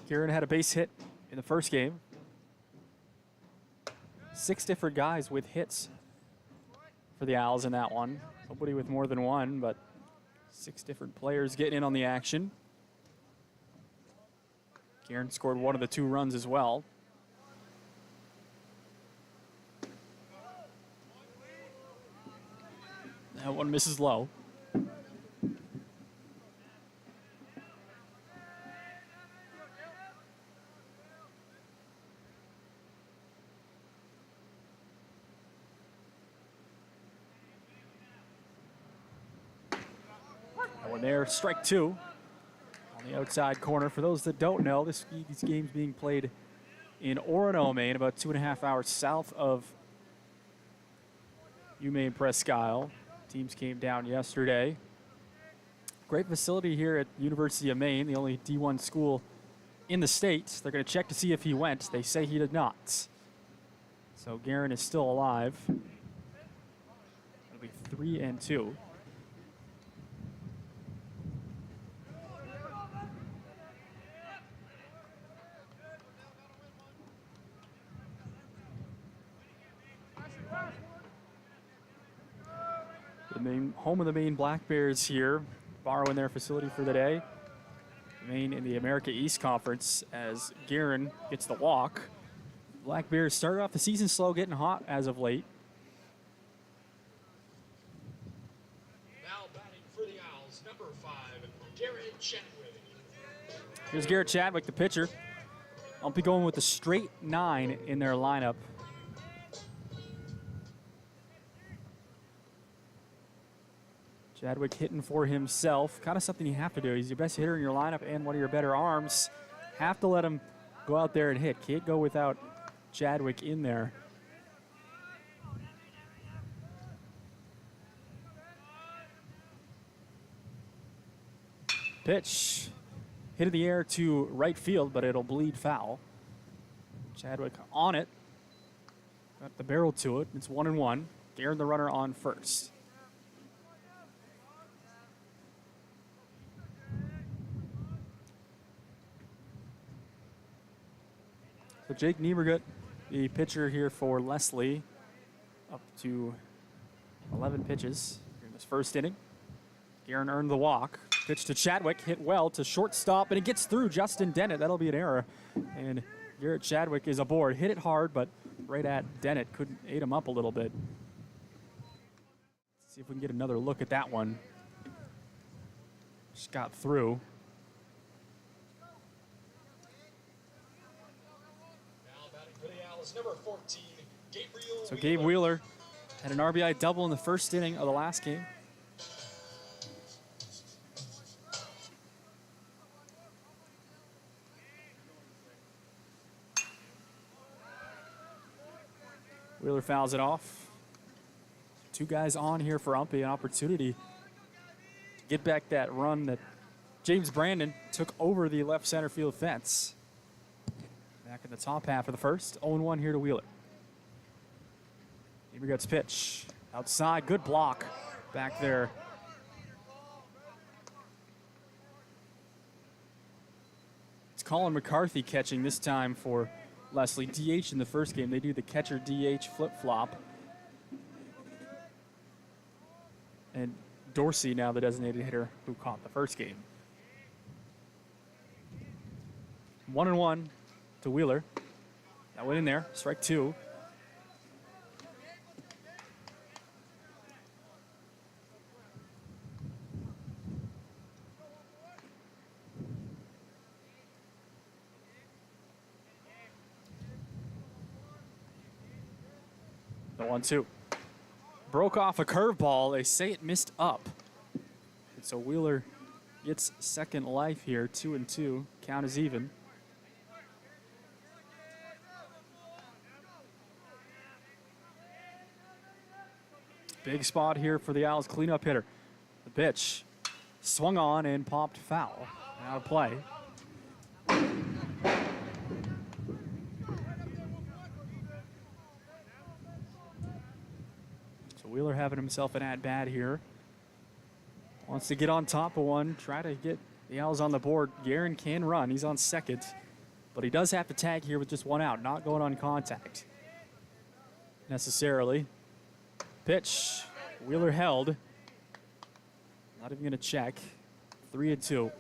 Kieran had a base hit in the first game. 6 different guys with hits for the Owls in that one. Nobody with more than one, but 6 different players getting in on the action. Kieran scored one of the 2 runs as well. That one misses low. That one there, strike 2. On the outside corner. For those that don't know, these games being played in Orono, Maine, about 2.5 hours south of UMPI Presque Isle. Teams came down yesterday. Great facility here at University of Maine, the only D1 school in the state. They're going to check to see if he went. They say he did not. So Guerin is still alive. It'll be 3-2. Home of the Maine Black Bears here, borrowing their facility for the day. Maine in the America East Conference as Guerin gets the walk. Black Bears started off the season slow, getting hot as of late. Now batting for the Owls, number 5, Garrett Chadwick. Here's Garrett Chadwick, the pitcher. I'll be going with a straight 9 in their lineup. Chadwick hitting for himself. Kind of something you have to do. He's your best hitter in your lineup and one of your better arms. Have to let him go out there and hit. Can't go without Chadwick in there. Pitch. Hit in the air to right field, but it'll bleed foul. Chadwick on it. Got the barrel to it. It's 1-1. Guerin the runner on first. So Jake Niebergut, the pitcher here for Lesley, up to 11 pitches in this first inning. Guerin earned the walk. Pitch to Chadwick, hit well to shortstop, and it gets through Justin Dennett. That'll be an error. And Garrett Chadwick is aboard. Hit it hard, but right at Dennett. Couldn't aid him up a little bit. Let's see if we can get another look at that one. Just got through. Number 14, Gabriel So Gabe Wheeler had an RBI double in the first inning of the last game. Wheeler fouls it off. Two guys on here for UMPI, an opportunity to get back that run that James Brandon took over the left center field fence. Back in the top half of the first. 0-1 here to Wheeler. Niebergut's pitch. Outside. Good block back there. It's Colin McCarthy catching this time for Lesley. DH in the first game. They do the catcher DH flip-flop. And Dorsey now the designated hitter who caught the first game. 1-1. To Wheeler. That went in there. Strike two. The 1-2. Broke off a curveball. They say it missed up. And so Wheeler gets second life here. 2-2. Count is even. Big spot here for the Owls cleanup hitter. The pitch swung on and popped foul. Out of play. So Wheeler having himself an at-bat here. Wants to get on top of one, try to get the Owls on the board. Guerin can run, he's on second. But he does have to tag here with just one out, not going on contact necessarily. Pitch, Wheeler held. Not even gonna check. 3-2.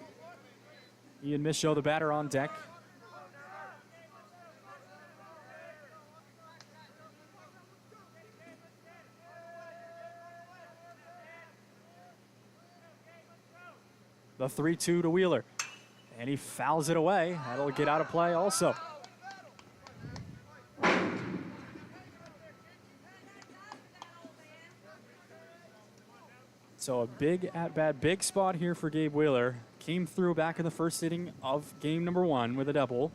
Ian Michaud, the batter, on deck. The 3-2 to Wheeler. And he fouls it away. That'll get out of play also. So a big at-bat, big spot here for Gabe Wheeler. Came through back in the first inning of game number 1 with a double.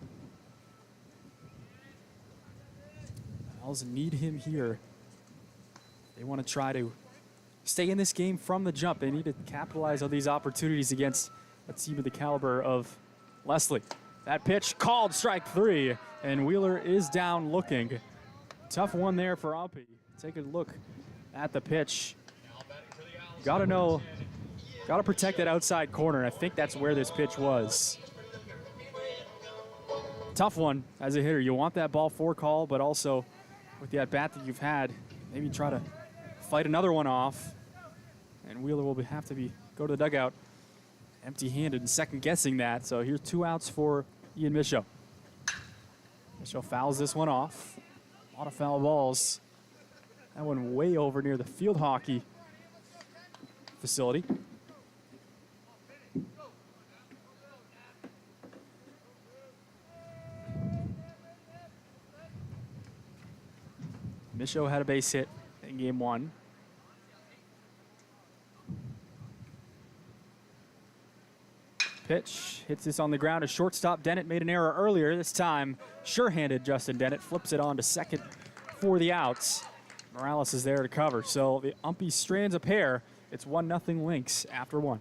Owls need him here. They want to try to stay in this game from the jump. They need to capitalize on these opportunities against a team of the caliber of Lesley. That pitch called strike 3, and Wheeler is down looking. Tough one there for UMPI. Take a look at the pitch. Gotta know, gotta protect that outside corner. I think that's where this pitch was. Tough one as a hitter. You want that ball 4 call, but also with the at-bat that you've had, maybe try to fight another one off. And Wheeler will have to go to the dugout empty-handed and second-guessing that. So here's 2 outs for Ian Michaud. Michaud fouls this one off. A lot of foul balls. That one way over near the field hockey facility. Michaud had a base hit in game 1. Pitch hits this on the ground. A shortstop Dennett made an error earlier. This time, sure-handed Justin Dennett flips it on to second for the outs. Morales is there to cover. So the UMPI strands a pair. It's 1-0 Lynx after 1.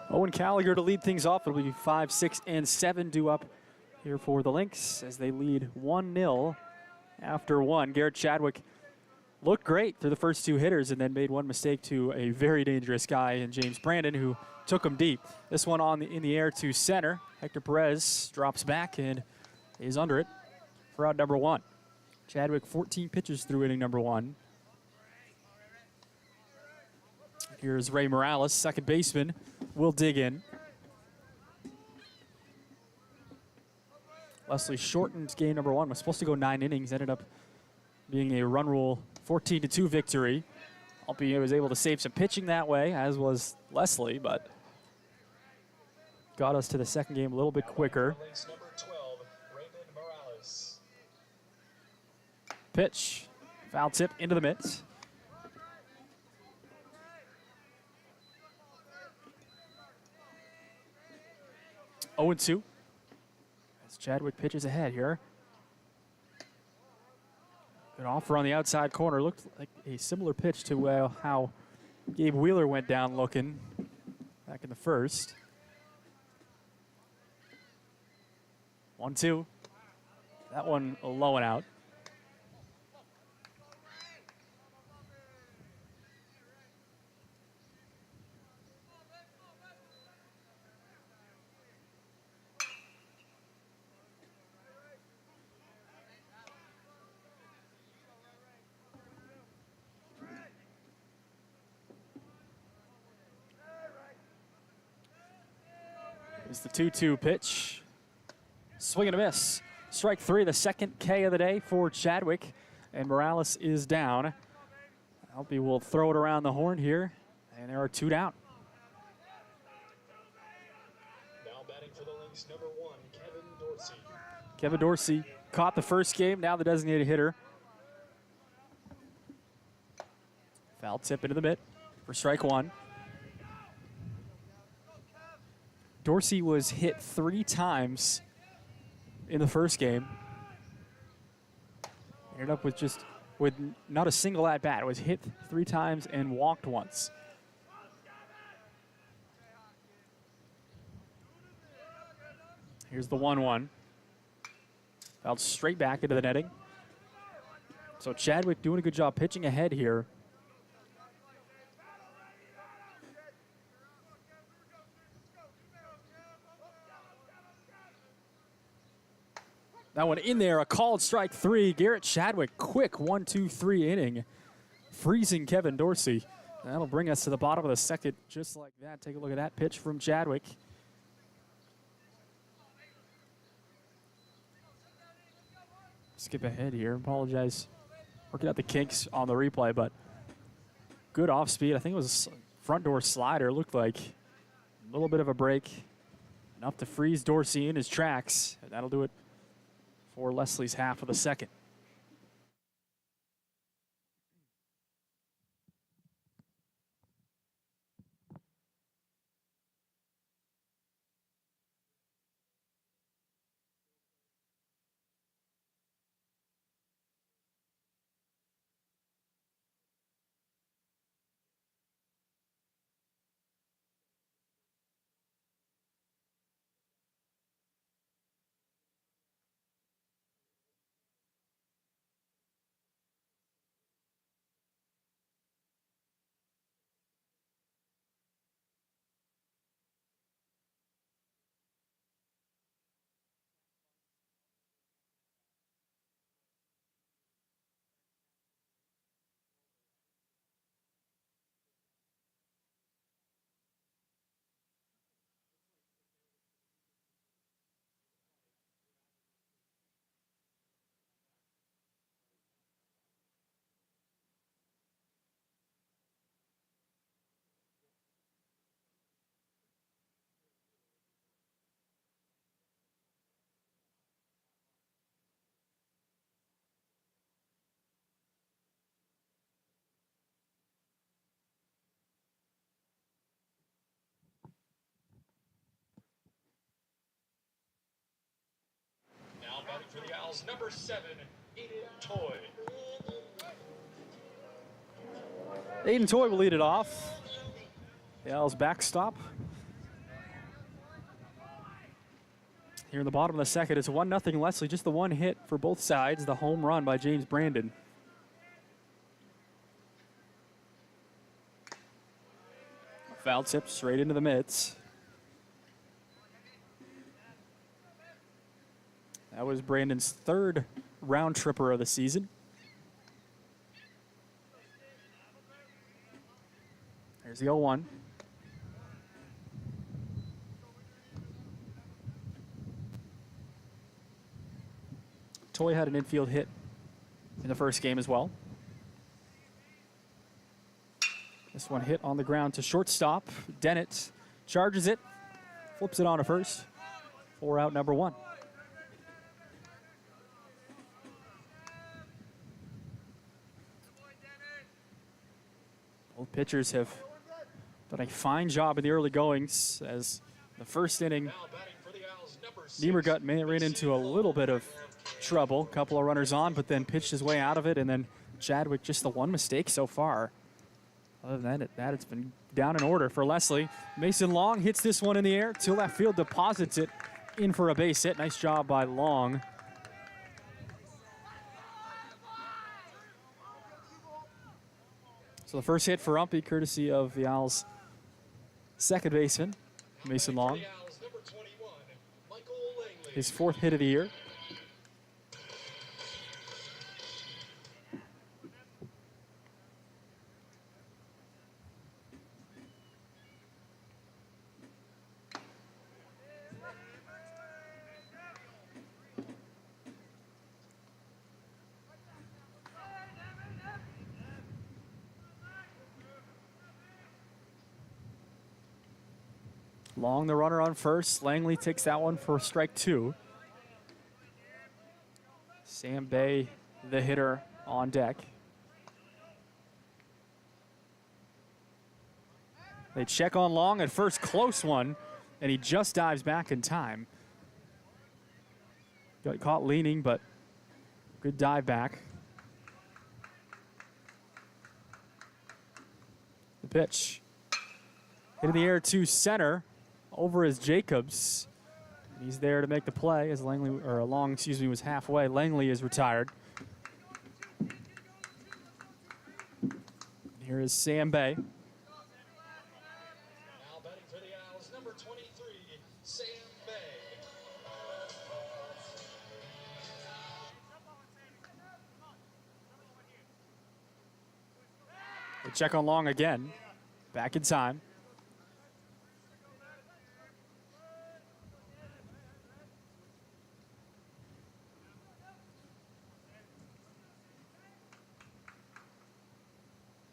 Owen Gallagher to lead things off. It'll be 5, 6, and 7 due up here for the Lynx as they lead 1-0 after one. Garrett Chadwick looked great through the first two hitters and then made one mistake to a very dangerous guy in James Brandon, who took him deep. This one in the air to center. Hector Perez drops back and is under it for out number one. Chadwick 14 pitches through inning number one. Here's Ray Morales, second baseman, will dig in. Lesley shortened game number one, was supposed to go 9 innings, ended up being a run rule 14-2 victory. UMPI was able to save some pitching that way, as was Lesley, but got us to the second game a little bit quicker. Pitch, foul tip into the mitts. Oh and 2. As Chadwick pitches ahead here. Good offer on the outside corner. Looked like a similar pitch to how Gabe Wheeler went down looking back in the first. 1-2. That one low and out. It's the 2-2 pitch. Swing and a miss. Strike three, the second K of the day for Chadwick. And Morales is down. UMPI will throw it around the horn here. And there are two down. Now batting for the Lynx, number 1, Kevin Dorsey. Kevin Dorsey caught the first game, now the designated hitter. Foul tip into the mitt for strike one. Dorsey was hit 3 times in the first game. Ended up with not a single at bat. It was hit 3 times and walked once. Here's the 1-1. Fouled straight back into the netting. So Chadwick doing a good job pitching ahead here. That one in there, a called strike 3. Garrett Chadwick, quick 1-2-3 inning, freezing Kevin Dorsey. That'll bring us to the bottom of the second, just like that. Take a look at that pitch from Chadwick. Skip ahead here, apologize. Working out the kinks on the replay, but good off speed. I think it was a front door slider, looked like. A little bit of a break, enough to freeze Dorsey in his tracks. And that'll do it for Lesley's half of the second. Now batting for the Owls, number 7, Aiden Toy. Aiden Toy will lead it off. The Owls backstop. Here in the bottom of the second, it's 1-0 Lesley. Just the one hit for both sides. The home run by James Brandon. Foul tip straight into the mitts. That was Brandon's third round tripper of the season. There's the 0-1. Toy had an infield hit in the first game as well. This one hit on the ground to shortstop. Dennett charges it, flips it on to first. 4 out, number 1. Both pitchers have done a fine job in the early goings as the first inning, Niemergut ran into a little bit of trouble. Couple of runners on, but then pitched his way out of it, and then Chadwick just the one mistake so far. Other than that, it's been down in order for Lesley. Mason Long hits this one in the air to left field, deposits it in for a base hit. Nice job by Long. So the first hit for UMPI, courtesy of the Owls' second baseman, Mason Long. His 4th hit of the year. Long, the runner on first. Langley takes that one for strike 2. Sam Bay, the hitter, on deck. They check on Long at first, close one, and he just dives back in time. Got caught leaning, but good dive back. The pitch. Hit in the air to center. Over is Jacobs. He's there to make the play as Long, was halfway. Langley is retired. Here is Sam Bay. Now batting for the Owls, number 23, Sam Bay. They check on Long again. Back in time.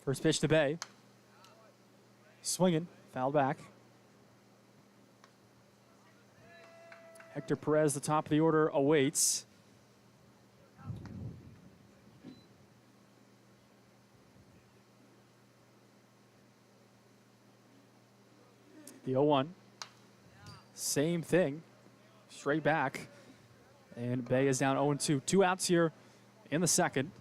First pitch to Bay. Swinging, foul back. Hector Perez, the top of the order, awaits. The 0-1. Same thing. Straight back. And Bay is down 0-2. 2 outs here in the second.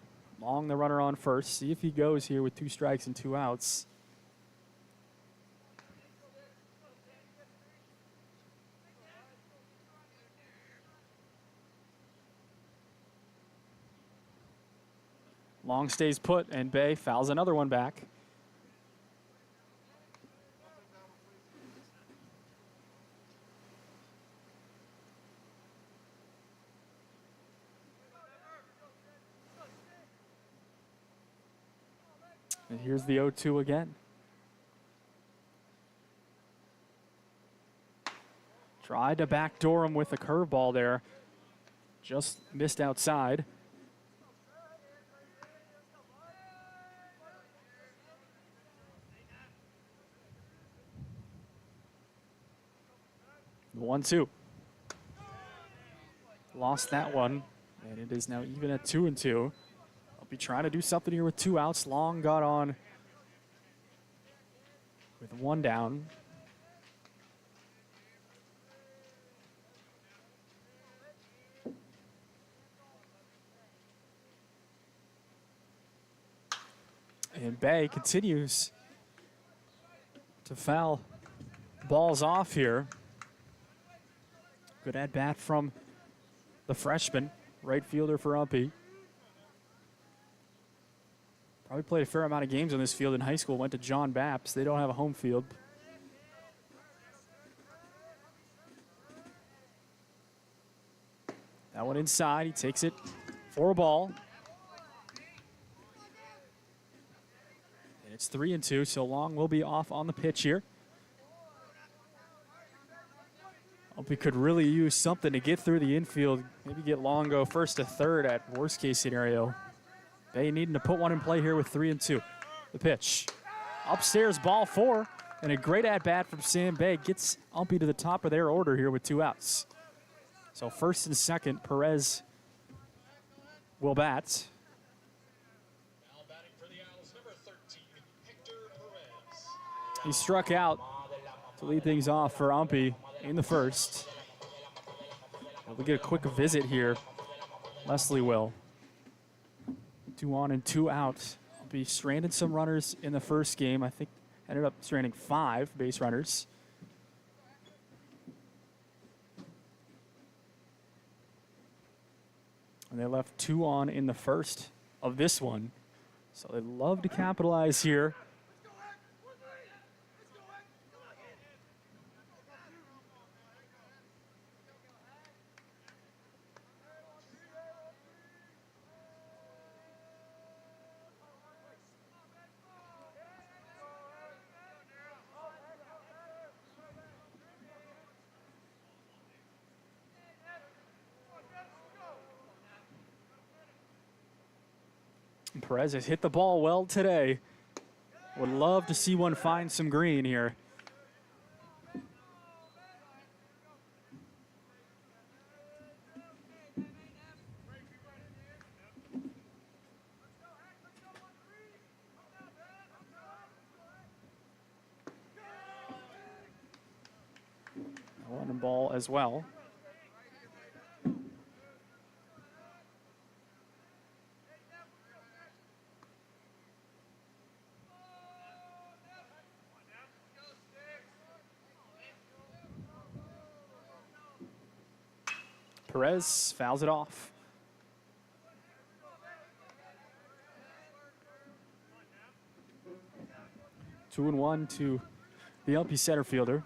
Long, the runner on first. See if he goes here with 2 strikes and 2 outs. Long stays put, and Bay fouls another one back. And here's the 0-2 again. Tried to backdoor him with a curveball there. Just missed outside. The 1-2. Lost that one, and it is now even at 2-2. Be trying to do something here with 2 outs. Long got on with 1 down. And Bay continues to foul balls off here. Good at bat from the freshman, right fielder for UMPI. Probably played a fair amount of games on this field in high school. Went to John Bapps. They don't have a home field. That one inside. He takes it for a ball. And it's 3-2, so Long will be off on the pitch here. Hope we could really use something to get through the infield. Maybe get Long go first to third at worst case scenario. Bay needing to put one in play here with 3-2. The pitch. Upstairs, ball 4. And a great at-bat from Sam Bay gets UMPI to the top of their order here with 2 outs. So first and second, Perez will bat. Now batting for the Owls, number 13, Hector Perez. He struck out to lead things off for UMPI in the first. We'll get a quick visit here. Lesley will. 2 on and 2 out. UMPI stranded some runners in the first game. I think ended up stranding 5 base runners. And they left 2 on in the first of this one. So they'd love to capitalize here. Perez has hit the ball well today. Would love to see one find some green here. One ball as well. Perez fouls it off. Two and one to the UMPI center fielder.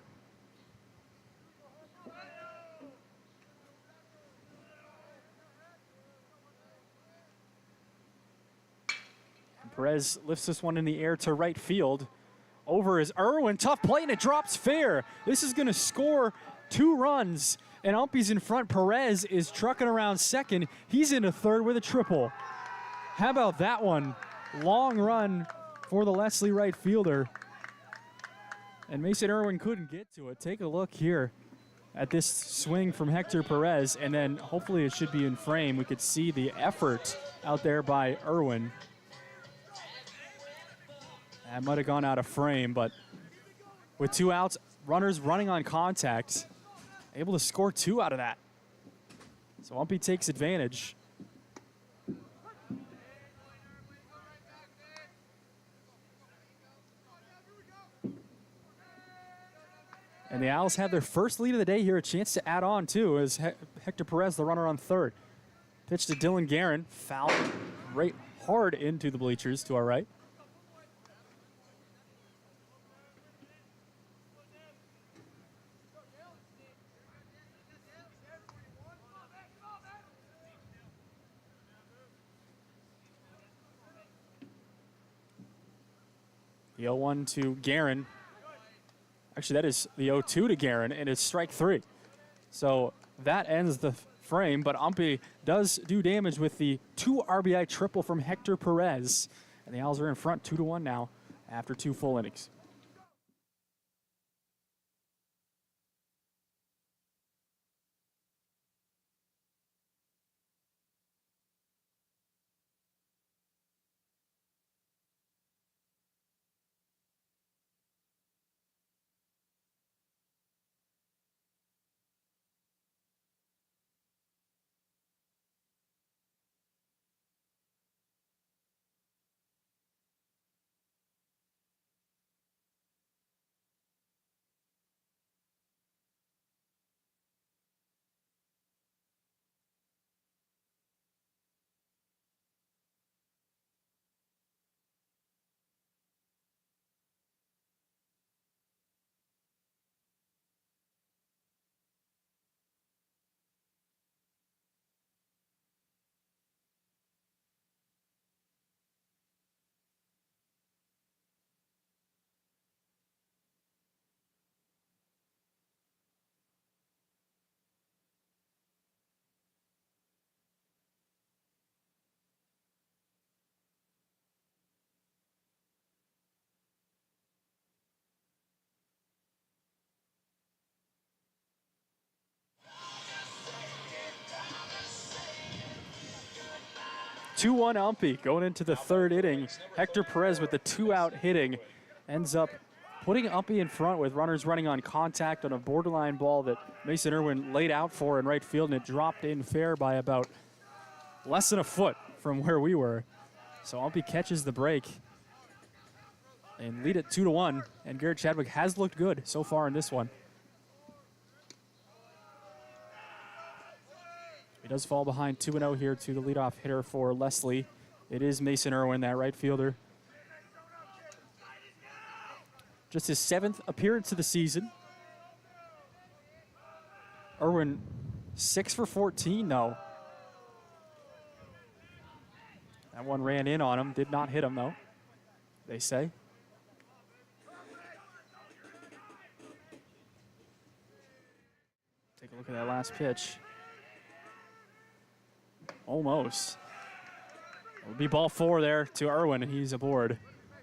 Perez lifts this one in the air to right field. Over is Irwin, tough play, and it drops fair. This is going to score 2 runs, and UMPI's in front. Perez is trucking around second. He's into third with a triple. How about that one? Long run for the Lesley right fielder. And Mason Irwin couldn't get to it. Take a look here at this swing from Hector Perez, and then hopefully it should be in frame. We could see the effort out there by Irwin. That might have gone out of frame, but with 2 outs, runners running on contact, able to score 2 out of that. So UMPI takes advantage. And the Owls have their first lead of the day here, a chance to add on too, as Hector Perez, the runner on third. Pitch to Dylan Guerin, foul right hard into the bleachers to our right. The 0-1 to Guerin. Actually, that is the 0-2 to Guerin, and it's strike 3. So that ends the frame, but UMPI does do damage with the 2 RBI triple from Hector Perez. And the Owls are in front 2-1 now after 2 full innings. 2-1 UMPI going into the third inning. Hector Perez with the 2-out hitting ends up putting UMPI in front with runners running on contact on a borderline ball that Mason Irwin laid out for in right field, and it dropped in fair by about less than a foot from where we were. So UMPI catches the break and lead it 2-1, and Garrett Chadwick has looked good so far in this one. He does fall behind 2-0 here to the leadoff hitter for Lesley. It is Mason Irwin, that right fielder. Just his 7th appearance of the season. Irwin 6 for 14 though. That one ran in on him, did not hit him though, they say. Take a look at that last pitch. Almost. It'll be ball 4 there to Irwin, and he's aboard.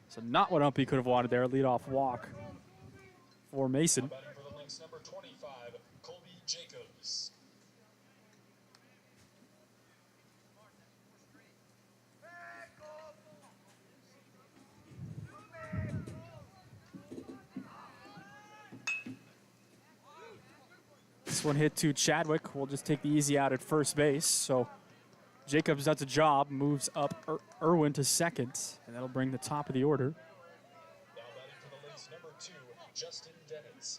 So not what UMPI could have wanted there. Leadoff walk for Mason. Batting for the Lynx, number 25, Colby Jacobs. This one hit to Chadwick. We'll just take the easy out at first base. So Jacobs does a job, moves up Irwin to second, and that'll bring the top of the order. Now batting for the Lynx, number 2, Justin Dennis.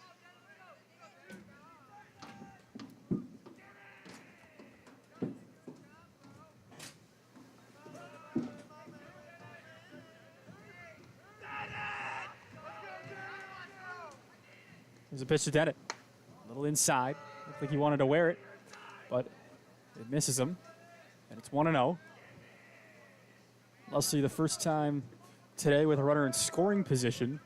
There's a pitch to Dennett. A little inside. Looked like he wanted to wear it, but it misses him. And it's 1-0. Lesley the first time today with a runner in scoring position.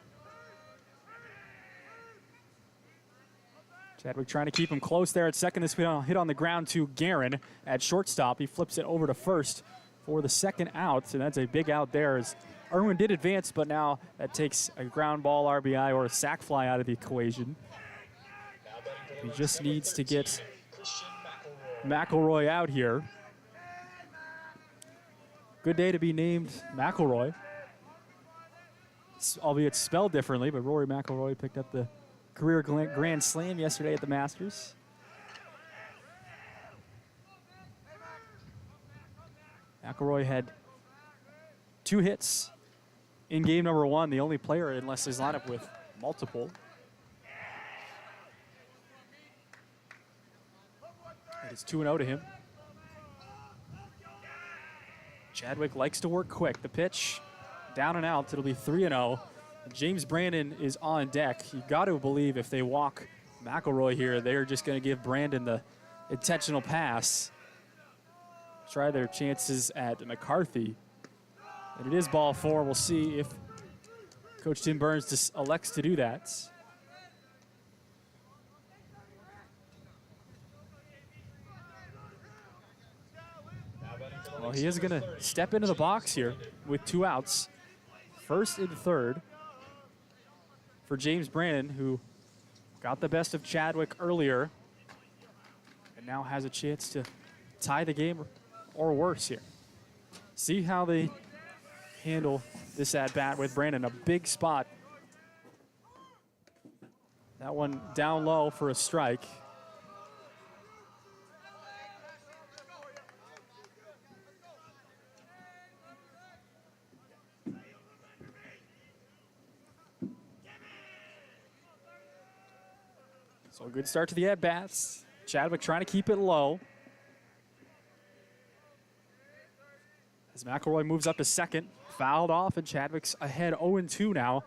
Chadwick trying to keep him close there at second. This hit on the ground to Guerin at shortstop. He flips it over to first for the second out, and that's a big out there as Irwin did advance, but now that takes a ground ball RBI or a sac fly out of the equation. He just needs to get McElroy out here. Good day to be named McElroy, albeit spelled differently, but Rory McIlroy picked up the career Grand Slam yesterday at the Masters. McElroy had 2 hits in game number 1, the only player in Leslie's lineup with multiple. It is 2-0 to him. Chadwick likes to work quick. The pitch, down and out. It'll be 3-0. James Brandon is on deck. You got to believe if they walk McElroy here, they're just going to give Brandon the intentional pass. Try their chances at McCarthy. And it is ball 4. We'll see if Coach Tim Burns just elects to do that. Well, he is going to step into the box here with 2 outs. First and third for James Brandon, who got the best of Chadwick earlier and now has a chance to tie the game or worse here. See how they handle this at-bat with Brandon. A big spot. That one down low for a strike. So a good start to the at-bats. Chadwick trying to keep it low. As McElroy moves up to second, fouled off, and Chadwick's ahead 0-2 now.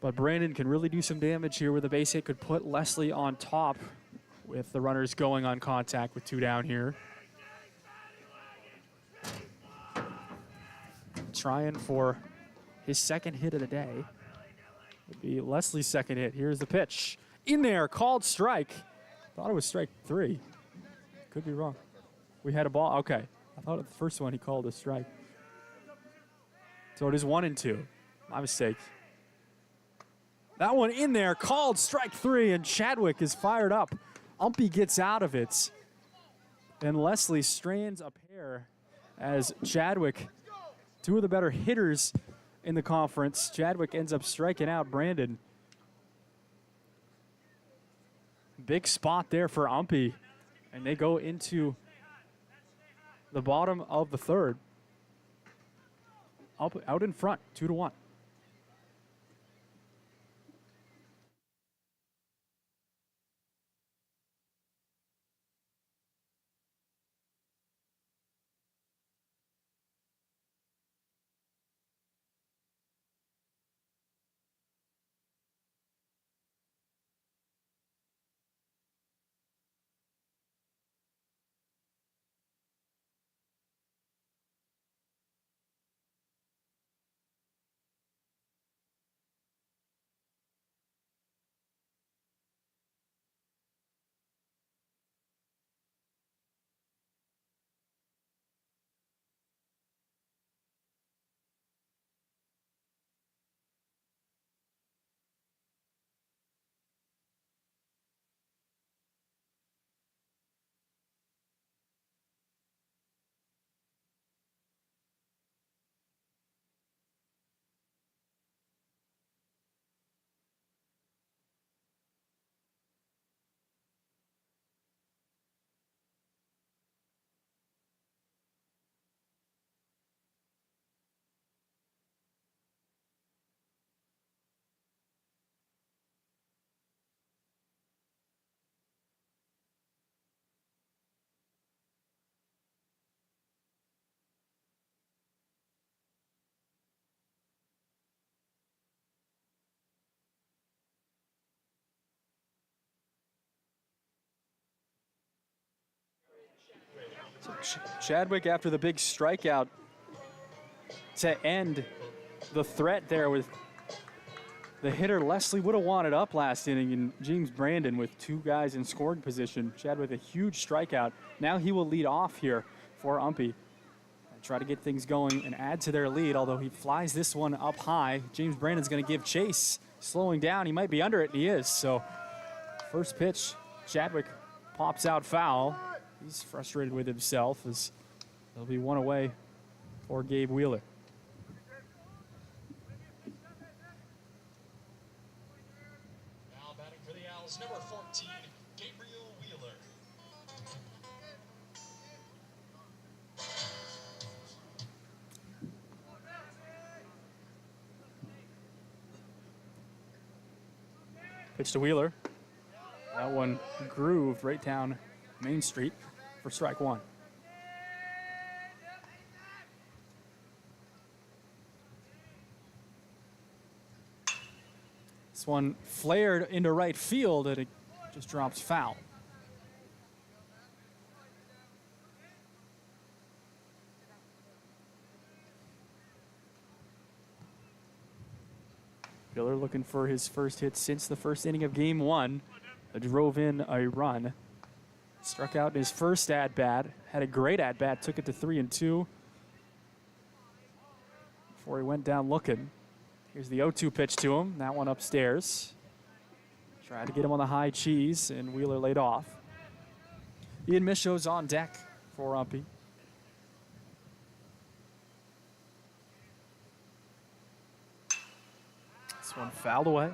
But Brandon can really do some damage here with a base hit, could put Lesley on top with the runners going on contact with 2 down here. Trying for his second hit of the day. Would be Leslie's second hit. Here's the pitch. In there, called strike. Thought it was strike 3. Could be wrong. We had a ball. Okay. I thought the first one he called a strike. So it is 1-2. My mistake. That one in there, called strike 3, and Chadwick is fired up. UMPI gets out of it. and Lesley strands a pair as Chadwick, two of the better hitters in the conference. Chadwick ends up striking out Brandon. Big spot there for UMPI, and they go into the bottom of the third. Out in front, 2-1. So Chadwick, after the big strikeout to end the threat there with the hitter Lesley, would have wanted up last inning, and James Brandon with two guys in scoring position. Chadwick, a huge strikeout. Now he will lead off here for UMPI. Try to get things going and add to their lead, although he flies this one up high. James Brandon's going to give chase. Slowing down, he might be under it, and he is. So first pitch, Chadwick pops out foul. He's frustrated with himself as there'll be one away for Gabe Wheeler. Now batting for the Owls, number 14, Gabriel Wheeler. Pitch to Wheeler. That one grooved right down Main Street for strike one. This one flared into right field and it just drops foul. Wheeler looking for his first hit since the first inning of game one. Drove in a run. Struck out in his first at-bat. Had a great at-bat. Took it to 3-2 before he went down looking. Here's the 0-2 pitch to him. That one upstairs. Tried to get him on the high cheese, and Wheeler laid off. Ian Michaud's on deck for UMPI. This one fouled away.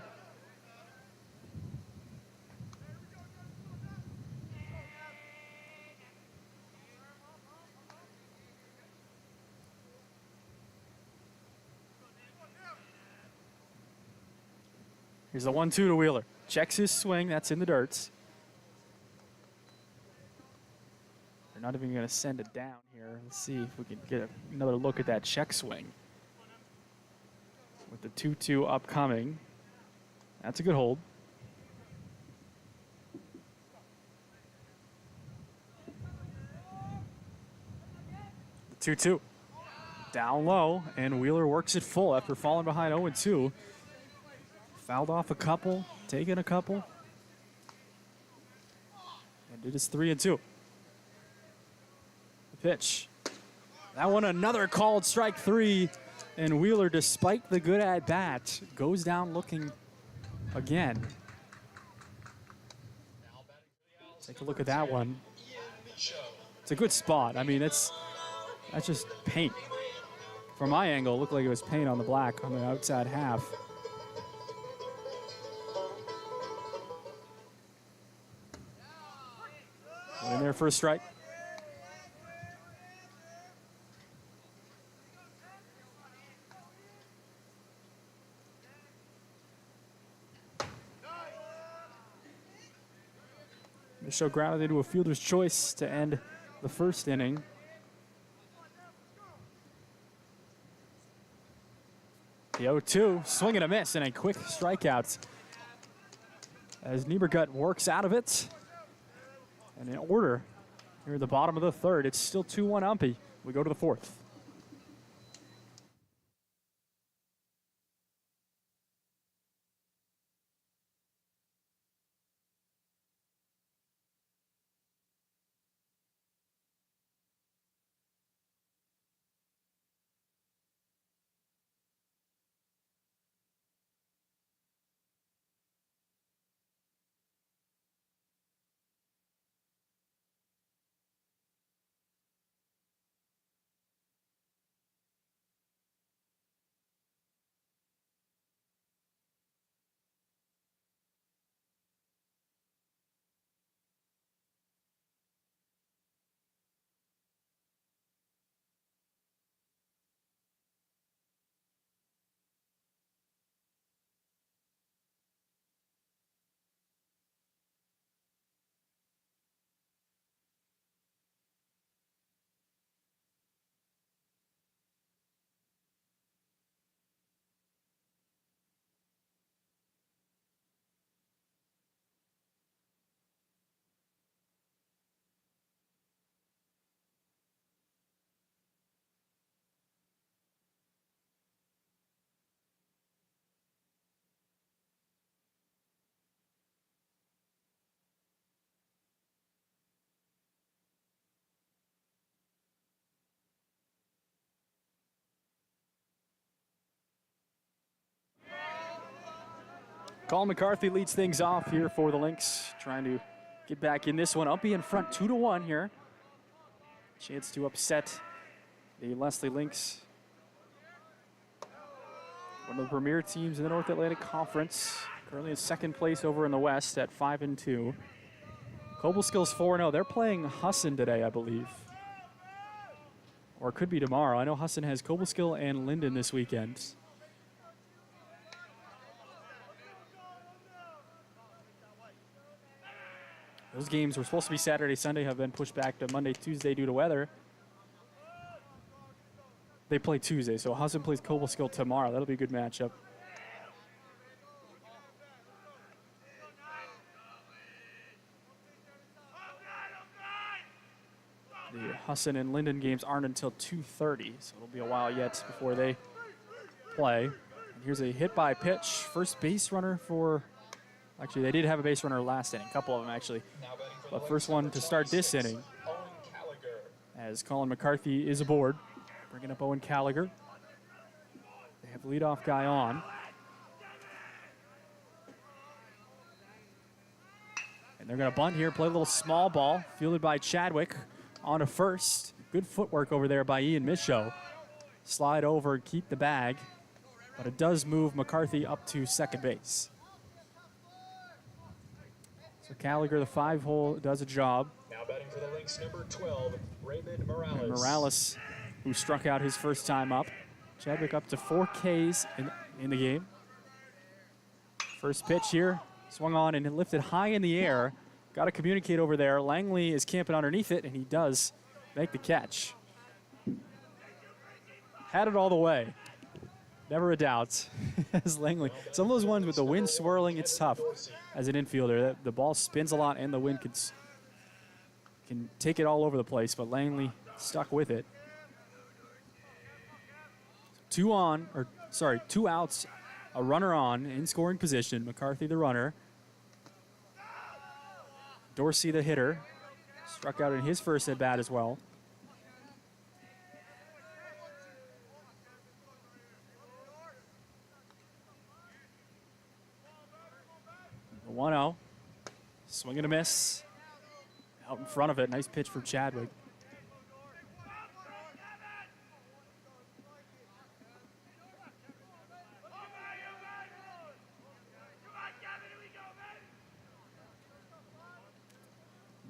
Here's the 1-2 to Wheeler. Checks his swing. That's in the dirts. They're not even going to send it down here. Let's see if we can get another look at that check swing. With the 2-2 upcoming. That's a good hold. The 2-2. Down low, and Wheeler works it full after falling behind 0-2. Fouled off a couple, taken a couple. And it is 3-2. The pitch. That one another called strike three. And Wheeler, despite the good at bat, goes down looking again. Take a look at that one. It's a good spot. I mean, that's just paint. From my angle, it looked like it was paint on the black on the outside half. In there for a strike. The show grounded into a fielder's choice to end the first inning. The 0-2, swing and a miss, and a quick strikeout as Niebergut works out of it. And in order here at the bottom of the third, it's still 2-1 UMPI. We go to the fourth. Colin McCarthy leads things off here for the Lynx, trying to get back in this one. UMPI in front 2-1 here. Chance to upset the Lesley Lynx. One of the premier teams in the North Atlantic Conference. Currently in second place over in the West at 5-2. Cobleskill 4-0. They're playing Husson today, I believe. Or it could be tomorrow. I know Husson has Cobleskill and Linden this weekend. Those games were supposed to be Saturday, Sunday, have been pushed back to Monday, Tuesday due to weather. They play Tuesday, so Husson plays Cobleskill tomorrow. That'll be a good matchup. The Husson and Linden games aren't until 2:30, so it'll be a while yet before they play. And here's a hit by pitch. First base runner for... Actually, they did have a base runner last inning, a couple of them actually. But first one to start this inning, as Colin McCarthy is aboard, bringing up Owen Gallagher. They have the leadoff guy on. And they're going to bunt here, play a little small ball, fielded by Chadwick on to first. Good footwork over there by Ian Michaud. Slide over and keep the bag, but it does move McCarthy up to second base. So Gallagher, the 5-hole, does a job. Now batting for the Lynx, number 12, Raymond Morales. And Morales, who struck out his first time up. Chadwick up to 4 Ks in the game. First pitch here, swung on and lifted high in the air. Got to communicate over there. Langley is camping underneath it, and he does make the catch. Had it all the way. Never a doubt. As Langley, some of those ones with the wind swirling, it's tough as an infielder. The ball spins a lot, and the wind can take it all over the place, but Langley stuck with it. 2 outs, a runner on in scoring position. McCarthy the runner. Dorsey the hitter. Struck out in his first at bat as well. The 1-0. Swing and a miss. Out in front of it. Nice pitch from Chadwick.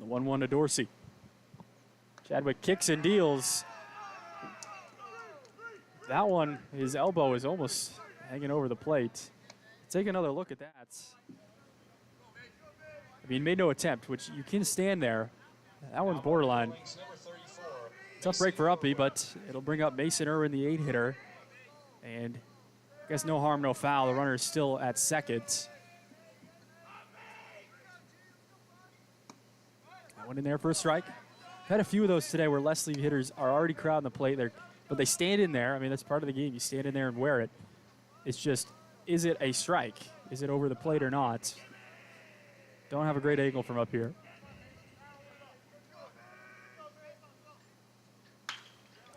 1-1 to Dorsey. Chadwick kicks and deals. That one, his elbow is almost hanging over the plate. Take another look at that. I mean, made no attempt, which you can stand there. That one's borderline. Tough break for Uppy, but it'll bring up Mason Irwin, the 8-hitter. And I guess no harm, no foul. The runner is still at second. That one in there for a strike. Had a few of those today where Lesley hitters are already crowding the plate, but they stand in there. I mean, that's part of the game. You stand in there and wear it. It's just, is it a strike? Is it over the plate or not? Don't have a great angle from up here.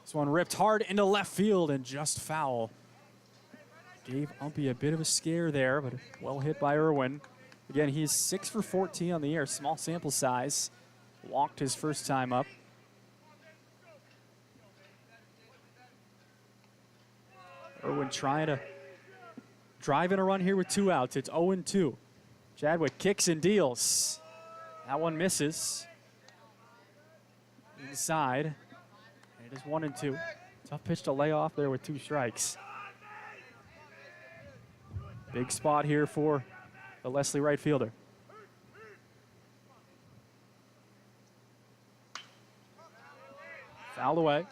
This one ripped hard into left field and just foul. Gave Umpy a bit of a scare there, but well hit by Irwin. Again, he's 6 for 14 on the year, small sample size. Walked his first time up. Irwin trying to drive in a run here with 2 outs. It's 0-2. Chadwick kicks and deals. That one misses. Inside. And it is 1-2. Tough pitch to lay off there with 2 strikes. Big spot here for the Lesley right fielder. Fouled away.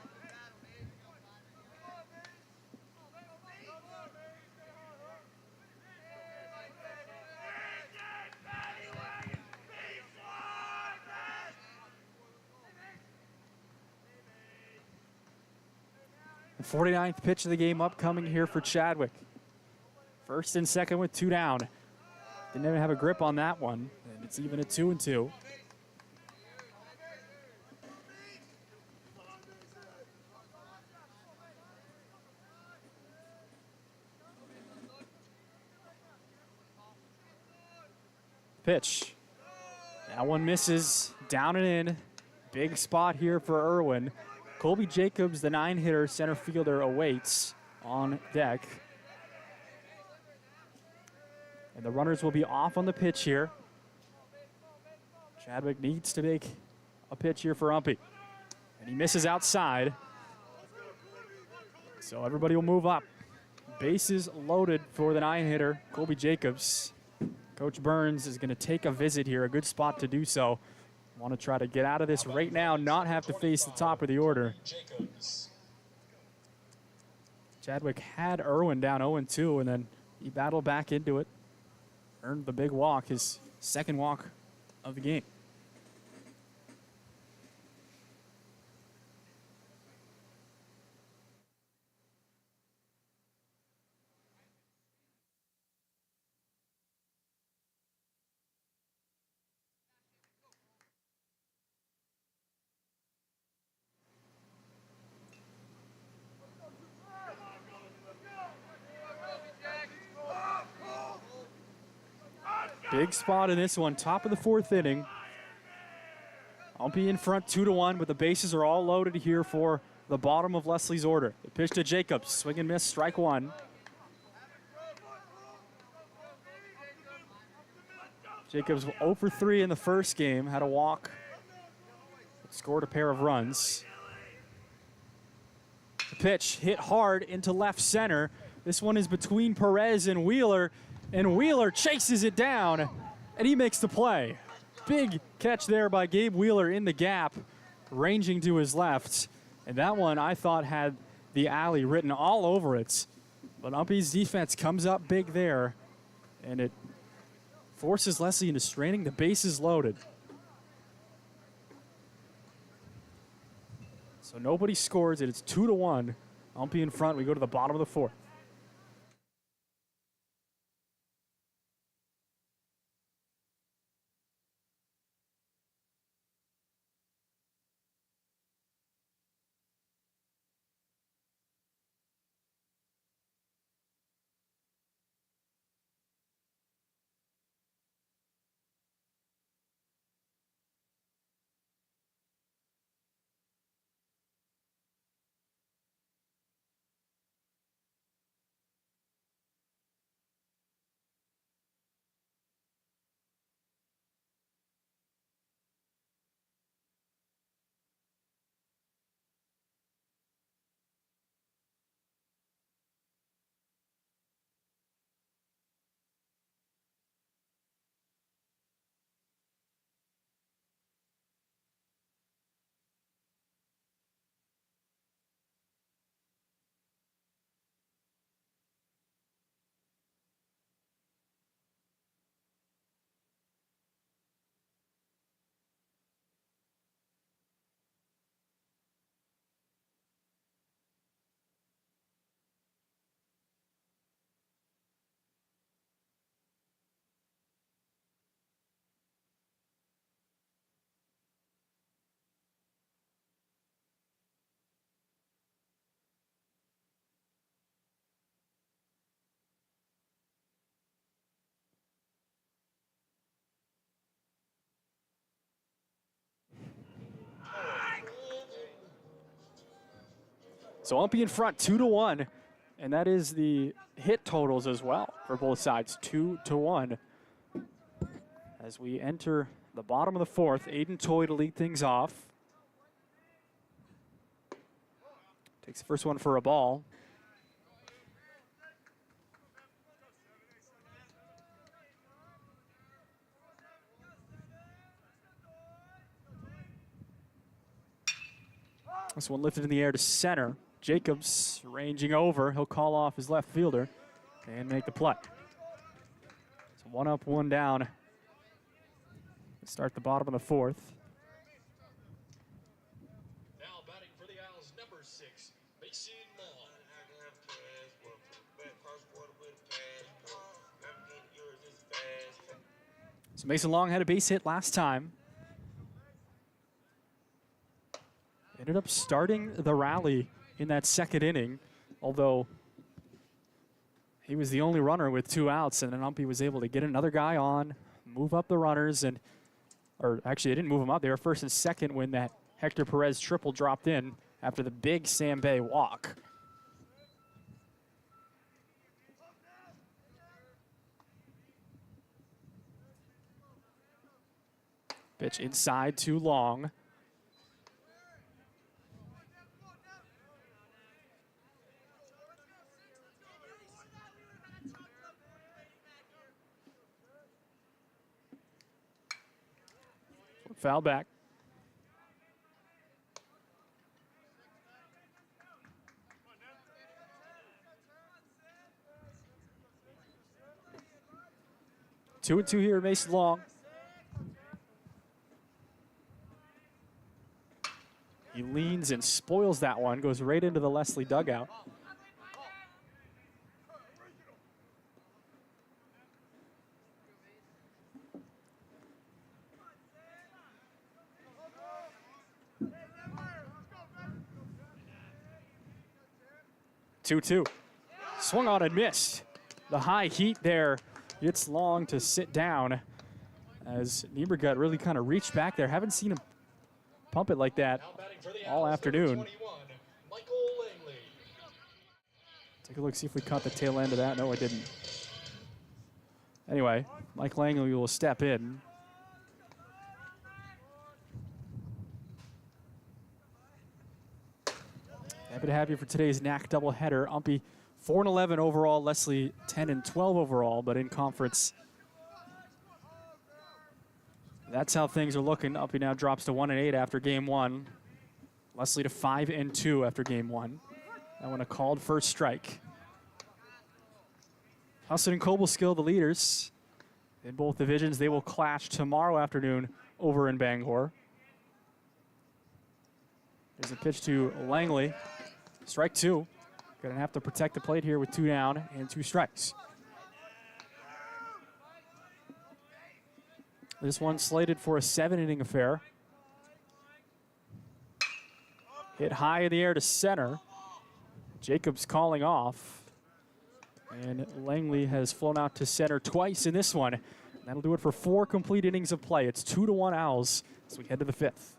The 49th pitch of the game upcoming here for Chadwick. First and second with 2 down. Didn't even have a grip on that one, and it's even at 2-2. Pitch. That one misses, down and in. Big spot here for Irwin. Colby Jacobs, the 9-hitter center fielder, awaits on deck. And the runners will be off on the pitch here. Chadwick needs to make a pitch here for Umpy. And he misses outside. So everybody will move up. Bases loaded for the 9-hitter, Colby Jacobs. Coach Burns is going to take a visit here, a good spot to do so. Want to try to get out of this right now, not have to face the top of the order. Chadwick had Irwin down 0-2, and then he battled back into it. Earned the big walk, his second walk of the game. Big spot in this one, top of the 4th inning. Umpy in front 2-1, but the bases are all loaded here for the bottom of Lesley's order. The pitch to Jacobs, swing and miss, strike 1. Jacobs 0 for 3 in the first game, had a walk, scored a pair of runs. The pitch hit hard into left center. This one is between Perez and Wheeler chases it down, and he makes the play. Big catch there by Gabe Wheeler in the gap, ranging to his left. And that one I thought had the alley written all over it. But Umpy's defense comes up big there, and it forces Lesley into straining. The bases loaded. So nobody scores it. It's 2-1. Umpy in front. We go to the bottom of the 4th. So UMPI in front, 2-1. And that is the hit totals as well for both sides, 2-1. As we enter the bottom of the fourth, Aiden Toy to lead things off. Takes the first one for a ball. This one lifted in the air to center. Jacobs ranging over. He'll call off his left fielder and make the play. So 1 up, 1 down. Start the bottom of the fourth. Now batting for the Owls, number 6, Mason Long. So Mason Long had a base hit last time. Ended up starting the rally in that second inning, although he was the only runner with 2 outs, and then UMPI was able to get another guy on, move up the runners, or actually they didn't move them up. They were first and second when that Hector Perez triple dropped in after the big Sam Bay walk. Pitch inside, too long. Foul back. Two and two here, Mason Long. He leans and spoils that one, goes right into the Lesley dugout. 2-2. Swung on and missed. The high heat there gets Long to sit down as Niebergut really kind of reached back there. Haven't seen him pump it like that all afternoon. Take a look, see if we caught the tail end of that. No, I didn't. Anyway, Mike Langley will step in. Happy to have you for today's NAC doubleheader. UMPI 4-11 overall, Lesley 10-12 overall, but in conference, that's how things are looking. UMPI now drops to 1-8 after game one. Lesley to 5-2 after game one. That one a called first strike. Husson and Cobleskill, the leaders in both divisions. They will clash tomorrow afternoon over in Bangor. There's a pitch to Langley. Strike two. Gonna have to protect the plate here with 2 down and 2 strikes. This one slated for a 7-inning affair. Hit high in the air to center. Jacobs calling off. And Langley has flown out to center twice in this one. That'll do it for 4 complete innings of play. It's 2-1 Owls as we head to the 5th.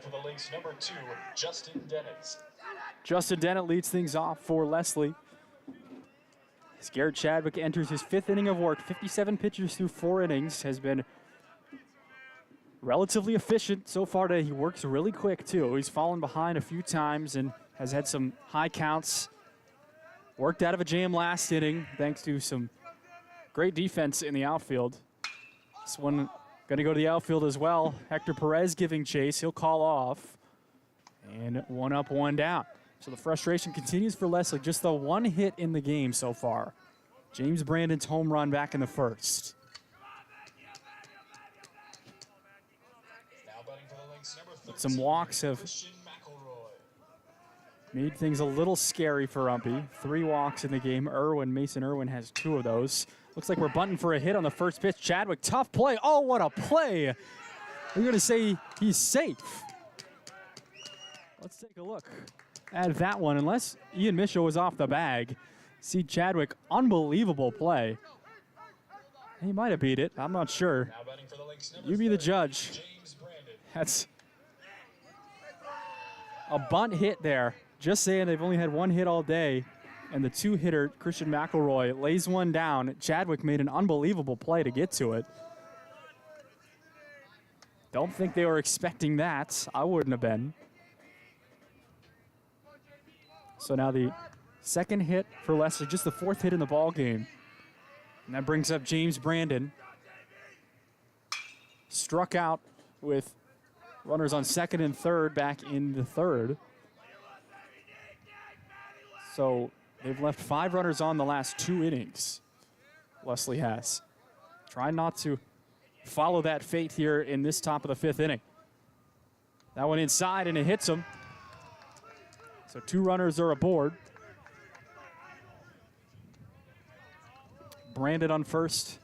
for the Lynx, number 2, Justin Dennett. Justin Dennett leads things off for Lesley. As Garrett Chadwick enters his 5th inning of work, 57 pitches through 4 innings, has been relatively efficient so far today. He works really quick too. He's fallen behind a few times and has had some high counts. Worked out of a jam last inning thanks to some great defense in the outfield. This one going to go to the outfield as well. Hector Perez giving chase. He'll call off. And 1 up, 1 down. So the frustration continues for Lesley. Just the 1 hit in the game so far. James Brandon's home run back in the 1st. Some walks have made things a little scary for Umpy. 3 walks in the game. Mason Irwin has 2 of those. Looks like we're bunting for a hit on the first pitch. Chadwick, tough play. Oh, what a play. We're going to say he's safe. Let's take a look at that one. Unless Ian Mitchell was off the bag. See Chadwick, unbelievable play. He might have beat it. I'm not sure. You be the judge. That's a bunt hit there. Just saying, they've only had 1 hit all day. And the 2-hitter, Christian McElroy, lays 1 down. Chadwick made an unbelievable play to get to it. Don't think they were expecting that. I wouldn't have been. So now the 2nd hit for Lesley, just the 4th hit in the ball game. And that brings up James Brandon. Struck out with runners on 2nd and 3rd back in the 3rd. So they've left 5 runners on the last 2 innings. Lesley has. Trying not to follow that fate here in this top of the 5th inning. That one inside and it hits him. So 2 runners are aboard. Brandon on first,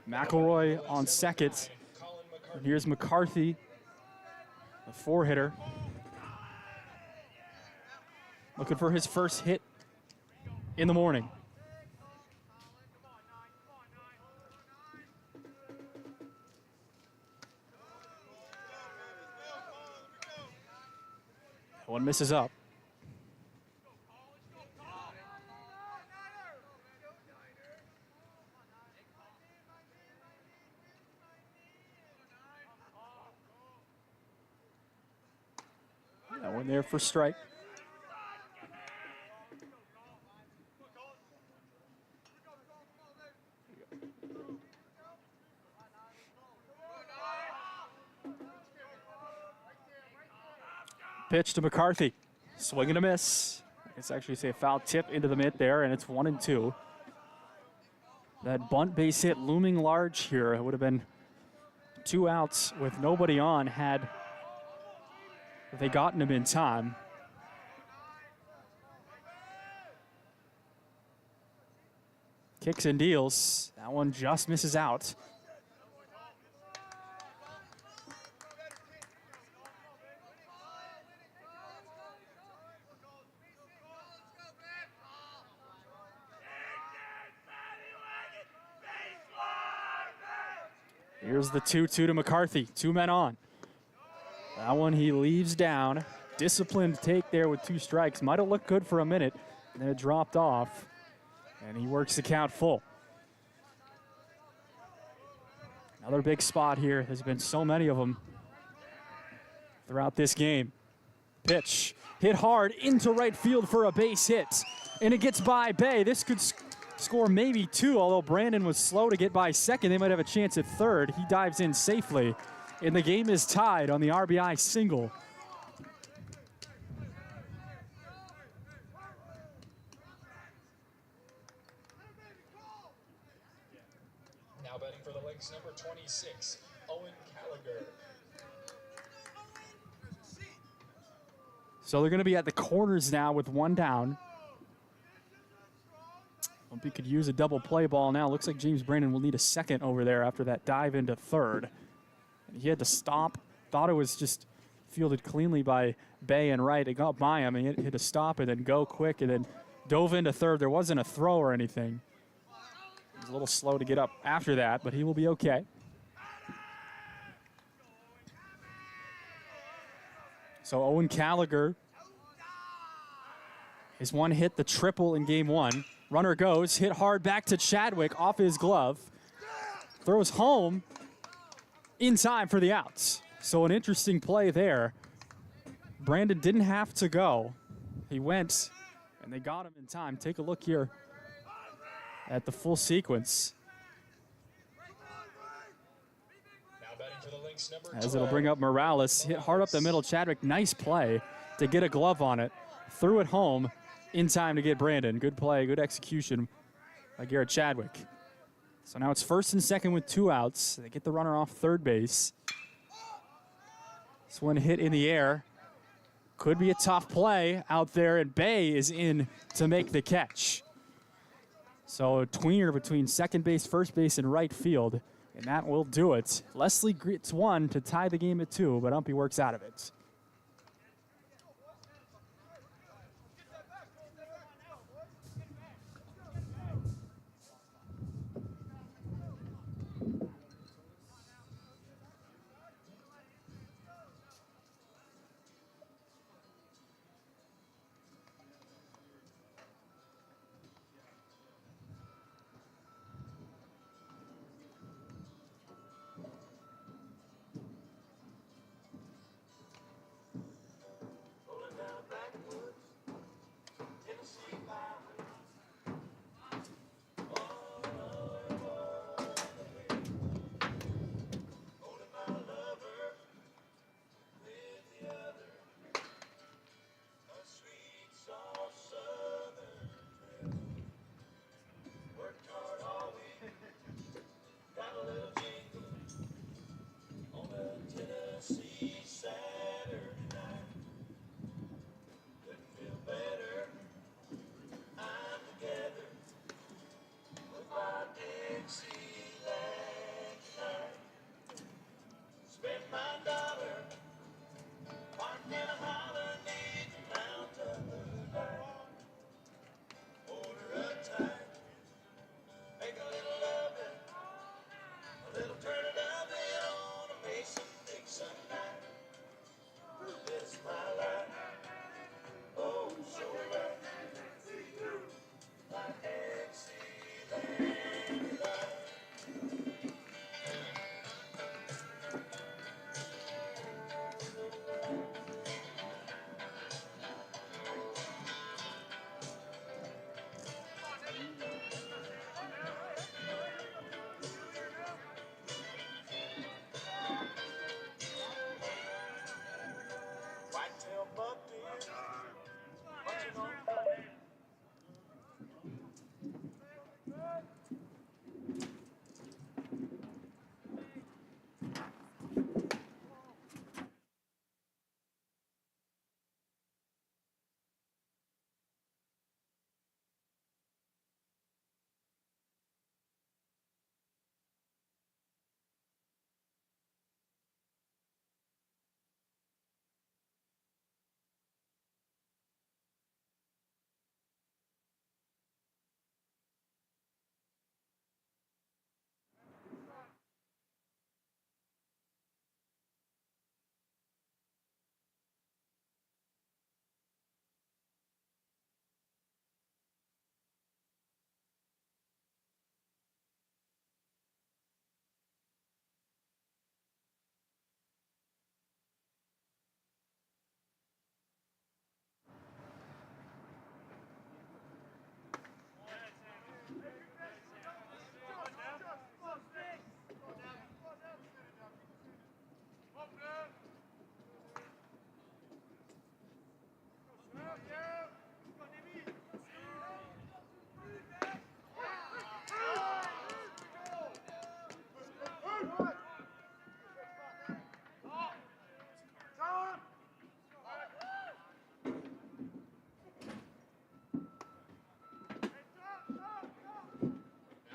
McElroy on second. And here's McCarthy, the 4-hitter. Looking for his first hit in the morning. One misses up. That one there for strike. Pitch to McCarthy. Swing and a miss. It's actually say a foul tip into the mid there, and it's 1-2. That bunt base hit looming large here. It would have been 2 outs with nobody on had they gotten him in time. Kicks and deals. That one just misses out. Here's the 2-2 to McCarthy. 2 men on. That one he leaves down. Disciplined take there with 2 strikes. Might have looked good for a minute, and then it dropped off. And he works the count full. Another big spot here. There's been so many of them throughout this game. Pitch. Hit hard into right field for a base hit. And it gets by Bay. This could score maybe 2, although Brandon was slow to get by second. They might have a chance at third. He dives in safely. And the game is tied on the RBI single. Now batting for the Lynx, number 26, Owen Gallagher. So they're going to be at the corners now with 1 down. Hope he could use a double play ball now. Looks like James Brandon will need a second over there after that dive into third. And he had to stop. Thought it was just fielded cleanly by Bay and Wright. It got by him, and he had to stop and then go quick and then dove into third. There wasn't a throw or anything. He was a little slow to get up after that, but he will be okay. So Owen Gallagher, his one hit the triple in game one. Runner goes, hit hard back to Chadwick off his glove. Throws home in time for the outs. So an interesting play there. Brandon didn't have to go. He went, and they got him in time. Take a look here at the full sequence. Now batting for the Lynx, number As it'll bring up Morales. Hit hard up the middle. Chadwick, nice play to get a glove on it. Threw it home in time to get Brandon. Good play, good execution by Garrett Chadwick. So now it's first and second with 2 outs. They get the runner off third base. This one hit in the air. Could be a tough play out there, and Bay is in to make the catch. So a tweener between second base, first base, and right field, and that will do it. Lesley gets one to tie the game at 2, but UMPI works out of it.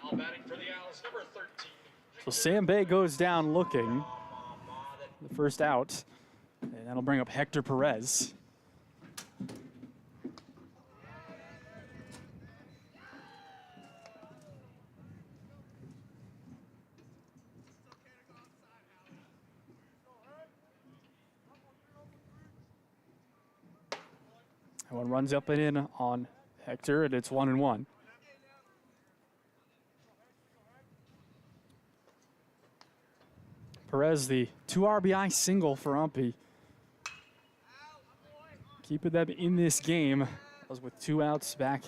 Now batting for the Owls, number 13. So Sam Bay goes down looking. The first out. And that'll bring up Hector Perez. One runs up and in on Hector, and it's 1-1. Perez, the 2 RBI single for UMPI. Keeping them in this game. That was with 2 outs back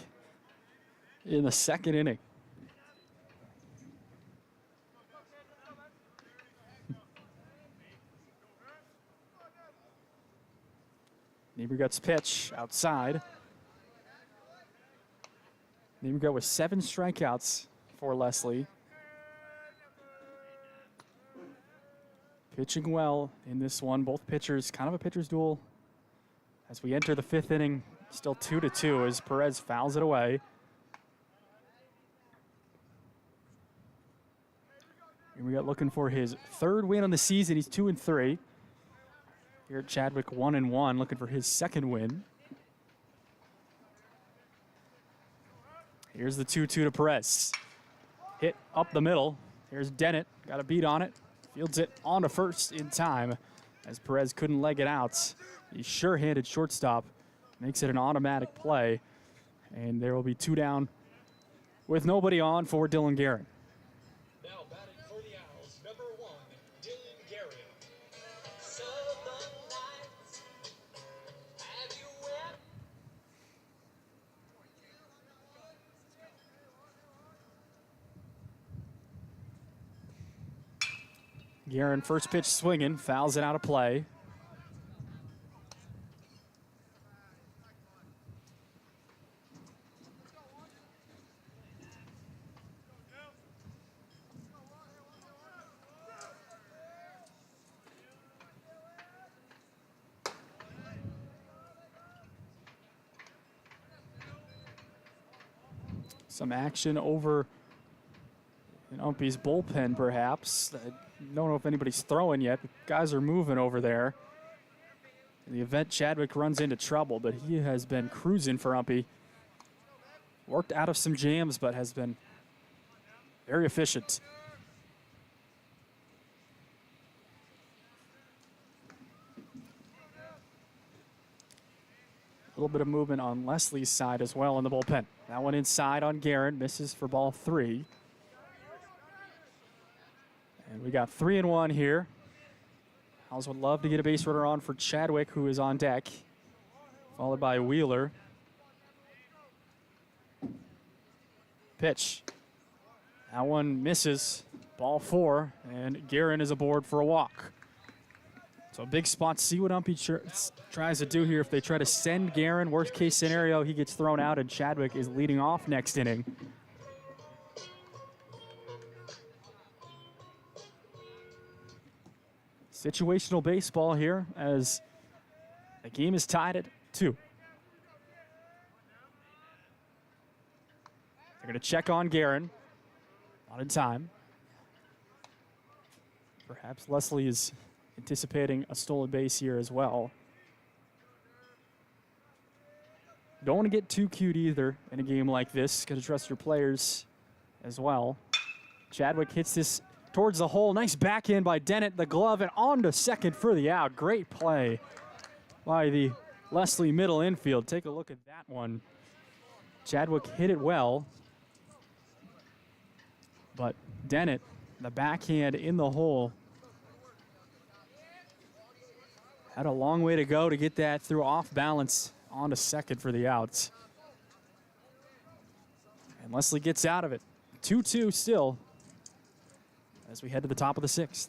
in the second inning. Niebergut's pitch outside. Niebergut with 7 strikeouts for Lesley. Pitching well in this one. Both pitchers, kind of a pitcher's duel. As we enter the 5th inning, still 2-2 as Perez fouls it away. Niebergut looking for his 3rd win on the season. He's 2-3. Here at Chadwick, 1-1, looking for his 2nd win. Here's the 2-2 to Perez. Hit up the middle. Here's Dennett, got a beat on it. Fields it on to first in time as Perez couldn't leg it out. He sure-handed shortstop, makes it an automatic play. And there will be 2 down with nobody on for Dylan Guerin. Now batting for the Owls, number 1, Dylan Guerin. Guerin, first pitch swinging, fouls it out of play. Some action over in UMPI's bullpen, perhaps. I don't know if anybody's throwing yet, but guys are moving over there. In the event Chadwick runs into trouble, but he has been cruising for UMPI. Worked out of some jams, but has been very efficient. A little bit of movement on Lesley's side as well in the bullpen. That one inside on Guerin, misses for ball 3. And we got 3-1 here. Owls would love to get a base runner on for Chadwick, who is on deck, followed by Wheeler. Pitch. That one misses. Ball 4, and Guerin is aboard for a walk. So a big spot. See what UMPI tries to do here. If they try to send Guerin, worst case scenario, he gets thrown out, and Chadwick is leading off next inning. Situational baseball here as the game is tied at 2. They're going to check on Guerin. Not in time. Perhaps Lesley is anticipating a stolen base here as well. Don't want to get too cute either in a game like this. Got to trust your players as well. Chadwick hits this towards the hole. Nice backhand by Dennett. The glove and on to second for the out. Great play by the Lesley middle infield. Take a look at that one. Chadwick hit it well, but Dennett, the backhand in the hole, had a long way to go to get that through off balance onto second for the outs. And Lesley gets out of it. 2-2 still as we head to the top of the 6th.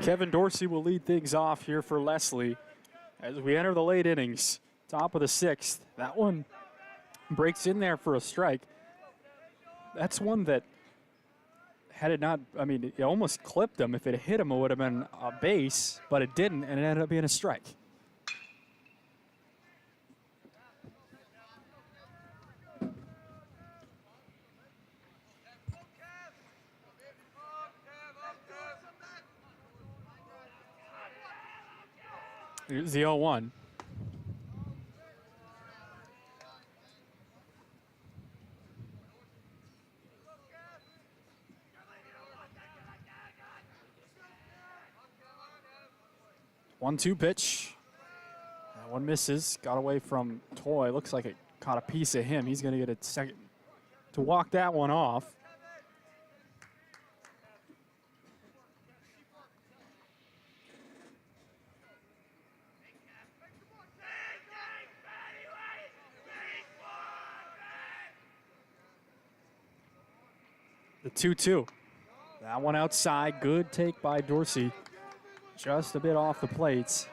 Kevin Dorsey will lead things off here for Lesley as we enter the late innings. Top of the 6th. That one breaks in there for a strike. That's one that, had it not, I mean, it almost clipped him. If it hit him, it would have been a base, but it didn't, and it ended up being a strike. Here's the 0-1. One-two pitch. That one misses. Got away from Toy. Looks like it caught a piece of him. He's going to get a second to walk that one off. The 2-2. That one outside. Good take by Dorsey. Just a bit off the plates.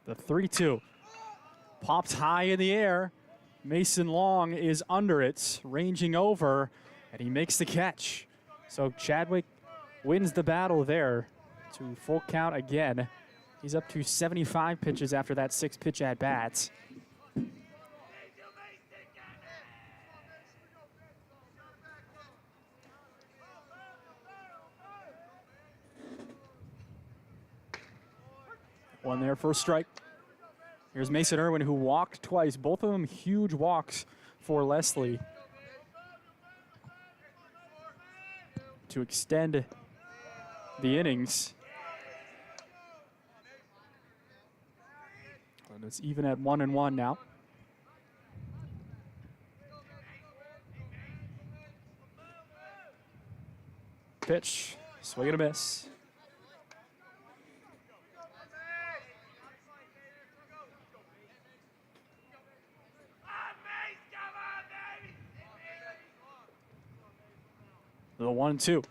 The 3-2. Pops high in the air. Mason Long is under it, ranging over, and he makes the catch. So Chadwick wins the battle there to full count again. He's up to 75 pitches after that 6-pitch at bats. One there for a strike. Here's Mason Irwin, who walked twice. Both of them huge walks for Lesley to extend the innings. And it's even at 1-1 now. Pitch, swing and a miss. The 1-2.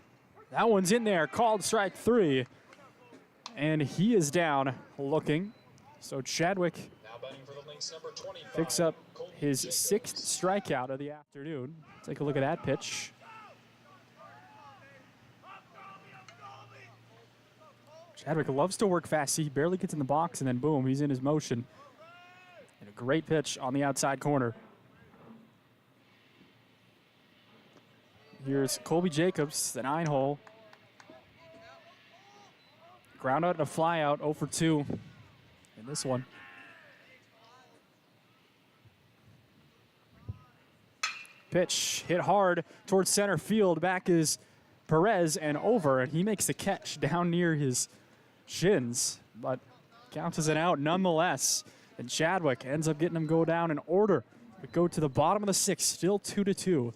That one's in there, called strike 3. And he is down looking. So Chadwick picks up his 6th strikeout of the afternoon. Take a look at that pitch. Chadwick loves to work fast. He barely gets in the box, and then boom, he's in his motion. And a great pitch on the outside corner. Here's Colby Jacobs, the 9-hole. Ground out and a fly out, 0 for 2 in this one. Pitch hit hard towards center field. Back is Perez and over, and he makes the catch down near his shins, but counts as an out nonetheless. And Chadwick ends up getting him go down in order. We go to the bottom of the 6th, still 2-2.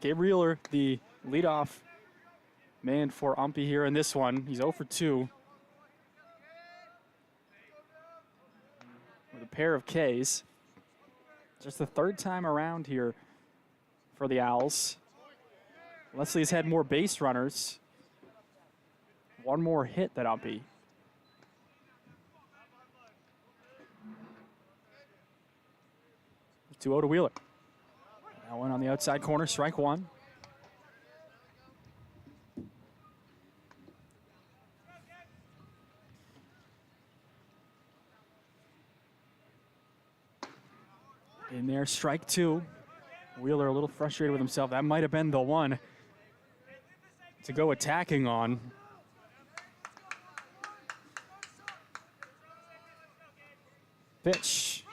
Gabe Wheeler, the leadoff man for UMPI here in this one. He's 0 for 2 with a pair of Ks. Just the third time around here for the Owls. Lesley has had more base runners. One more hit than UMPI. 2-0 to Wheeler. That one on the outside corner, strike one. In there, strike two. Wheeler a little frustrated with himself. That might have been the one to go attacking on. Pitch.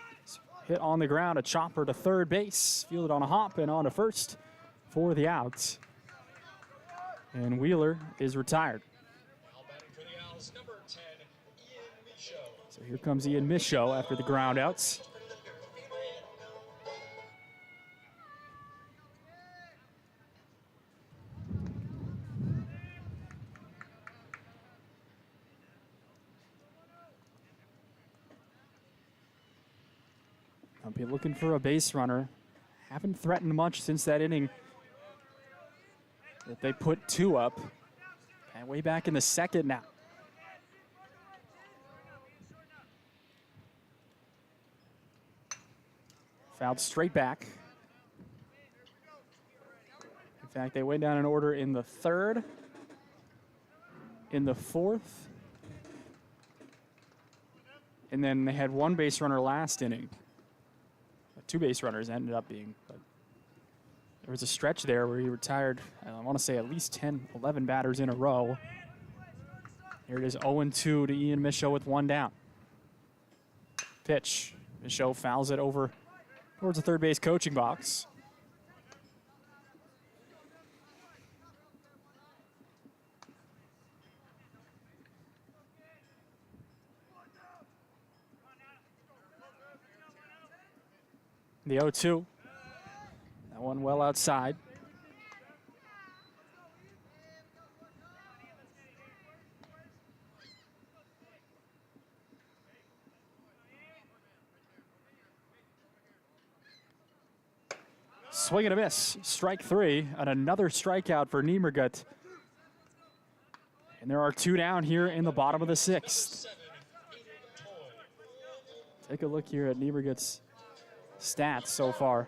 Hit on the ground, a chopper to third base. Fielded on a hop and on to first for the outs. And Wheeler is retired. So here comes Ian Michaud after the ground outs. UMPI looking for a base runner. Haven't threatened much since that inning that they put two up. And way back in the second now. Fouled straight back. In fact, they went down in order in the third, in the fourth, and then they had one base runner last inning. Two base runners ended up being, but there was a stretch there where he retired, I want to say at least 10, 11 batters in a row. Here it is 0-2 to Ian Michaud with one down. Pitch. Michaud fouls it over towards the third base coaching box. The 0-2. That one well outside. Swing and a miss. Strike three, and another strikeout for Niemergut. And there are two down here in the bottom of the sixth. Take a look here at Niemergut's stats so far.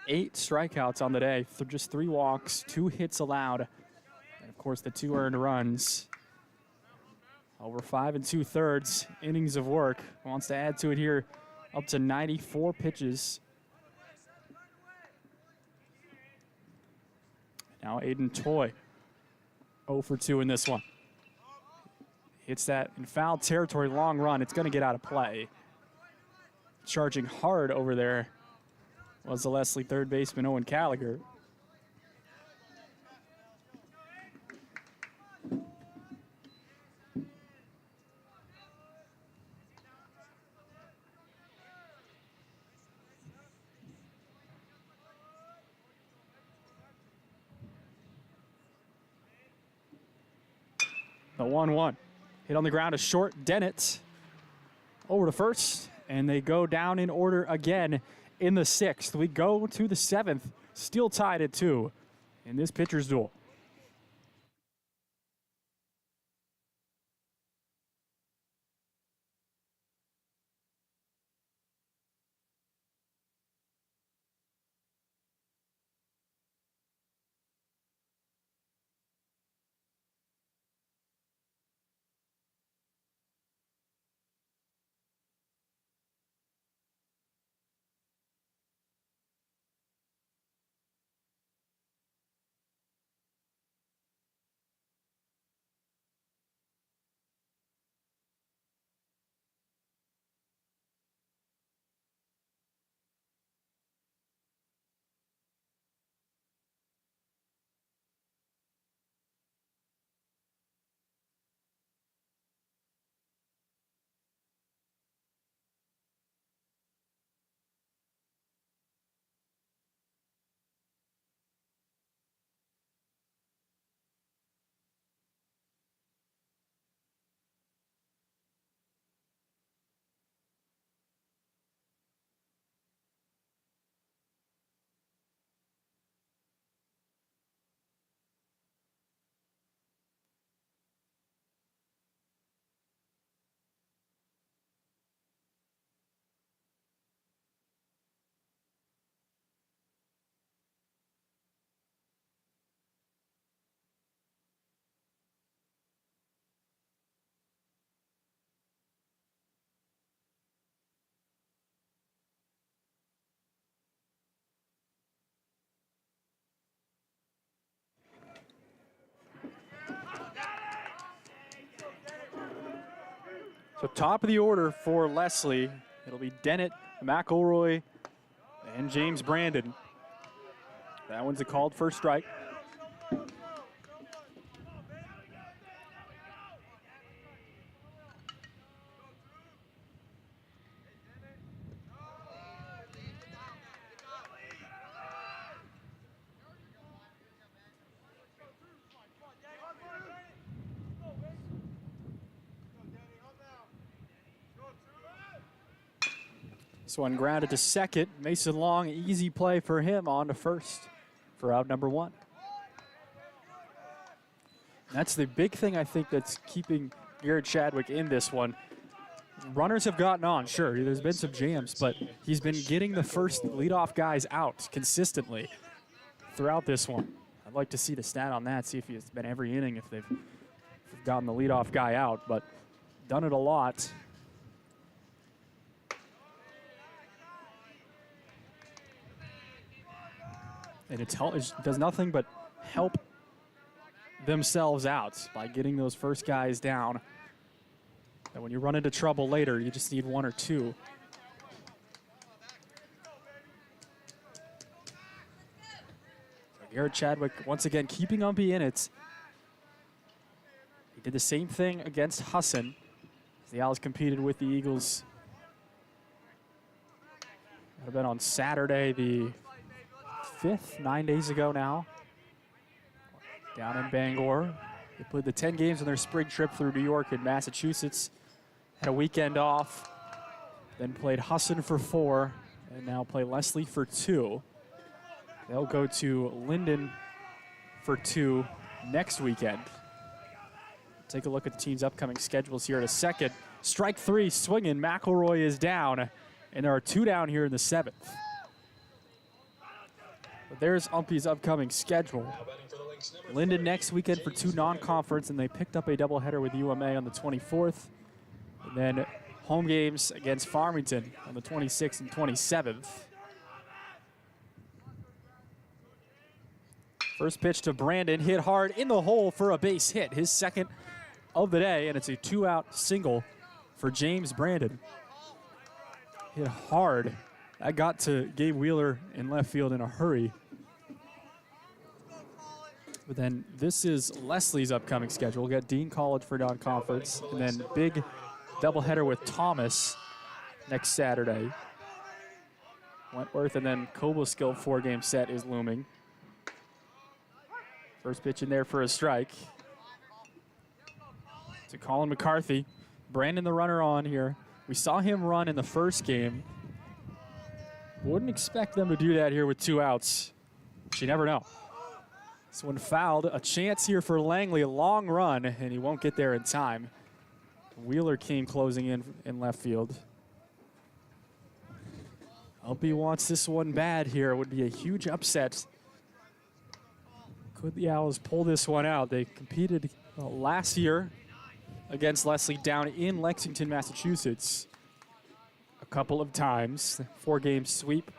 Eight strikeouts on the day, just 3 walks, 2 hits allowed, and of course the 2 earned runs. Over 5 2/3 innings of work. Wants to add to it here, up to 94 pitches. Now Aiden Toy, 0 for 2 in this one. Hits that in foul territory, long run. It's going to get out of play. Charging hard over there was the Lesley third baseman, Owen Gallagher. The 1-1. Hit on the ground, a short. Dennett over to first, and they go down in order again in the sixth. We go to the seventh, still tied at 2 in this pitcher's duel. So top of the order for Lesley. It'll be Dennett, McElroy, and James Brandon. That one's a called first strike. This one grounded to second. Mason Long, easy play for him on to first for out number one. That's the big thing I think that's keeping Garrett Chadwick in this one. Runners have gotten on, sure, there's been some jams, but he's been getting the first leadoff guys out consistently throughout this one. I'd like to see the stat on that, see if it's been every inning if they've gotten the leadoff guy out, but done it a lot. And it does nothing but help themselves out by getting those first guys down. And when you run into trouble later, you just need one or two. So Garrett Chadwick, once again, keeping UMPI in it. He did the same thing against Hassan. The Owls competed with the Eagles. That would have been on Saturday, the 5th, 9 days ago now, down in Bangor. They played the 10 games on their spring trip through New York and Massachusetts. Had a weekend off, then played Hassan for 4, and now play Lesley for 2. They'll go to Linden for 2 next weekend. Take a look at the team's upcoming schedules here in a second. Strike 3, swinging. McElroy is down, and there are 2 down here in the 7th. But there's UMPI's upcoming schedule. Linden next weekend for 2 non-conference, and they picked up a doubleheader with UMA on the 24th. And then home games against Farmington on the 26th and 27th. First pitch to Brandon, hit hard in the hole for a base hit, his second of the day, and it's a 2-out single for James Brandon. Hit hard. That got to Gabe Wheeler in left field in a hurry. But then this is Lesley's upcoming schedule. We'll get Dean College for non-conference, and then big doubleheader with Thomas next Saturday. Wentworth and then Cobleskill 4-game set is looming. First pitch in there for a strike. To Colin McCarthy. Brandon the runner on here. We saw him run in the first game. Wouldn't expect them to do that here with 2 outs. But you never know. This one fouled. A chance here for Langley. A long run, and he won't get there in time. Wheeler came closing in left field. UMPI wants this one bad here. It would be a huge upset. Could the Owls pull this one out? They competed last year against Lesley down in Lexington, Massachusetts a couple of times. 4-game sweep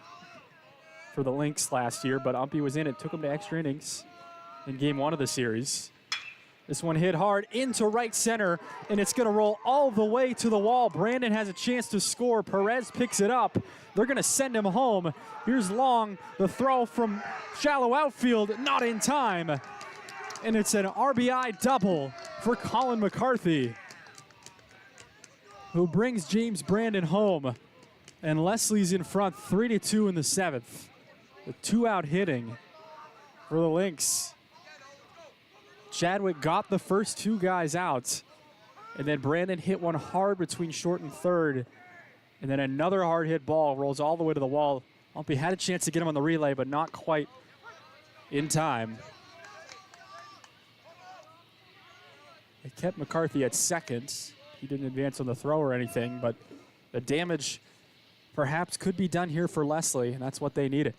for the Lynx last year, but UMPI was in it, took them to extra innings in game 1 of the series. This one hit hard into right center, and it's going to roll all the way to the wall. Brandon has a chance to score. Perez picks it up. They're going to send him home. Here's Long, the throw from shallow outfield, not in time. And it's an RBI double for Colin McCarthy, who brings James Brandon home. And Lesley's in front 3-2 in the 7th. With 2-out hitting for the Lynx. Chadwick got the first 2 guys out, and then Brandon hit one hard between short and third, and then another hard hit ball rolls all the way to the wall. UMPI had a chance to get him on the relay, but not quite in time. They kept McCarthy at second. He didn't advance on the throw or anything, but the damage perhaps could be done here for Lesley, and that's what they needed.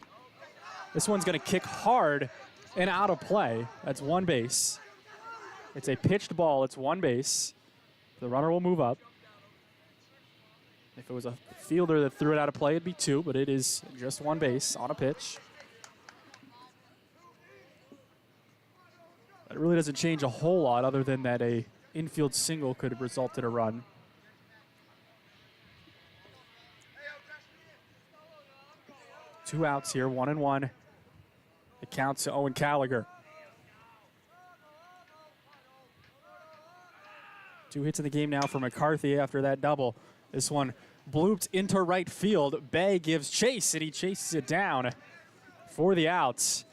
This one's going to kick hard and out of play. That's 1 base. It's a pitched ball. It's 1 base. The runner will move up. If it was a fielder that threw it out of play, it'd be 2, but it is just 1 base on a pitch. It really doesn't change a whole lot other than that a infield single could have resulted in a run. 2 outs here, 1-1. It counts to Owen Gallagher. 2 hits in the game now for McCarthy after that double. This one blooped into right field. Bay gives chase, and he chases it down for the outs.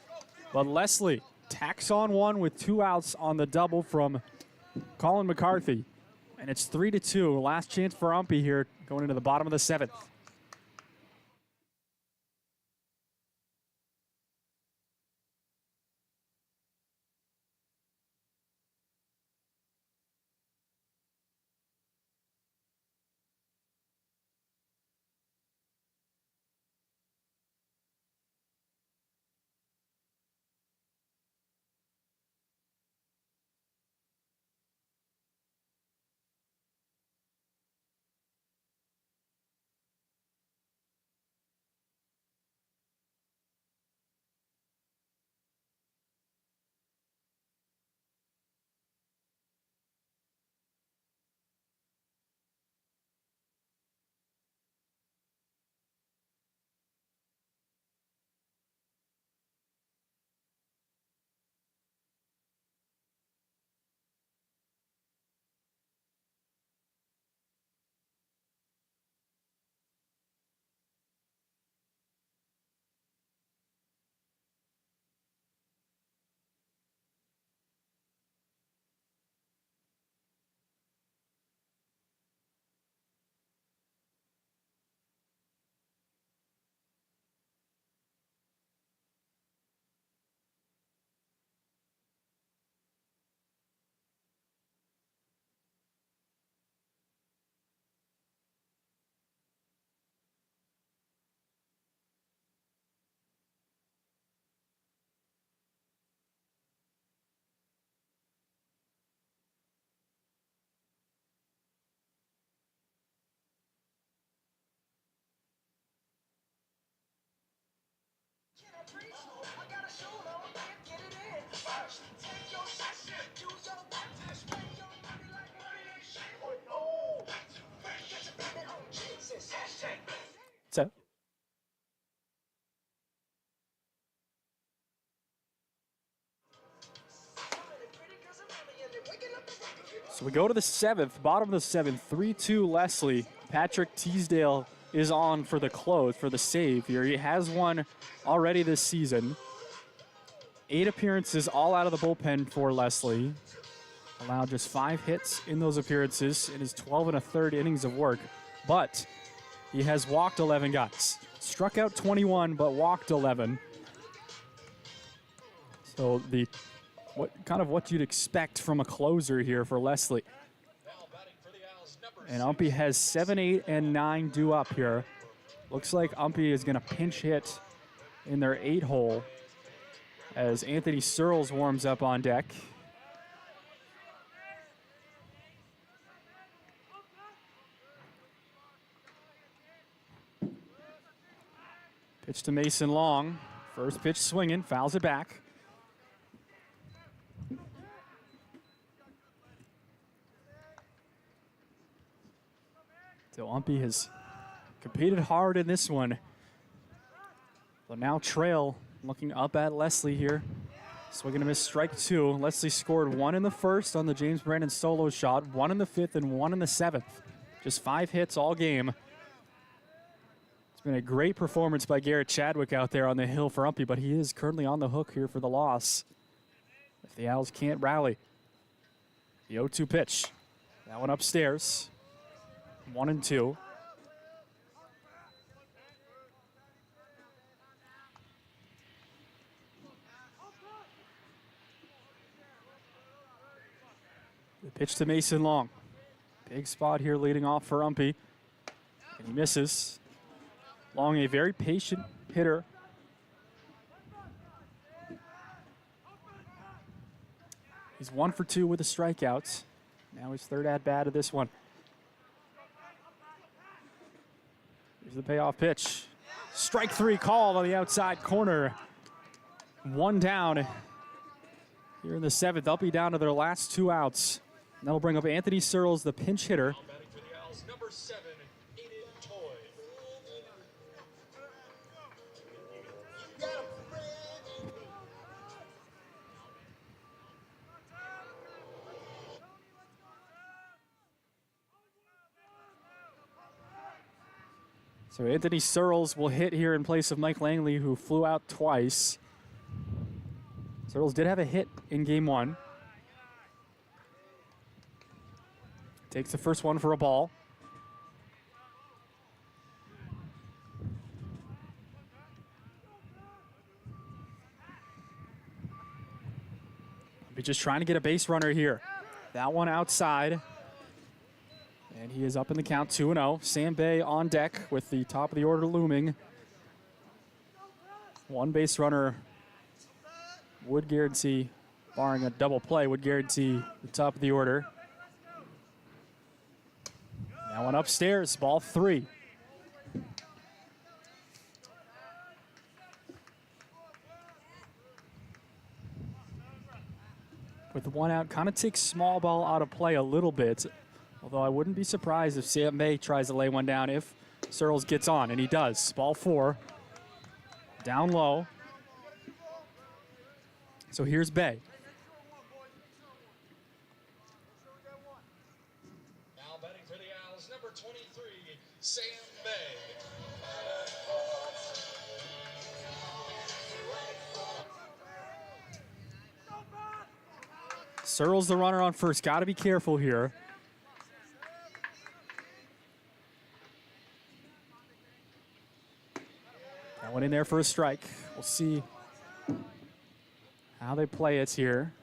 But Lesley tacks on one with 2 outs on the double from Colin McCarthy. And it's 3-2. Last chance for UMPI here going into the bottom of the 7th. So we go to the 7th, bottom of the 7th, 3-2 Lesley. Patrick Teasdale is on for the close, for the save here. He has one already this season. 8 appearances all out of the bullpen for Lesley. Allowed just 5 hits in those appearances in his 12 1/3 innings of work. But he has walked 11 guys. Struck out 21, but walked 11. So what you'd expect from a closer here for Lesley. And UMPI has 7, 8, and 9 due up here. Looks like UMPI is going to pinch hit in their 8 hole as Anthony Searles warms up on deck. Pitch to Mason Long. First pitch swinging, fouls it back. So UMPI has competed hard in this one. But now trail looking up at Lesley here. Swinging a miss, strike 2. Lesley scored 1 in the first on the James Brandon solo shot, 1 in the 5th, and 1 in the 7th. Just 5 hits all game. It's been a great performance by Garrett Chadwick out there on the hill for UMPI, but he is currently on the hook here for the loss if the Owls can't rally. The 0-2 pitch. That one upstairs. 1-2. The pitch to Mason Long. Big spot here leading off for UMPI. And he misses. Long, a very patient hitter. He's 1 for 2 with the strikeouts. Now his 3rd at-bat of this one. Here's the payoff pitch. Strike 3 called on the outside corner. 1 down here in the 7th. They'll be down to their last 2 outs. And that'll bring up Anthony Searles, the pinch hitter. Number 7, Aiden Toy. So Anthony Searles will hit here in place of Mike Langley, who flew out twice. Searles did have a hit in game one. Takes the first one for a ball. We're just trying to get a base runner here. That one outside. And he is up in the count, 2-0. Sam Bay on deck with the top of the order looming. One base runner would guarantee, barring a double play, would guarantee the top of the order. That one upstairs, ball 3. With one out, kind of takes small ball out of play a little bit. Although I wouldn't be surprised if Sam Bay tries to lay one down if Searles gets on, and he does. Ball 4. Down low. So here's Bay. Now batting for the Owls, number 23, Sam Bay. Searles the runner on first. Got to be careful here. That one in there for a strike. We'll see how they play it here.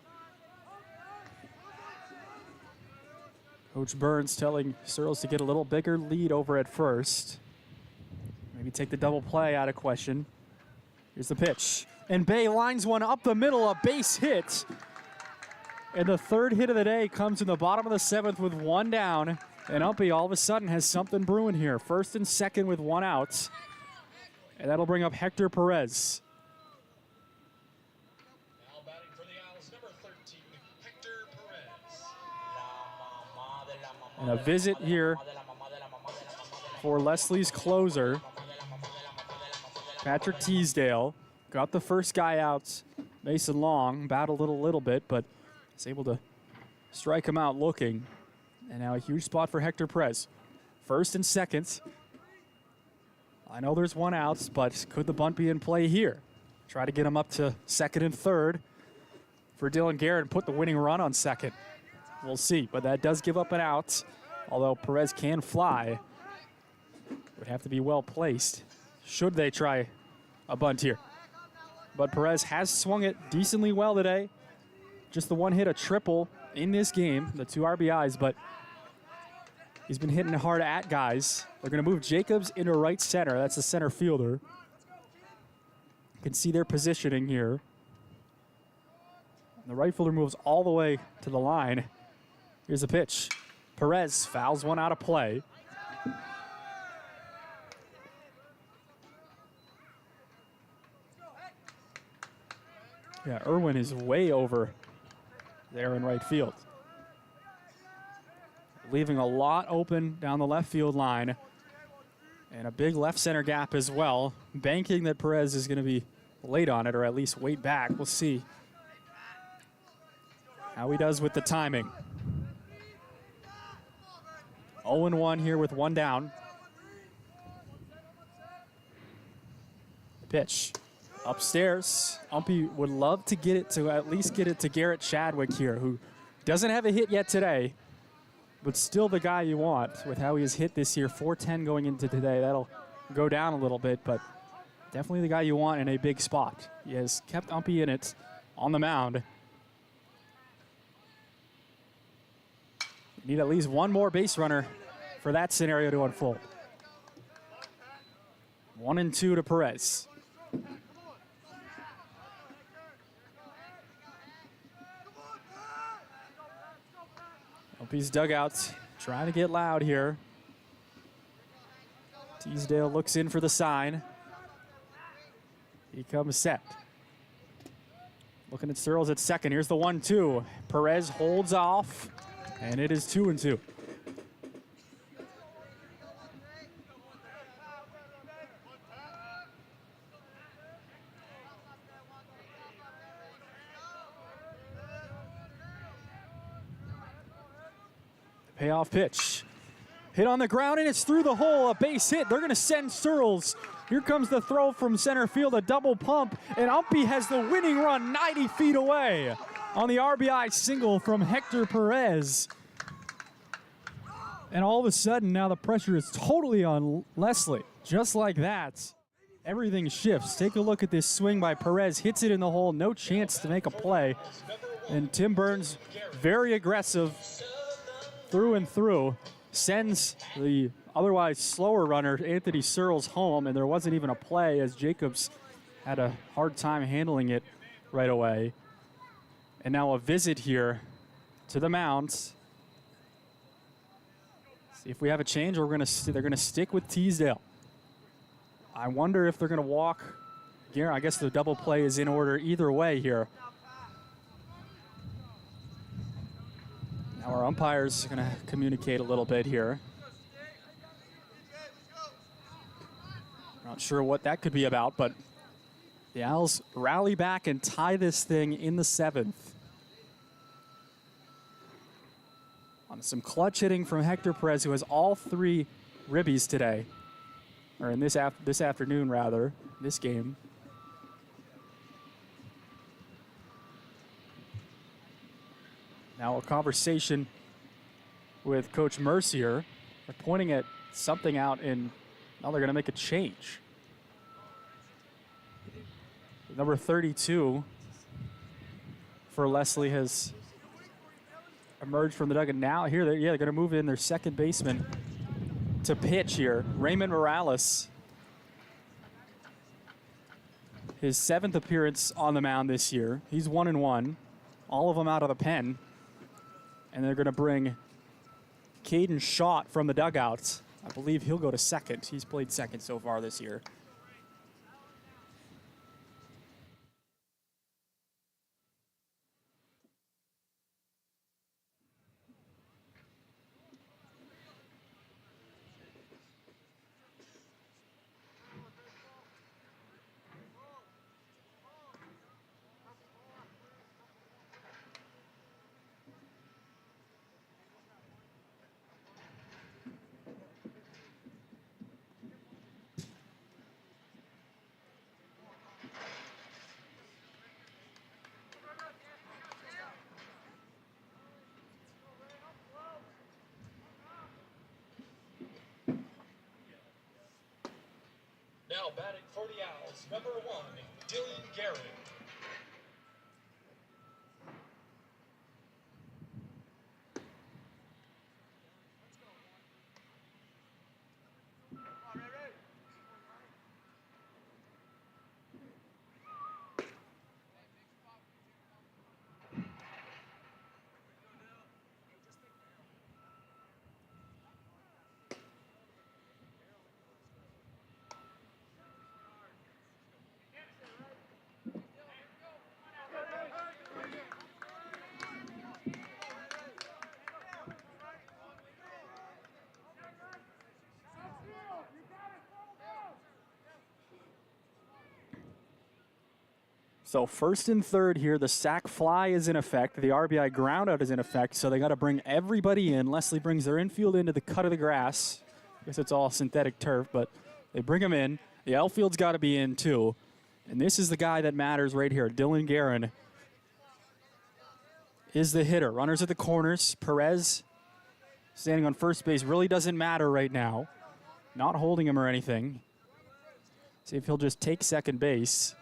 Coach Burns telling Searles to get a little bigger lead over at first. Maybe take the double play out of question. Here's the pitch. And Bay lines one up the middle, a base hit. And the third hit of the day comes in the bottom of the 7th with one down. And UMPI all of a sudden has something brewing here. First and second with one out. And that'll bring up Hector Perez. Now batting for the Owls, number 13, Hector Perez. And a visit here for Lesley's closer, Patrick Teasdale. Got the first guy out, Mason Long, battled it a little bit, but is able to strike him out looking. And now a huge spot for Hector Perez. First and second. I know there's one out, but could the bunt be in play here? Try to get him up to second and third for Dylan Garrett and put the winning run on second. We'll see, but that does give up an out. Although Perez can fly, would have to be well placed should they try a bunt here. But Perez has swung it decently well today. Just the one hit, a triple in this game, the 2 RBIs, but he's been hitting hard at guys. They're going to move Jacobs into right center. That's the center fielder. You can see their positioning here. And the right fielder moves all the way to the line. Here's the pitch. Perez fouls one out of play. Yeah, Irwin is way over there in right field. Leaving a lot open down the left field line. And a big left center gap as well. Banking that Perez is going to be late on it, or at least wait back. We'll see how he does with the timing. 0-1 here with one down. The pitch. Upstairs. UMPI would love to get it to at least get it to Garrett Chadwick here, who doesn't have a hit yet today, but still the guy you want with how he has hit this year. 410 going into today. That'll go down a little bit, but definitely the guy you want in a big spot. He has kept UMPI in it on the mound. Need at least one more base runner for that scenario to unfold. 1-2 to Perez. UMPI's dugouts trying to get loud here. Teasdale looks in for the sign. He comes set. Looking at Searles at second. Here's the 1-2. Perez holds off, and it is 2-2. Payoff pitch. Hit on the ground, and it's through the hole. A base hit. They're going to send Searles. Here comes the throw from center field, a double pump, and UMPI has the winning run 90 feet away on the RBI single from Hector Perez. And all of a sudden, now the pressure is totally on Lesley. Just like that, everything shifts. Take a look at this swing by Perez. Hits it in the hole, no chance to make a play. And Tim Burns, very aggressive through and through, sends the otherwise slower runner, Anthony Searles, home, and there wasn't even a play as Jacobs had a hard time handling it right away. And now a visit here to the mound. See if we have a change, or they're gonna stick with Teasdale. I wonder if they're gonna walk. I guess the double play is in order either way here. Now our umpires are gonna communicate a little bit here. Not sure what that could be about, but the Owls rally back and tie this thing in the 7th. On some clutch hitting from Hector Perez, who has all 3 ribbies today, or in this afternoon rather, this game. Now a conversation with Coach Mercier. They're pointing at something out in, now they're gonna make a change. Number 32 for Lesley has emerged from the dugout. Now here, they're gonna move in their second baseman to pitch here. Raymond Morales. His 7th appearance on the mound this year. He's 1-1, all of them out of the pen. And they're gonna bring Caden Schott from the dugout. I believe he'll go to second. He's played second so far this year. Now batting for the Owls, number 1, Dylan Garrett. So 1st and 3rd here, the sac fly is in effect, the RBI groundout is in effect, so they got to bring everybody in. Lesley brings their infield into the cut of the grass. I guess it's all synthetic turf, but they bring them in. The outfield's got to be in too. And this is the guy that matters right here. Dylan Guerin is the hitter. Runners at the corners. Perez standing on first base really doesn't matter right now. Not holding him or anything. See if he'll just take second base.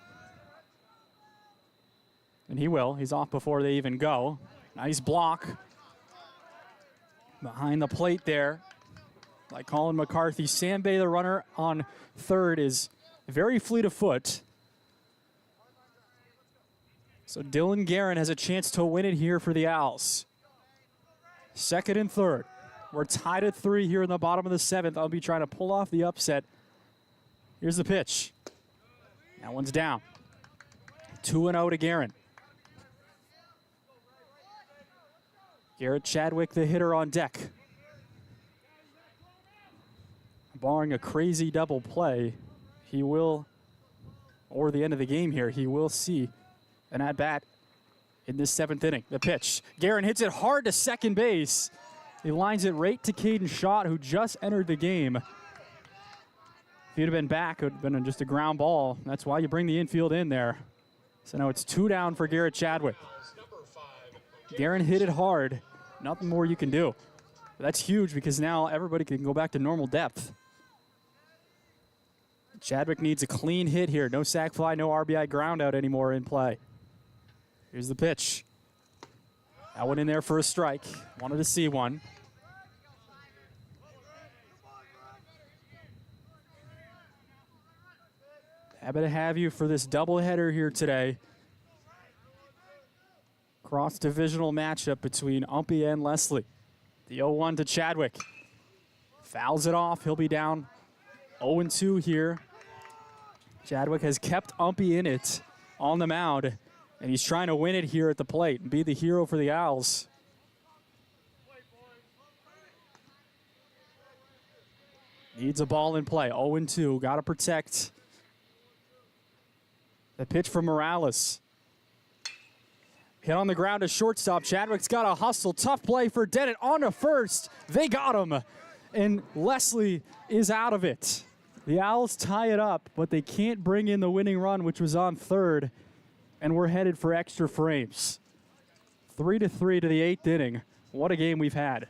And he will. He's off before they even go. Nice block behind the plate there by Colin McCarthy. Sam Bay, the runner on 3rd, is very fleet of foot. So Dylan Guerin has a chance to win it here for the Owls. 2nd and 3rd. We're tied at 3 here in the bottom of the 7th. I'll be trying to pull off the upset. Here's the pitch. That one's down. 2-0 to Guerin. Garrett Chadwick, the hitter, on deck. Barring a crazy double play, he will, or the end of the game here, he will see an at-bat in this 7th inning. The pitch. Guerin hits it hard to second base. He lines it right to Caden Schott, who just entered the game. If he'd have been back, it would have been just a ground ball. That's why you bring the infield in there. So now it's 2 down for Garrett Chadwick. Garen hit it hard. Nothing more you can do. But that's huge because now everybody can go back to normal depth. Chadwick needs a clean hit here. No sac fly, no RBI ground out anymore in play. Here's the pitch. That one in there for a strike. Wanted to see one. Happy to have you for this doubleheader here today. Cross-divisional matchup between UMPI and Lesley. The 0-1 to Chadwick. Fouls it off. He'll be down 0-2 here. Chadwick has kept UMPI in it on the mound, and he's trying to win it here at the plate and be the hero for the Owls. Needs a ball in play. 0-2. Got to protect. The pitch from Morales. Hit on the ground to shortstop. Chadwick's got a hustle. Tough play for Dennett on to first. They got him. And Lesley is out of it. The Owls tie it up, but they can't bring in the winning run, which was on third. And we're headed for extra frames. 3-3 to the 8th inning. What a game we've had.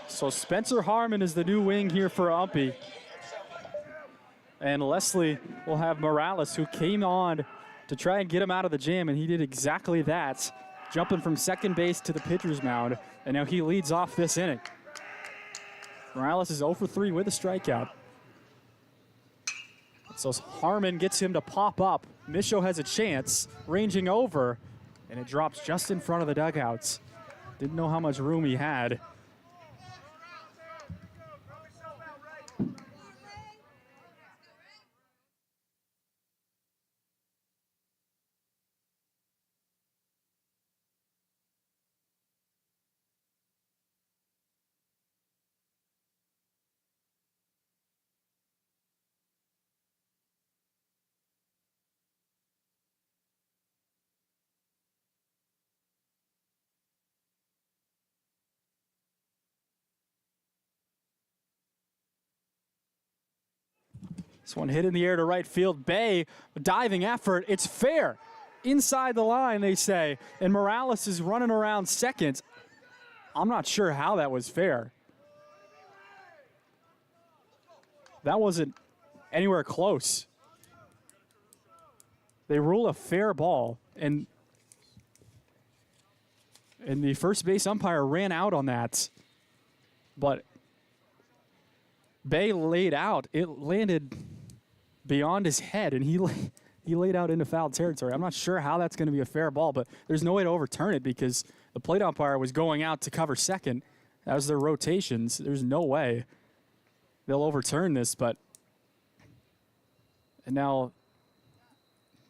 So Spencer Harmon is the new wing here for UMPI. And Lesley will have Morales, who came on to try and get him out of the jam, and he did exactly that, jumping from second base to the pitcher's mound, and now he leads off this inning. Morales is 0 for 3 with a strikeout. So Harmon gets him to pop up. Micho has a chance, ranging over, and it drops just in front of the dugouts. Didn't know how much room he had. This one hit in the air to right field. Bay, diving effort. It's fair. Inside the line, they say. And Morales is running around second. I'm not sure how that was fair. That wasn't anywhere close. They rule a fair ball, and the first base umpire ran out on that. But Bay laid out. It landed beyond his head, and he laid out into foul territory. I'm not sure how that's going to be a fair ball, but there's no way to overturn it because the plate umpire was going out to cover second. That was their rotations. There's no way they'll overturn this, but and now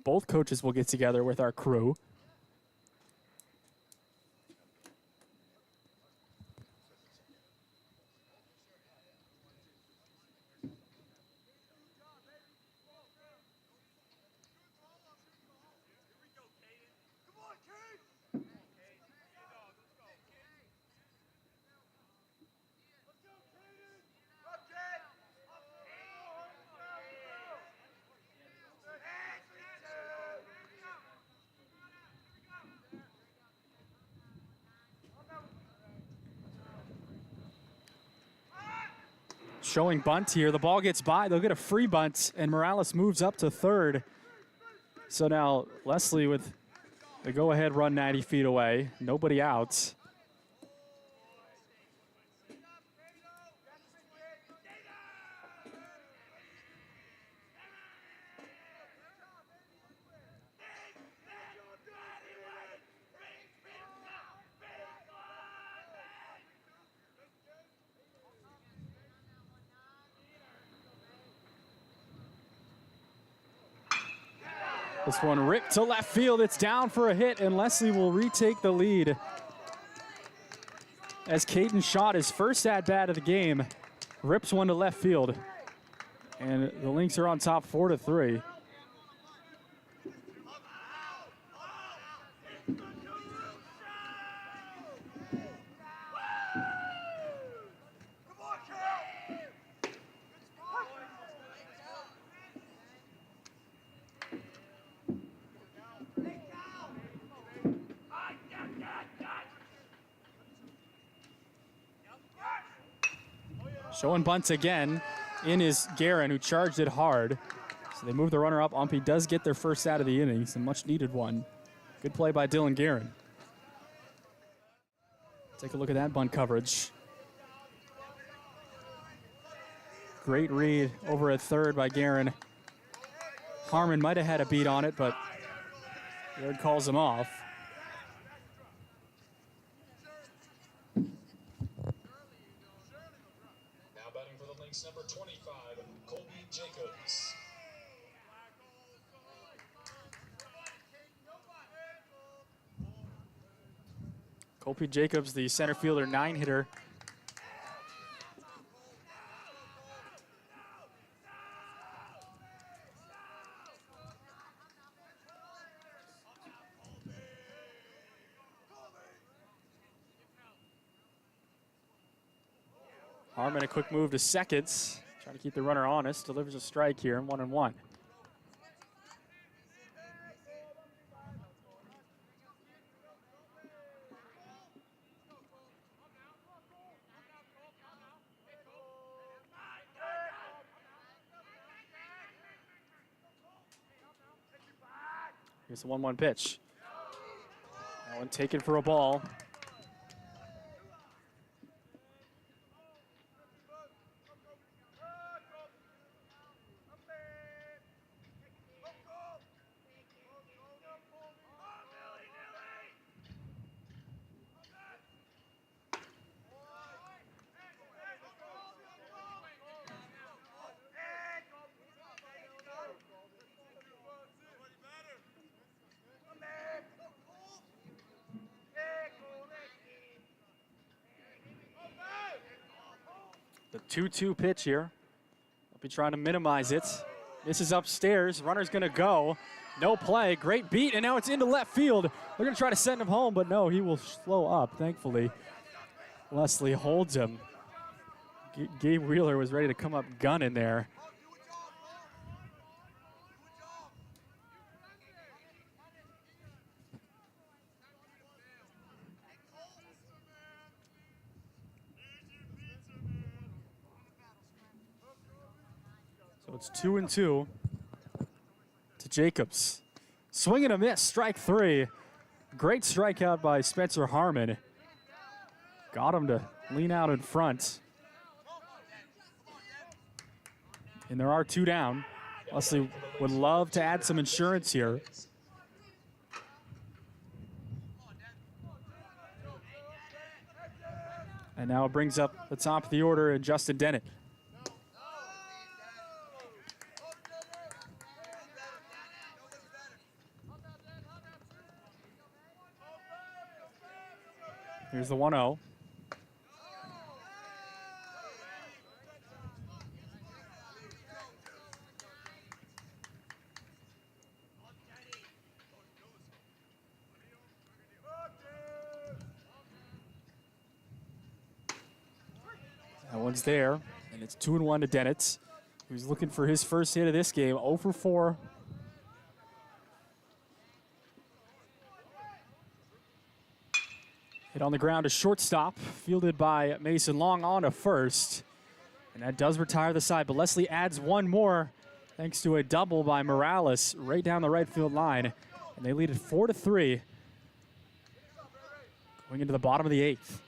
both coaches will get together with our crew. Showing bunt here. The ball gets by. They'll get a free bunt, and Morales moves up to third. So now Lesley with the go-ahead run 90 feet away. Nobody out. This one ripped to left field. It's down for a hit, and Lesley will retake the lead. As Caden shot his first at-bat of the game, rips one to left field. And the Lynx are on top 4-3. Showing bunts again in is Guerin, who charged it hard. So they move the runner up. UMPI does get their first out of the innings, a much needed one. Good play by Dylan Guerin. Take a look at that bunt coverage. Great read over at third by Guerin. Harmon might have had a beat on it, but Guerin calls him off. Number 25, Colby Jacobs. Colby Jacobs, the center fielder, 9-hitter. Harmon, a quick move to seconds. Trying to keep the runner honest. Delivers a strike here, 1-1. Here's the 1-1 pitch. That one taken for a ball. The 2-2 pitch here. I'll be trying to minimize it. This is upstairs. Runner's going to go. No play. Great beat, and now it's into left field. They're going to try to send him home, but no, he will slow up, thankfully. Lesley holds him. Gabe Wheeler was ready to come up gunning there. So it's 2-2 to Jacobs. Swing and a miss, strike 3. Great strikeout by Spencer Harmon. Got him to lean out in front. And there are 2 down. Lesley would love to add some insurance here. And now it brings up the top of the order and Justin Dennett. Here's the 1-0. That one's there, and it's 2-1 to Dennett, who's looking for his first hit of this game, 0 for 4. Hit on the ground to shortstop, fielded by Mason Long on to first. And that does retire the side, but Lesley adds one more thanks to a double by Morales right down the right field line. And they lead it 4-3 going into the bottom of the 8th.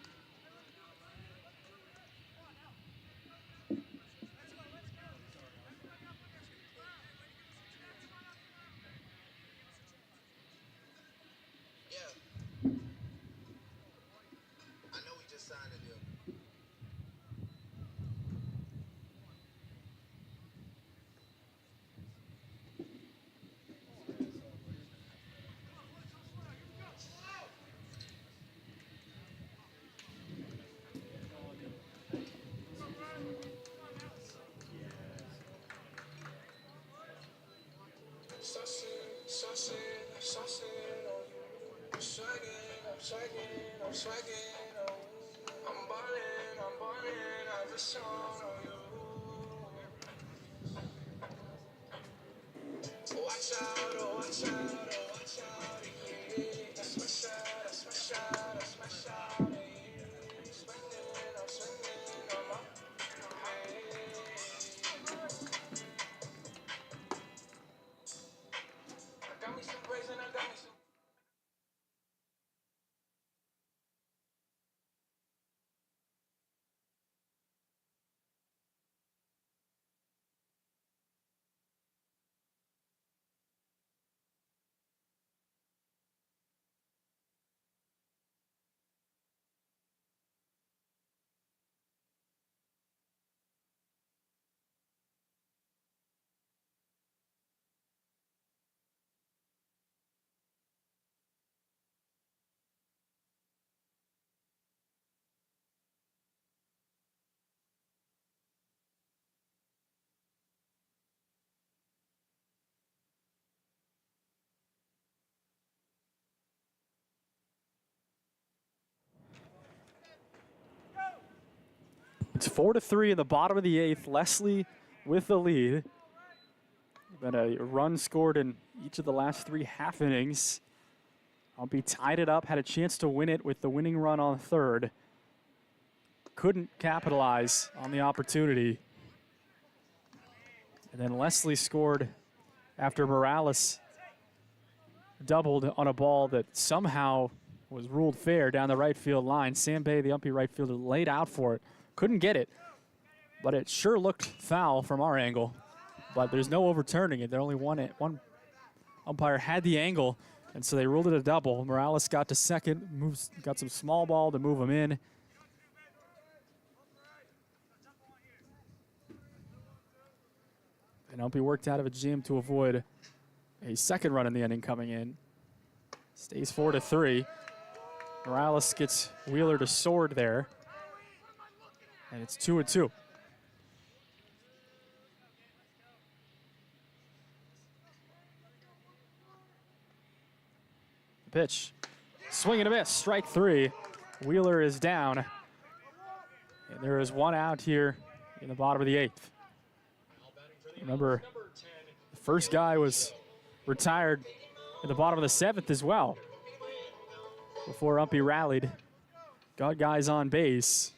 It's 4-3 in the bottom of the 8th. Lesley with the lead. Been a run scored in each of the last 3 half innings. UMPI tied it up, had a chance to win it with the winning run on third. Couldn't capitalize on the opportunity. And then Lesley scored after Morales doubled on a ball that somehow was ruled fair down the right field line. Sam Bay, the UMPI right fielder, laid out for it. Couldn't get it, but it sure looked foul from our angle. But there's no overturning it. There only one umpire had the angle, and so they ruled it a double. Morales got to second, got some small ball to move him in. And UMPI worked out of a jam to avoid a second run in the inning coming in. Stays 4-3. Morales gets Wheeler to sword there. And it's 2-2. The pitch. Swing and a miss. Strike 3. Wheeler is down. And there is one out here in the bottom of the 8th. Remember, the first guy was retired in the bottom of the 7th as well before UMPI rallied. Got guys on base.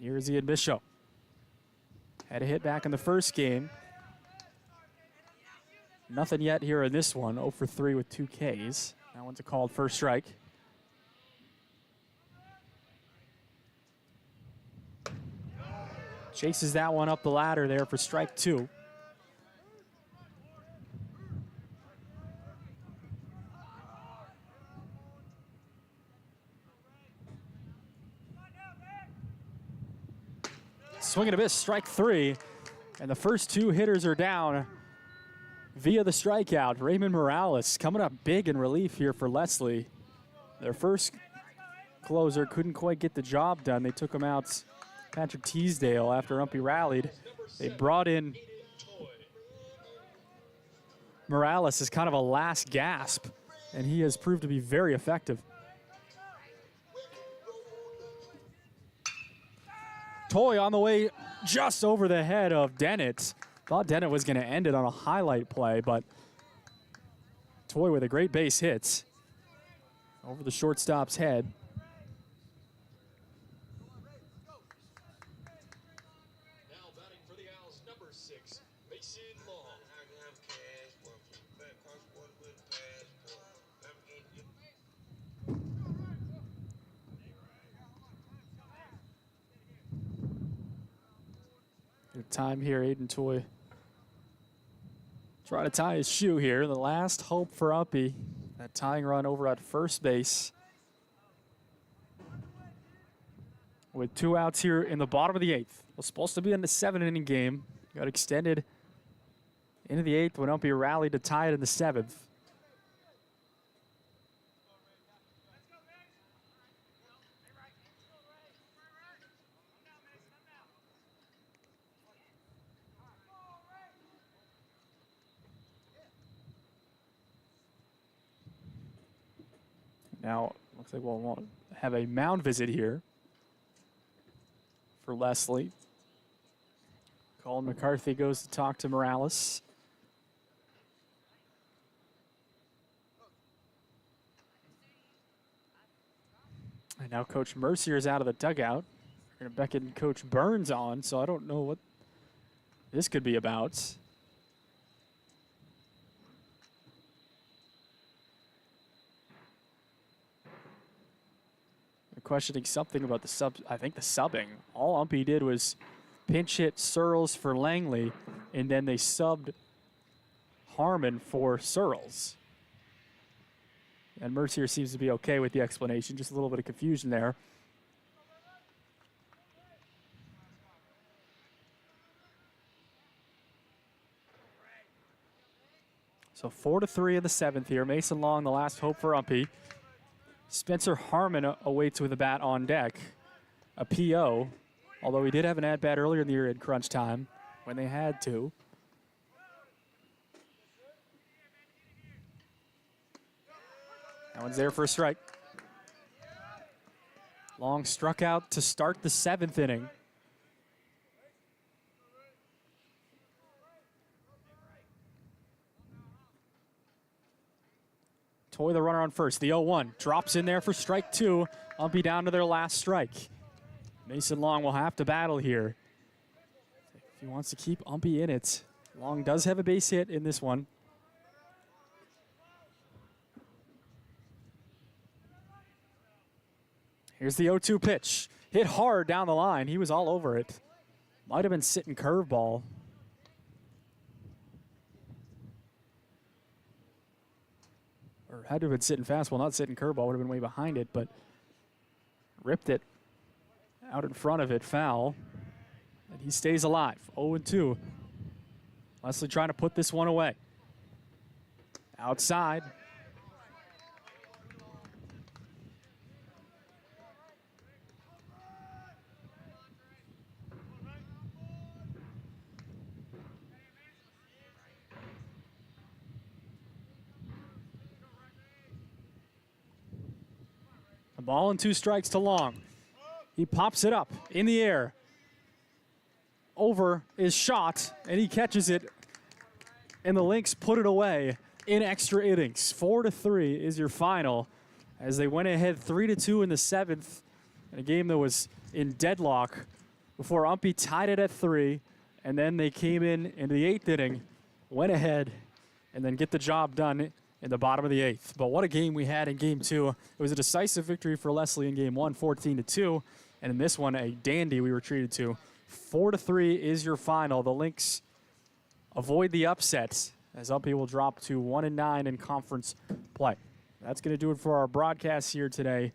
Here's Ian Bishop. Had a hit back in the first game. Nothing yet here in this one. 0 for 3 with 2 Ks. That one's a called first strike. Chases that one up the ladder there for strike 2. Swing and a miss, strike 3. And the first 2 hitters are down via the strikeout. Raymond Morales coming up big in relief here for Lesley. Their first closer couldn't quite get the job done. They took him out, Patrick Teasdale, after UMPI rallied. They brought in Morales as kind of a last gasp, and he has proved to be very effective. Toy on the way just over the head of Dennett. Thought Dennett was going to end it on a highlight play, but Toy with a great base hit over the shortstop's head. Now batting for the Owls, number 6, Mason Long. Good time here, Aiden Toy. Trying to tie his shoe here. The last hope for UMPI. That tying run over at first base. With 2 outs here in the bottom of the 8th. It was supposed to be in the 7-inning game. Got extended into the 8th when UMPI rallied to tie it in the 7th. Now, looks like we'll have a mound visit here for Lesley. Colin McCarthy goes to talk to Morales. And now Coach Mercier is out of the dugout. We're going to beckon Coach Burns on, so I don't know what this could be about. Questioning something about the sub. I think the subbing. All UMPI did was pinch hit Searles for Langley, and then they subbed Harmon for Searles. And Mercier seems to be okay with the explanation. Just a little bit of confusion there. So 4-3 in the 7th here. Mason Long, the last hope for UMPI. Spencer Harmon awaits with a bat on deck. A PO, although he did have an at-bat earlier in the year in crunch time when they had to. That one's there for a strike. Long struck out to start the 7th inning. Toy the runner on first. The 0-1 drops in there for strike 2. UMPI down to their last strike. Mason Long will have to battle here if he wants to keep UMPI in it. Long does have a base hit in this one. Here's the 0-2 pitch. Hit hard down the line. He was all over it. Might have been sitting curveball. Or had to have been sitting fastball, not sitting curveball, would have been way behind it, but ripped it out in front of it, foul. And he stays alive, 0-2. Lesley trying to put this one away. Outside. Ball and 2 strikes to Long. He pops it up in the air. Over is shot, and he catches it. And the Lynx put it away in extra innings. 4-3 is your final as they went ahead 3-2 in the 7th in a game that was in deadlock before UMPI tied it at 3, and then they came into the 8th inning, went ahead, and then get the job done in the bottom of the 8th. But what a game we had in Game 2. It was a decisive victory for Lesley in Game 1, 14-2, and in this one, a dandy we were treated to. 4-3 is your final. The Lynx avoid the upset as UMPI will drop to 1-9 in conference play. That's going to do it for our broadcast here today.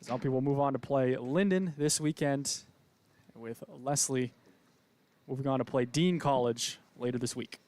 As UMPI will move on to play Linden this weekend, with Lesley moving on to play Dean College later this week.